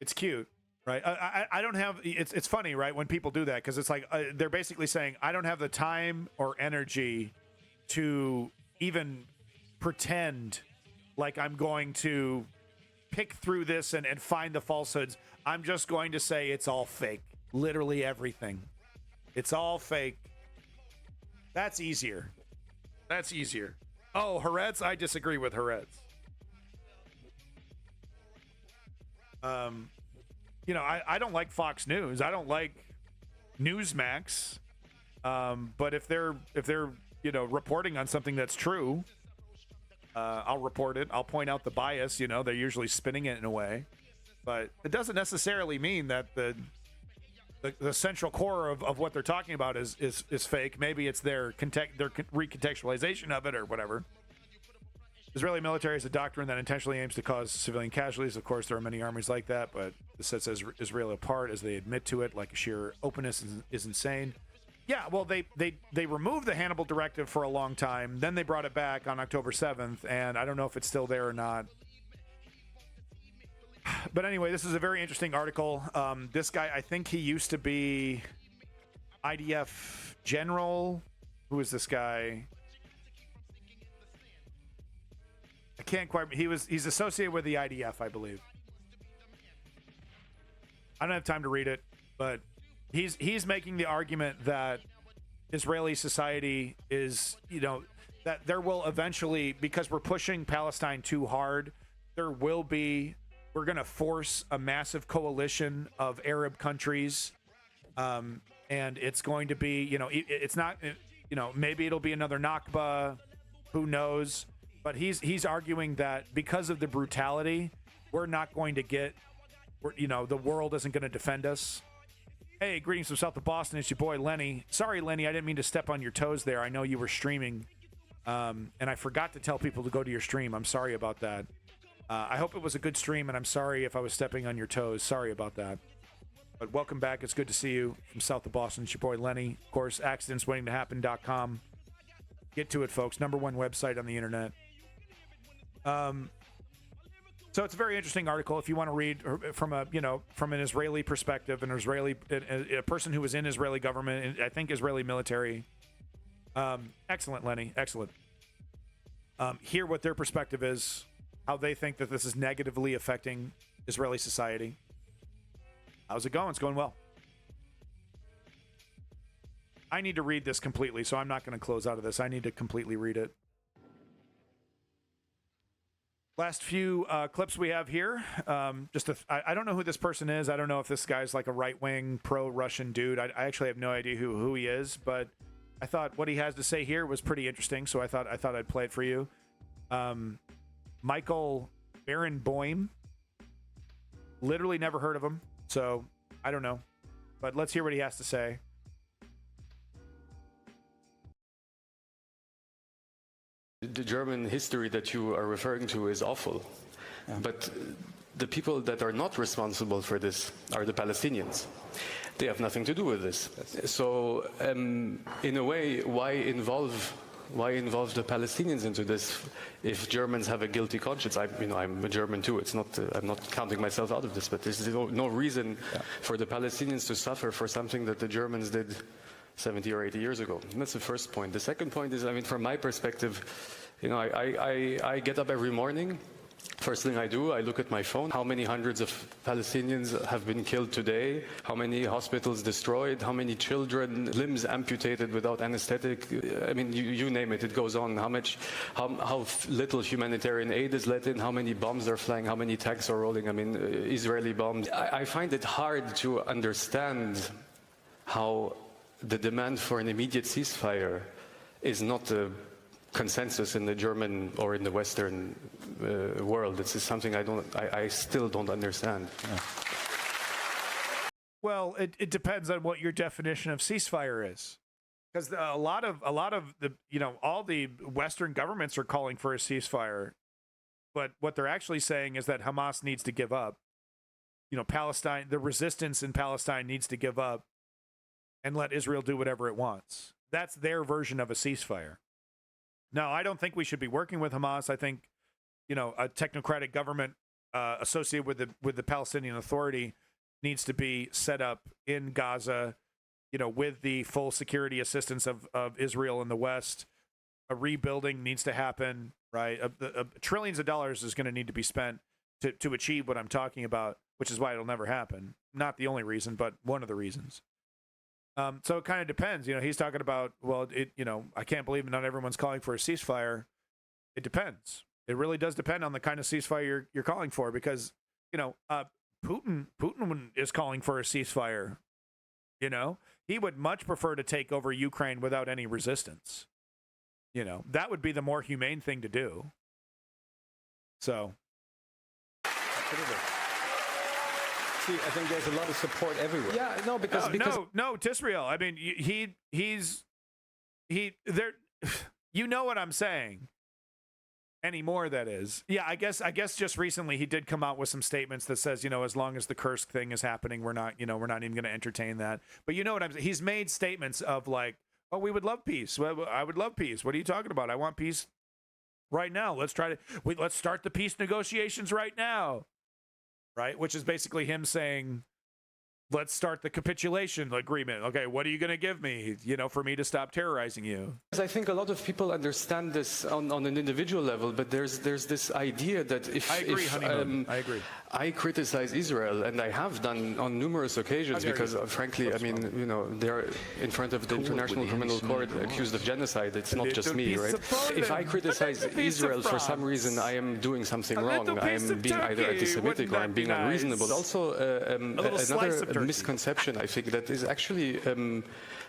It's cute, right? I don't have. It's funny, right, when people do that, because it's like they're basically saying, I don't have the time or energy to even pretend like I'm going to pick through this and find the falsehoods. I'm just going to say it's all fake. Literally everything. It's all fake. That's easier. That's easier. Oh, Haaretz? I disagree with Haaretz. You know, I don't like Fox News. I don't like Newsmax. But if they're you know, reporting on something that's true, I'll report it. I'll point out the bias. You know, they're usually spinning it in a way. But it doesn't necessarily mean that the central core of what they're talking about is fake. Maybe it's their recontextualization of it or whatever. Israeli military is a doctrine that intentionally aims to cause civilian casualties. Of course, there are many armies like that, but this sets Israel apart as they admit to it. Like, sheer openness is insane. Yeah, well, they removed the Hannibal Directive for a long time. Then they brought it back on October 7th, and I don't know if it's still there or not. But anyway, this is a very interesting article. This guy, I think he used to be IDF general. Who is this guy? I can't quite. He's associated with the IDF, I believe. I don't have time to read it, but he's making the argument that Israeli society is, you know, that there will eventually, because we're pushing Palestine too hard, we're going to force a massive coalition of Arab countries, and it's going to be, you know, it's not, you know, maybe it'll be another Nakba, who knows? But he's arguing that because of the brutality, we're not going to get, you know, the world isn't going to defend us. Hey, greetings from south of Boston. It's your boy Lenny. Sorry, Lenny, I didn't mean to step on your toes there. I know you were streaming, and I forgot to tell people to go to your stream. I'm sorry about that. I hope it was a good stream, and I'm sorry if I was stepping on your toes. Sorry about that. But welcome back. It's good to see you from south of Boston. It's your boy Lenny. Of course, accidentswaitingtohappen.com. Get to it, folks. #1 website on the internet. So it's a very interesting article if you want to read from an Israeli perspective, a person who was in Israeli government, I think Israeli military. Excellent, Lenny. Excellent. Hear what their perspective is. how they think that this is negatively affecting Israeli society. How's it going? It's going well. I need to read this completely, so I'm not going to close out of this. I need to completely read it. Last few clips we have here. I don't know who this person is. I don't know if this guy's like a right-wing pro-Russian dude. I actually have no idea who he is, but I thought what he has to say here was pretty interesting, so I thought I'd play it for you. Michael Barenboim. Literally never heard of him, so I don't know. But let's hear what he has to say. The German history that you are referring to is awful, but the people that are not responsible for this are the Palestinians. They have nothing to do with this. So, in a way, why involve the Palestinians into this if Germans have a guilty conscience? I'm a German too. It's not. I'm not counting myself out of this, but there's no reason for the Palestinians to suffer for something that the Germans did 70 or 80 years ago. And that's the first point. The second point is, from my perspective, I get up every morning. First thing I do, I look at my phone. How many hundreds of Palestinians have been killed today? How many hospitals destroyed? How many children, limbs amputated without anesthetic? You name it, it goes on. How little humanitarian aid is let in? How many bombs are flying? How many tanks are rolling? Israeli bombs. I find it hard to understand how the demand for an immediate ceasefire is not a consensus in the German or in the Western world. This is something I still don't understand. Yeah. Well, it depends on what your definition of ceasefire is, because a lot of the all the Western governments are calling for a ceasefire, but what they're actually saying is that Hamas needs to give up. Palestine, the resistance in Palestine needs to give up and let Israel do whatever it wants. That's their version of a ceasefire. No, I don't think we should be working with Hamas. I think, a technocratic government associated with the Palestinian Authority needs to be set up in Gaza, with the full security assistance of Israel in the West. A rebuilding needs to happen, right? Trillions of dollars is going to need to be spent to achieve what I'm talking about, which is why it'll never happen. Not the only reason, but one of the reasons. So it kind of depends. He's talking about, I can't believe not everyone's calling for a ceasefire. It depends. It really does depend on the kind of ceasefire you're calling for, because, Putin is calling for a ceasefire. He would much prefer to take over Ukraine without any resistance. That would be the more humane thing to do. So. See, I think there's a lot of support everywhere. Yeah, no, because no, Tisrael. He's there. You know what I'm saying. Anymore, that is. Yeah, I guess just recently he did come out with some statements that says, as long as the Kursk thing is happening, we're not even going to entertain that. But you know what I'm saying? He's made statements of like, oh, we would love peace. Well, I would love peace. What are you talking about? I want peace right now. Let's start the peace negotiations right now. Right, which is basically him saying, let's start the capitulation agreement. Okay, what are you going to give me, for me to stop terrorizing you? I think a lot of people understand this on an individual level, but there's this idea that if I agree. I criticize Israel, and I have done on numerous occasions because, frankly, they're in front of the International Criminal Court accused of genocide. It's not just me, right? If I criticize Israel for some reason, I am doing something wrong. I am being either anti-Semitic or I'm being unreasonable. Also, another misconception, I think, that is actually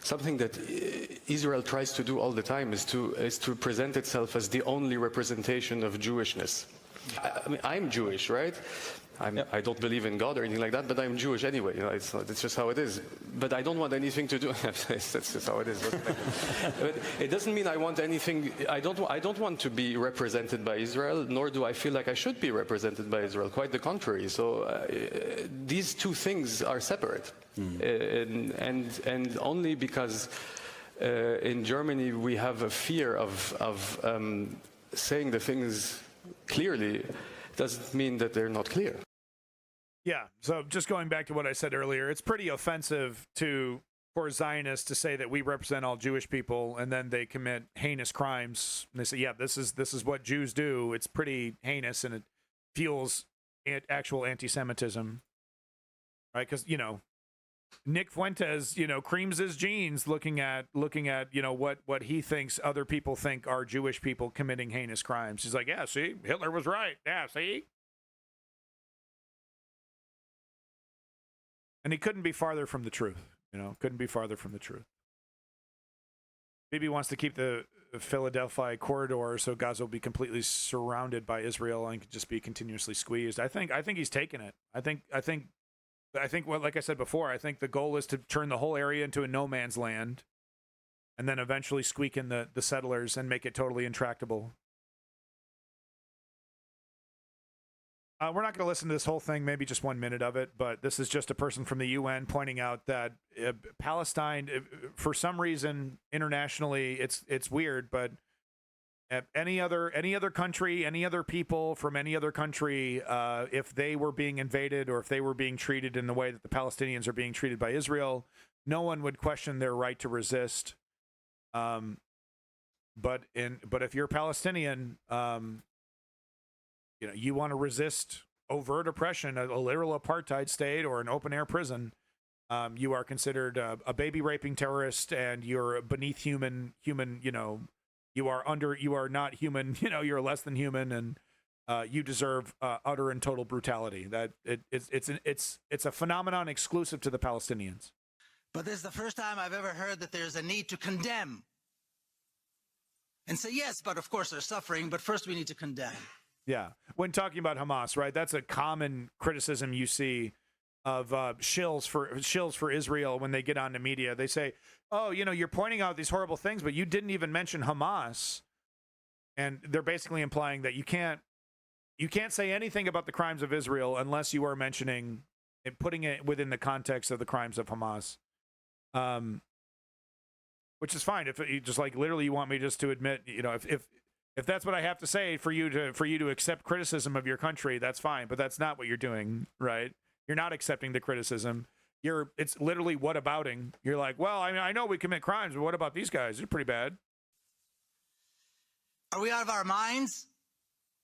something that Israel tries to do all the time is to present itself as the only representation of Jewishness. I'm Jewish, right? I don't believe in God or anything like that, but I'm Jewish anyway. It's just how it is. But I don't want anything to do. That's just how it is. But it doesn't mean I want anything. I don't want to be represented by Israel, nor do I feel like I should be represented by Israel. Quite the contrary. So these two things are separate, and only because in Germany we have a fear of saying the things clearly doesn't mean that they're not clear. Yeah, so just going back to what I said earlier, it's pretty offensive for Zionists to say that we represent all Jewish people, and then they commit heinous crimes. And they say, yeah, this is what Jews do. It's pretty heinous, and fuels actual anti-Semitism, right? Because Nick Fuentes, creams his jeans looking at what he thinks other people think are Jewish people committing heinous crimes. He's like, yeah, see, Hitler was right. Yeah, see. And he couldn't be farther from the truth. Couldn't be farther from the truth. Bibi wants to keep the Philadelphia corridor so Gaza will be completely surrounded by Israel and could just be continuously squeezed. I think he's taken it. I think what, like I said before, I think the goal is to turn the whole area into a no man's land, and then eventually squeak in the settlers and make it totally intractable. We're not going to listen to this whole thing, maybe just 1 minute of it, but this is just a person from the UN pointing out that Palestine, for some reason, internationally, it's weird, but any other country, any other people from any other country, if they were being invaded or if they were being treated in the way that the Palestinians are being treated by Israel, no one would question their right to resist. But if you're Palestinian, you want to resist overt oppression, a literal apartheid state or an open air prison, you are considered a baby raping terrorist, and you're beneath human, you are not human, you're less than human, and you deserve utter and total brutality. That it's a phenomenon exclusive to the Palestinians. But this is the first time I've ever heard that there's a need to condemn and say, yes, but of course they're suffering, but first we need to condemn. Yeah. When talking about Hamas, right, that's a common criticism you see of shills for Israel when they get on the media. They say, oh, you're pointing out these horrible things, but you didn't even mention Hamas. And they're basically implying that you can't say anything about the crimes of Israel unless you are mentioning and putting it within the context of the crimes of Hamas. Which is fine. If you just literally you want me just to admit, if that's what I have to say for you to accept criticism of your country, that's fine. But that's not what you're doing, right? You're not accepting the criticism. It's literally whatabouting. You're like, well, I know we commit crimes, but what about these guys? They're pretty bad. Are we out of our minds?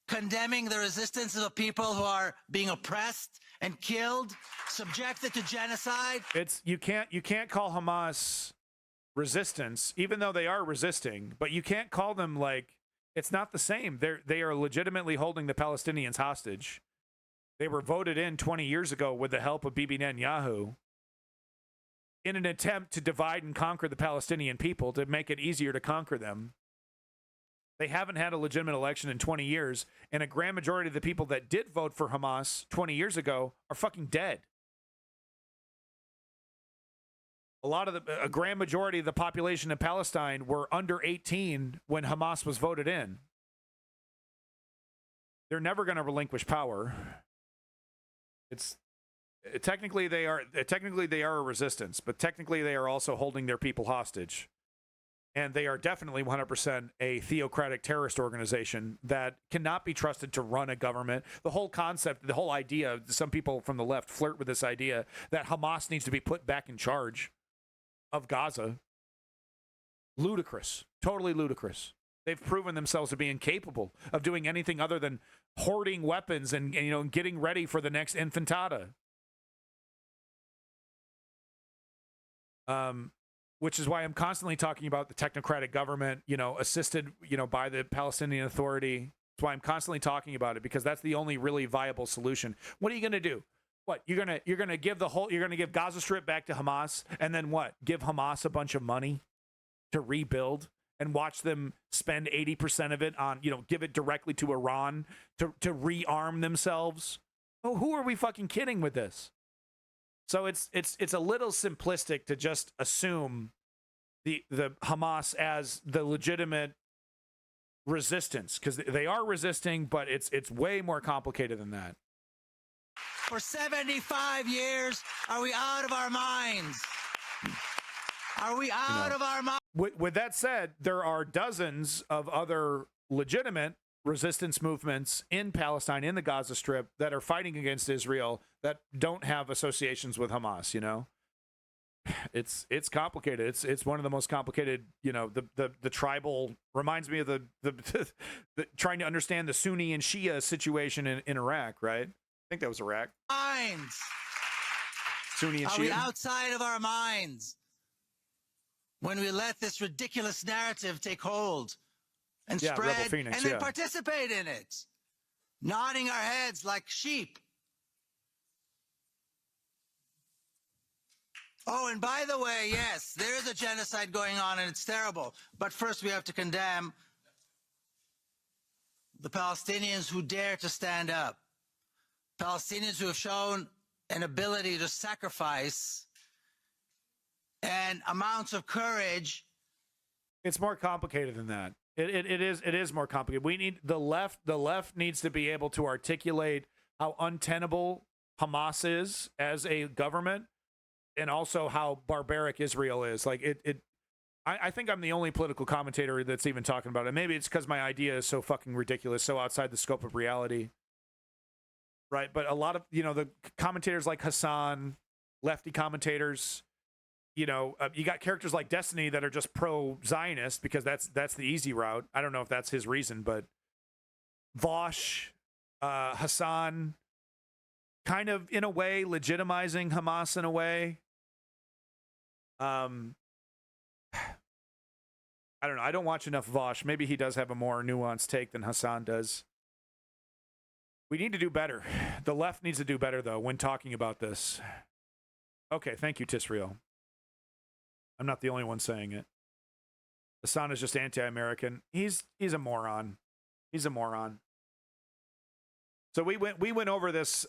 Condemning the resistance of the people who are being oppressed and killed, subjected to genocide? You can't call Hamas resistance, even though they are resisting, but you can't call them it's not the same. They are legitimately holding the Palestinians hostage. They were voted in 20 years ago with the help of Bibi Netanyahu in an attempt to divide and conquer the Palestinian people, to make it easier to conquer them. They haven't had a legitimate election in 20 years, and a grand majority of the people that did vote for Hamas 20 years ago are fucking dead. A grand majority of the population in Palestine were under 18 when Hamas was voted in. They're never going to relinquish power. Technically they are a resistance, but technically they are also holding their people hostage. And they are definitely 100% a theocratic terrorist organization that cannot be trusted to run a government. The whole concept, the whole idea, some people from the left flirt with this idea that Hamas needs to be put back in charge of Gaza. Ludicrous. Totally ludicrous. They've proven themselves to be incapable of doing anything other than hoarding weapons and getting ready for the next intifada. Which is why I'm constantly talking about the technocratic government, assisted, by the Palestinian Authority. That's why I'm constantly talking about it, because that's the only really viable solution. What are you going to do? What, you're going to give Gaza Strip back to Hamas, and then what? Give Hamas a bunch of money to rebuild and watch them spend 80% of it on, give it directly to Iran to rearm themselves? Oh, who are we fucking kidding with this? So it's a little simplistic to just assume the Hamas as the legitimate resistance, because they are resisting, but it's way more complicated than that. For 75 years, are we out of our minds? Are we out of our minds? With that said, there are dozens of other legitimate resistance movements in Palestine, in the Gaza Strip, that are fighting against Israel that don't have associations with Hamas, it's complicated. It's one of the most complicated. You know, the tribal reminds me of the trying to understand the Sunni and Shia situation in Iraq, right? I think that was Iraq. Minds. Sunni and Shia. Are we outside of our minds when we let this ridiculous narrative take hold and Yeah, spread Rebel Phoenix, and then yeah. participate in it, nodding our heads like sheep? Oh, and by the way, yes, there is a genocide going on and it's terrible. But first we have to condemn the Palestinians who dare to stand up. Palestinians who have shown an ability to sacrifice and amounts of courage. It's more complicated than that. It is more complicated. We need the left needs to be able to articulate how untenable Hamas is as a government, and also how barbaric Israel is. Like I think I'm the only political commentator that's even talking about it. Maybe it's because my idea is so fucking ridiculous, so outside the scope of reality. Right, but a lot of, you know, the commentators like Hassan, lefty commentators, you know, you got characters like Destiny that are just pro-Zionist because that's the easy route. I don't know if that's his reason, but Vosh, Hassan, kind of in a way legitimizing Hamas in a way. I don't know. I don't watch enough Vosh. Maybe he does have a more nuanced take than Hassan does. We need to do better. The left needs to do better, though, when talking about this. Okay, thank you, Tisriel. I'm not the only one saying it. Hassan is just anti-American. He's a moron. He's a moron. So we went over this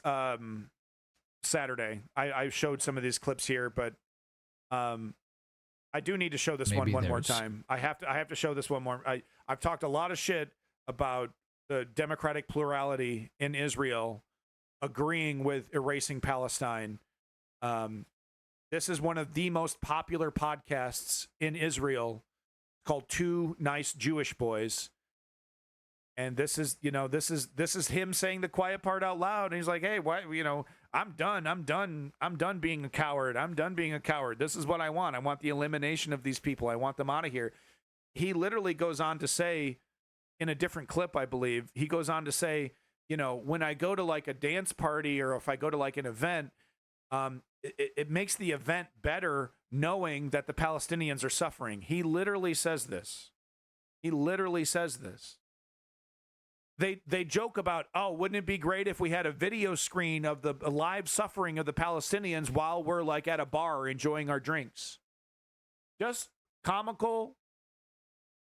Saturday. I showed some of these clips here, but I do need to show this one more time. I have to show this one more. I've talked a lot of shit about the democratic plurality in Israel agreeing with erasing Palestine. This is one of the most popular podcasts in Israel called Two Nice Jewish Boys. And this is him saying the quiet part out loud. And he's like, hey, why, you know, I'm done being a coward. I'm done being a coward. This is what I want. I want the elimination of these people. I want them out of here. He literally goes on to say, in a different clip, I believe, he goes on to say, you know, when I go to like a dance party or if I go to like an event, it makes the event better knowing that the Palestinians are suffering. He literally says this. He literally says this. They joke about, oh, wouldn't it be great if we had a video screen of the live suffering of the Palestinians while we're like at a bar enjoying our drinks? Just comical.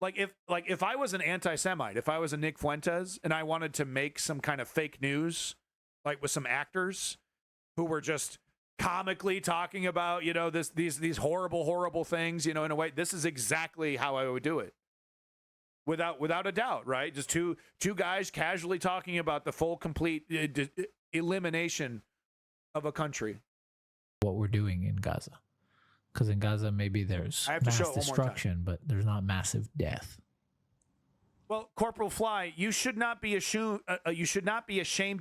Like if I was an anti-Semite, if I was a Nick Fuentes and I wanted to make some kind of fake news, like with some actors who were just comically talking about, you know, these horrible things, you know, in a way, this is exactly how I would do it. Without a doubt, right? Just two guys casually talking about the full, complete elimination of a country. What we're doing in Gaza. Because in Gaza, maybe there's mass destruction, but there's not massive death. Well, Corporal Fly, you should not be ashamed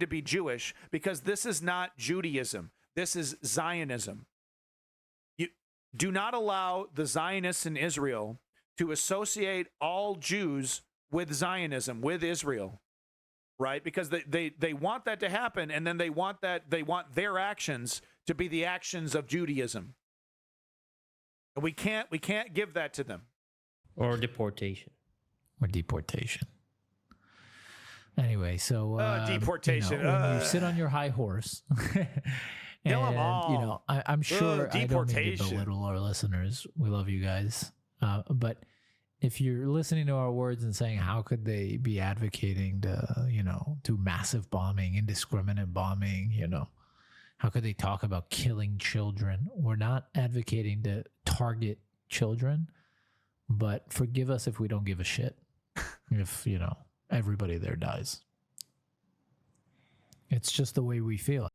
to be Jewish, because this is not Judaism. This is Zionism. You do not allow the Zionists in Israel to associate all Jews with Zionism, with Israel, right? Because they want that to happen, and then they want their actions to be the actions of Judaism. And we can't give that to them. Or deportation. Anyway, so deportation. You know, when you sit on your high horse, and you know, I'm sure I don't mean to belittle our listeners. We love you guys, but if you're listening to our words and saying, how could they be advocating to, you know, do massive bombing, indiscriminate bombing, you know, how could they talk about killing children? We're not advocating to target children, but forgive us if we don't give a shit. If, you know, everybody there dies. It's just the way we feel.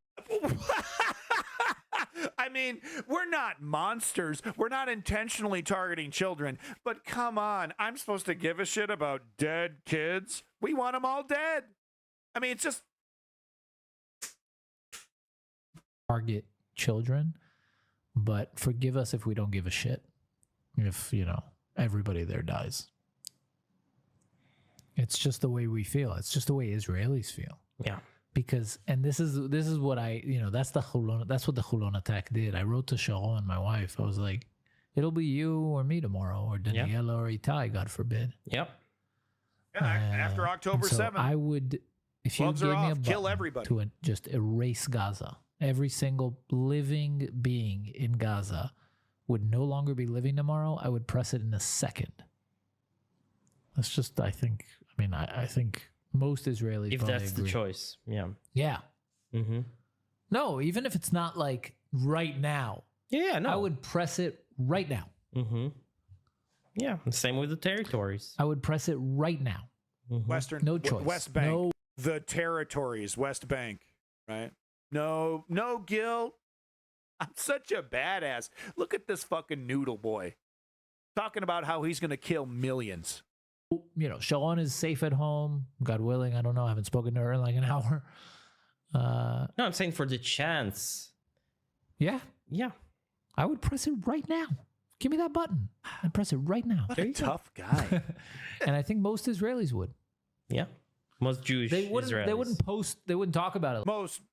I mean, we're not monsters. We're not intentionally targeting children. But come on, I'm supposed to give a shit about dead kids? We want them all dead. I mean, it's just... Target children, but forgive us if we don't give a shit. If, everybody there dies. It's just the way we feel. It's just the way Israelis feel. Yeah. Because, and this is what that's what the Hulon attack did. I wrote to Sharon, my wife. I was like, it'll be you or me tomorrow, or Daniela or Itai, God forbid. Yep. After October 7th. I would, if you gave me a button kill everybody. to just erase Gaza, every single living being in Gaza would no longer be living tomorrow, I would press it in a second. That's just, I think most Israelis if that's agree. The choice. Yeah. Yeah. Mm-hmm. No, even if it's not like right now. Yeah, no. I would press it right now. Mm-hmm. Yeah, same with the territories. I would press it right now. Mm-hmm. Western, no choice. West Bank, no. The territories, West Bank, right? No guilt. I'm such a badass. Look at this fucking noodle boy talking about how he's going to kill millions. Sharon is safe at home. God willing. I don't know. I haven't spoken to her in like an hour. No, I'm saying for the chance. Yeah. Yeah. I would press it right now. Give me that button. I'd press it right now. What a tough guy. And I think most Israelis would. Yeah. Most Jewish Israelis. They wouldn't post. They wouldn't talk about it.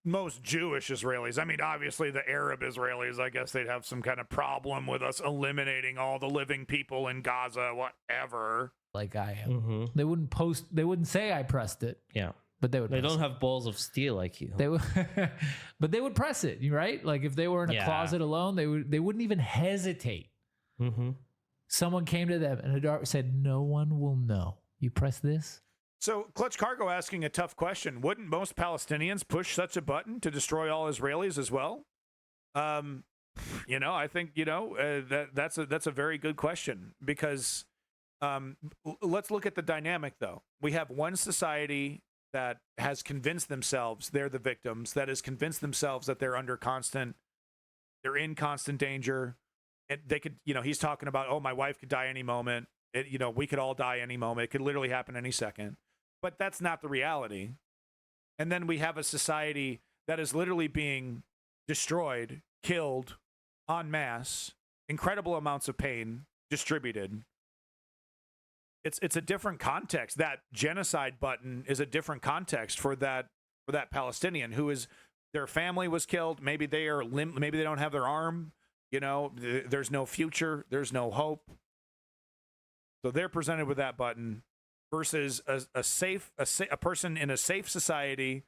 Most Jewish Israelis. I mean, obviously the Arab Israelis, I guess they'd have some kind of problem with us eliminating all the living people in Gaza, whatever. Like I am. Mm-hmm. They wouldn't post. They wouldn't say I pressed it. Yeah. But they would. They don't have balls of steel like you. They would, but they would press it, right? Like if they were in a closet alone, they wouldn't even hesitate. Mm-hmm. Someone came to them and said, "No one will know. You press this." So Clutch Cargo asking a tough question: wouldn't most Palestinians push such a button to destroy all Israelis as well? I think that's a very good question because let's look at the dynamic though. We have one society that has convinced themselves they're the victims, that has convinced themselves that they're in constant danger. And they could, he's talking about, oh, my wife could die any moment. We could all die any moment. It could literally happen any second. But that's not the reality. And then we have a society that is literally being destroyed, killed en masse, incredible amounts of pain distributed. It's a different context. That genocide button is a different context for that Palestinian who is, their family was killed. Maybe they are maybe they don't have their arm. There's no future. There's no hope. So they're presented with that button versus a person in a safe society,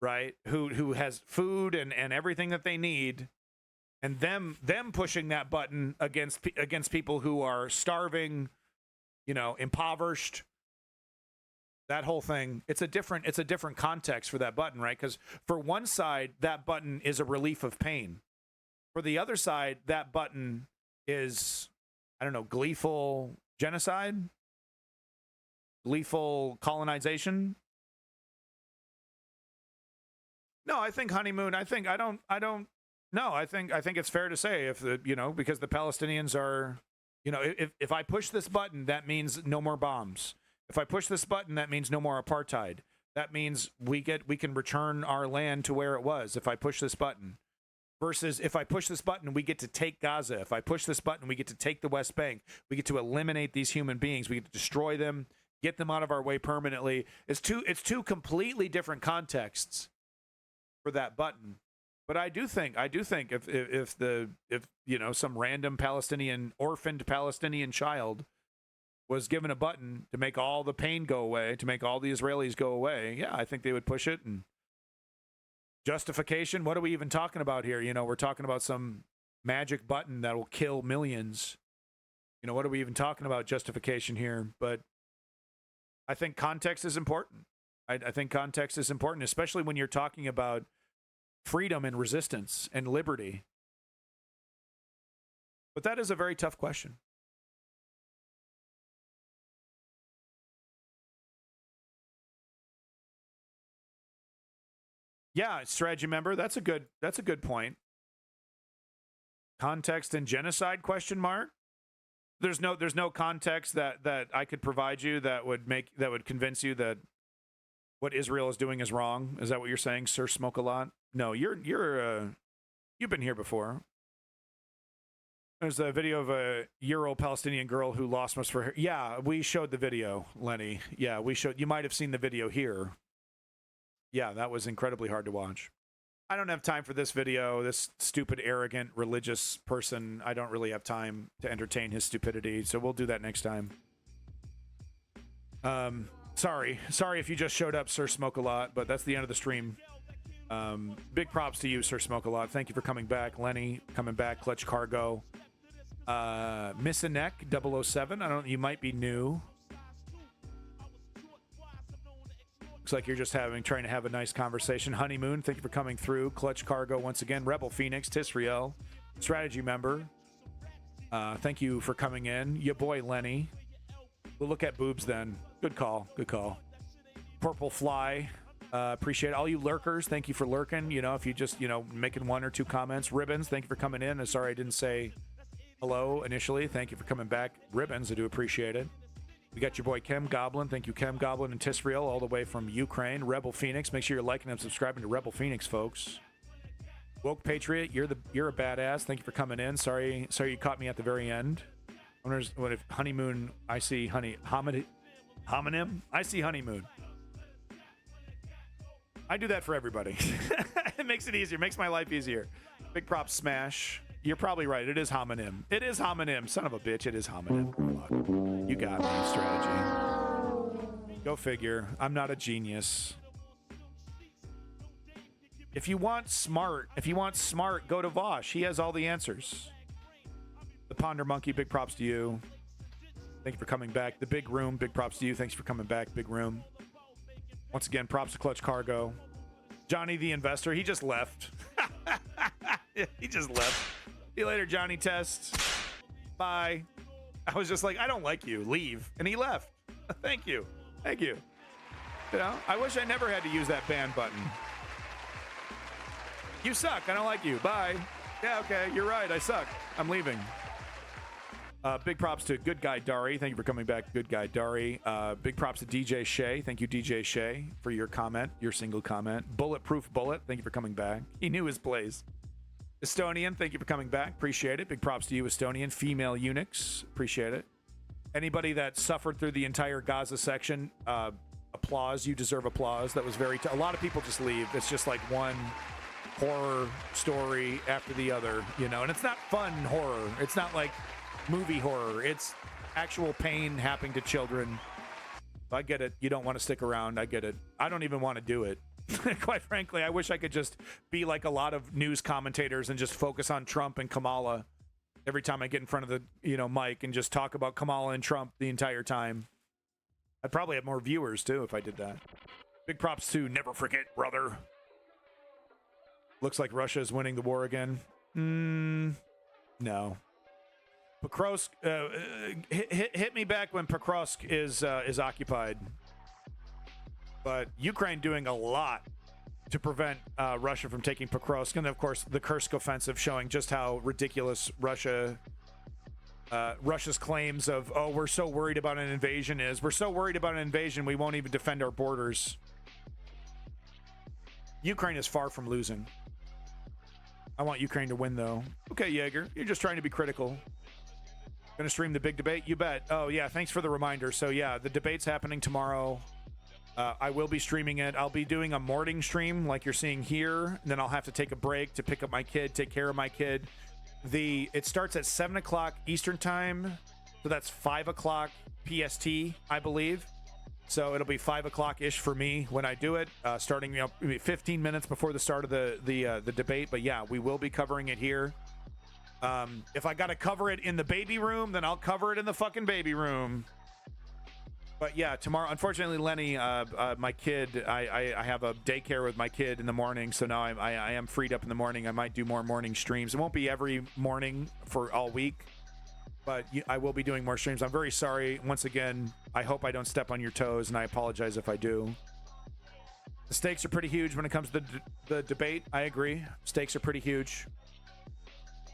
right? Who has food and everything that they need, and them pushing that button against people who are starving, impoverished. That whole thing, it's a different context for that button, right? Because for one side, that button is a relief of pain. For the other side, that button is, gleeful genocide, gleeful colonization. No, I think honeymoon. I think it's fair to say because the Palestinians are, if I push this button, that means no more bombs. If I push this button, that means no more apartheid. That means we can return our land to where it was. If I push this button. Versus if I push this button, we get to take Gaza. If I push this button, we get to take the West Bank. We get to eliminate these human beings. We get to destroy them, get them out of our way permanently. It's two completely different contexts for that button. But I do think if some random orphaned Palestinian child was given a button to make all the pain go away, to make all the Israelis go away, yeah, I think they would push it. And justification, what are we even talking about here? We're talking about some magic button that will kill millions. What are we even talking about justification here? But I think context is important. I think context is important, especially when you're talking about freedom and resistance and liberty. But that is a very tough question. Yeah, strategy member. That's a good point. Context and genocide ? There's no context that I could provide you that would convince you that what Israel is doing is wrong. Is that what you're saying, Sir Smoke a Lot? No, you've been here before. There's a video of a year-old Palestinian girl who lost most for her. Yeah, we showed the video, Lenny. Yeah, we showed. You might have seen the video here. Yeah, that was incredibly hard to watch. I don't have time for this video. This stupid, arrogant, religious person. I don't really have time to entertain his stupidity. So we'll do that next time. Sorry if you just showed up, Sir Smoke a Lot, but that's the end of the stream. Big props to you, Sir Smoke a Lot. Thank you for coming back. Lenny coming back. Clutch Cargo. Miss a Neck 007. I don't. You might be new. Looks like you're just trying to have a nice conversation. Honeymoon, thank you for coming through. Clutch Cargo once again. Rebel Phoenix, Tisriel, strategy member. Thank you for coming in. Your boy Lenny. We'll look at boobs then. Good call. Good call. Purple Fly. Appreciate it. All you lurkers, thank you for lurking. You know, if you just, making 1 or 2 comments. Ribbons, thank you for coming in. I'm sorry I didn't say hello initially. Thank you for coming back. Ribbons, I do appreciate it. We got your boy Chem Goblin. Thank you, Chem Goblin and Tisriel, all the way from Ukraine. Rebel Phoenix. Make sure you're liking and subscribing to Rebel Phoenix, folks. Woke Patriot, you're a badass. Thank you for coming in. Sorry you caught me at the very end. I wonder what if Honeymoon. I see homonym. I see Honeymoon. I do that for everybody. It makes it easier. Makes my life easier. Big props, Smash. You're probably right. It is homonym. It is homonym. Son of a bitch. It is homonym. Fuck. You got me. Strategy. Go figure. I'm not a genius. If you want smart, go to Vosh. He has all the answers. The Ponder Monkey, big props to you. Thank you for coming back. The Big Room, big props to you. Thanks for coming back, Big Room. Once again, props to Clutch Cargo. Johnny the Investor, he just left. He just left. See you later, Johnny Test. Bye. I was just like, I don't like you. Leave. And he left. Thank you. Thank you. I wish I never had to use that ban button. You suck. I don't like you. Bye. Yeah, okay. You're right. I suck. I'm leaving. Big props to Good Guy Dari. Thank you for coming back, Good Guy Dari. Big props to DJ Shea. Thank you, DJ Shea, for your comment, your single comment. Bulletproof Bullet. Thank you for coming back. He knew his place. Estonian, thank you for coming back. Appreciate it. Big props to you, Estonian. Female eunuchs. Appreciate it. Anybody that suffered through the entire Gaza section, applause. You deserve applause. That was a lot of people just leave. It's just like one horror story after the other, and it's not fun horror. It's not like movie horror. It's actual pain happening to children. I get it. You don't want to stick around. I get it. I don't even want to do it. Quite frankly, I wish I could just be like a lot of news commentators and just focus on Trump and Kamala every time I get in front of the mic and just talk about Kamala and Trump the entire time. I'd probably have more viewers too if I did that. Big props to Never Forget, brother. Looks like Russia is winning the war again. No. Pokrovsk, hit me back when Pokrovsk is occupied. But Ukraine doing a lot to prevent Russia from taking Pokrovsk, and of course the Kursk offensive showing just how ridiculous Russia's claims of we're so worried about an invasion is. We're so worried about an invasion we won't even defend our borders. Ukraine is far from losing. I want Ukraine to win though. Okay, Jaeger, you're just trying to be critical. Gonna stream the big debate? You bet. Oh yeah, thanks for the reminder. So yeah, the debate's happening tomorrow. I will be streaming it. I'll be doing a morning stream like you're seeing here. And then I'll have to take a break to pick up my kid, take care of my kid. It starts at 7 o'clock Eastern time. So that's 5 o'clock PST, I believe. So it'll be 5 o'clock-ish for me when I do it, starting 15 minutes before the start of the debate. But yeah, we will be covering it here. If I got to cover it in the baby room, then I'll cover it in the fucking baby room. But yeah, tomorrow, unfortunately, Lenny, my kid, I have a daycare with my kid in the morning, so now I am freed up in the morning. I might do more morning streams. It won't be every morning for all week, but I will be doing more streams. I'm very sorry. Once again, I hope I don't step on your toes, and I apologize if I do. The stakes are pretty huge when it comes to the debate. I agree. Stakes are pretty huge.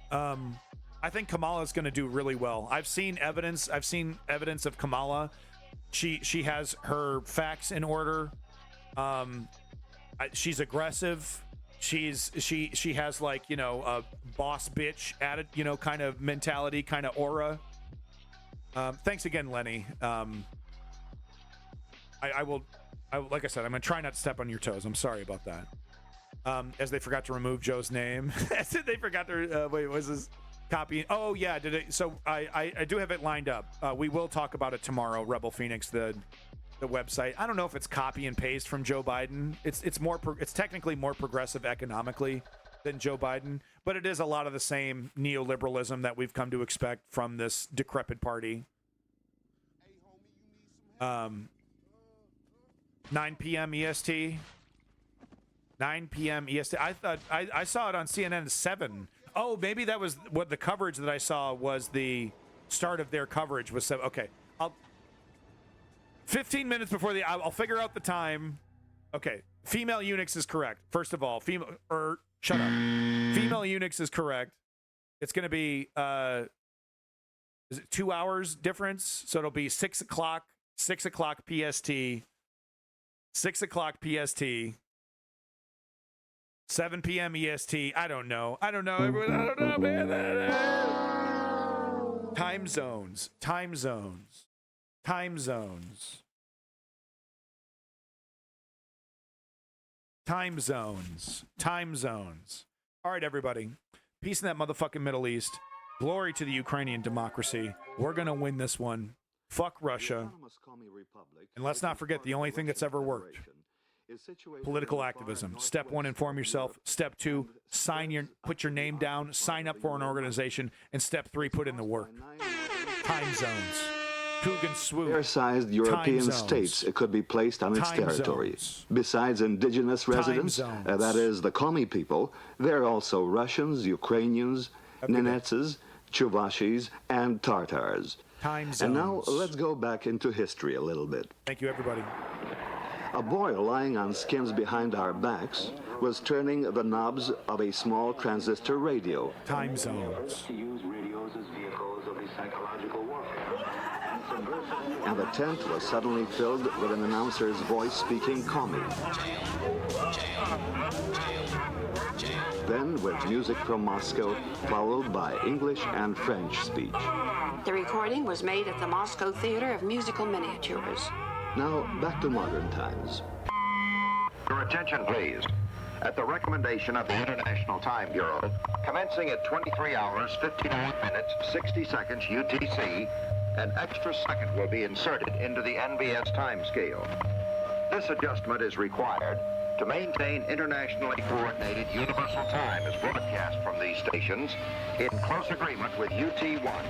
I think Kamala is going to do really well. I've seen evidence of Kamala. She has her facts in order. She's aggressive. she has like, you know, a boss bitch added, you know, kind of mentality, kind of aura. Thanks again, Lenny. I will, like I said, I'm gonna try not to step on your toes. I'm sorry about that. As they forgot to remove Joe's name. They forgot to wait, was this copy? Oh yeah, did it? So I do have it lined up. We will talk about it tomorrow. Rebel Phoenix, the website. I don't know if it's copy and paste from Joe Biden. It's more it's technically more progressive economically than Joe Biden, but it is a lot of the same neoliberalism that we've come to expect from this decrepit party. 9 p.m. EST. 9 p.m. EST. I thought I saw it on CNN at 7. Oh, maybe that was what the coverage that I saw was the start of their coverage was 7. Okay, 15 minutes before I'll figure out the time. Okay, female eunuchs is correct. First of all, shut up. Female eunuchs is correct. It's going to be is it 2 hours difference? So it'll be 6 o'clock PST. 6 o'clock PST. 7 p.m. EST. I don't know. Everyone, I don't know, man. Time zones. All right, everybody. Peace in that motherfucking Middle East. Glory to the Ukrainian democracy. We're going to win this one. Fuck Russia. And let's not forget the only thing that's ever worked. Political activism. Step 1, inform yourself. Step 2, put your name down, sign up for an organization. And step 3, put in the work. Time zones. Coogan swoop. Fair-sized European states could be placed on its territory. Besides indigenous residents, that is the Komi people, there are also Russians, Ukrainians, Nenetses, Chuvashis, and Tartars. Time zones. And now let's go back into history a little bit. Thank you, everybody. A boy lying on skins behind our backs was turning the knobs of a small transistor radio. Time zones. And the tent was suddenly filled with an announcer's voice speaking Komi. Then with music from Moscow, followed by English and French speech. The recording was made at the Moscow Theater of Musical Miniatures. Now, back to modern times. Your attention, please. At the recommendation of the International Time Bureau, commencing at 23 hours, 59 minutes, 60 seconds UTC, an extra second will be inserted into the NBS time scale. This adjustment is required to maintain internationally coordinated universal time as broadcast from these stations in close agreement with UT1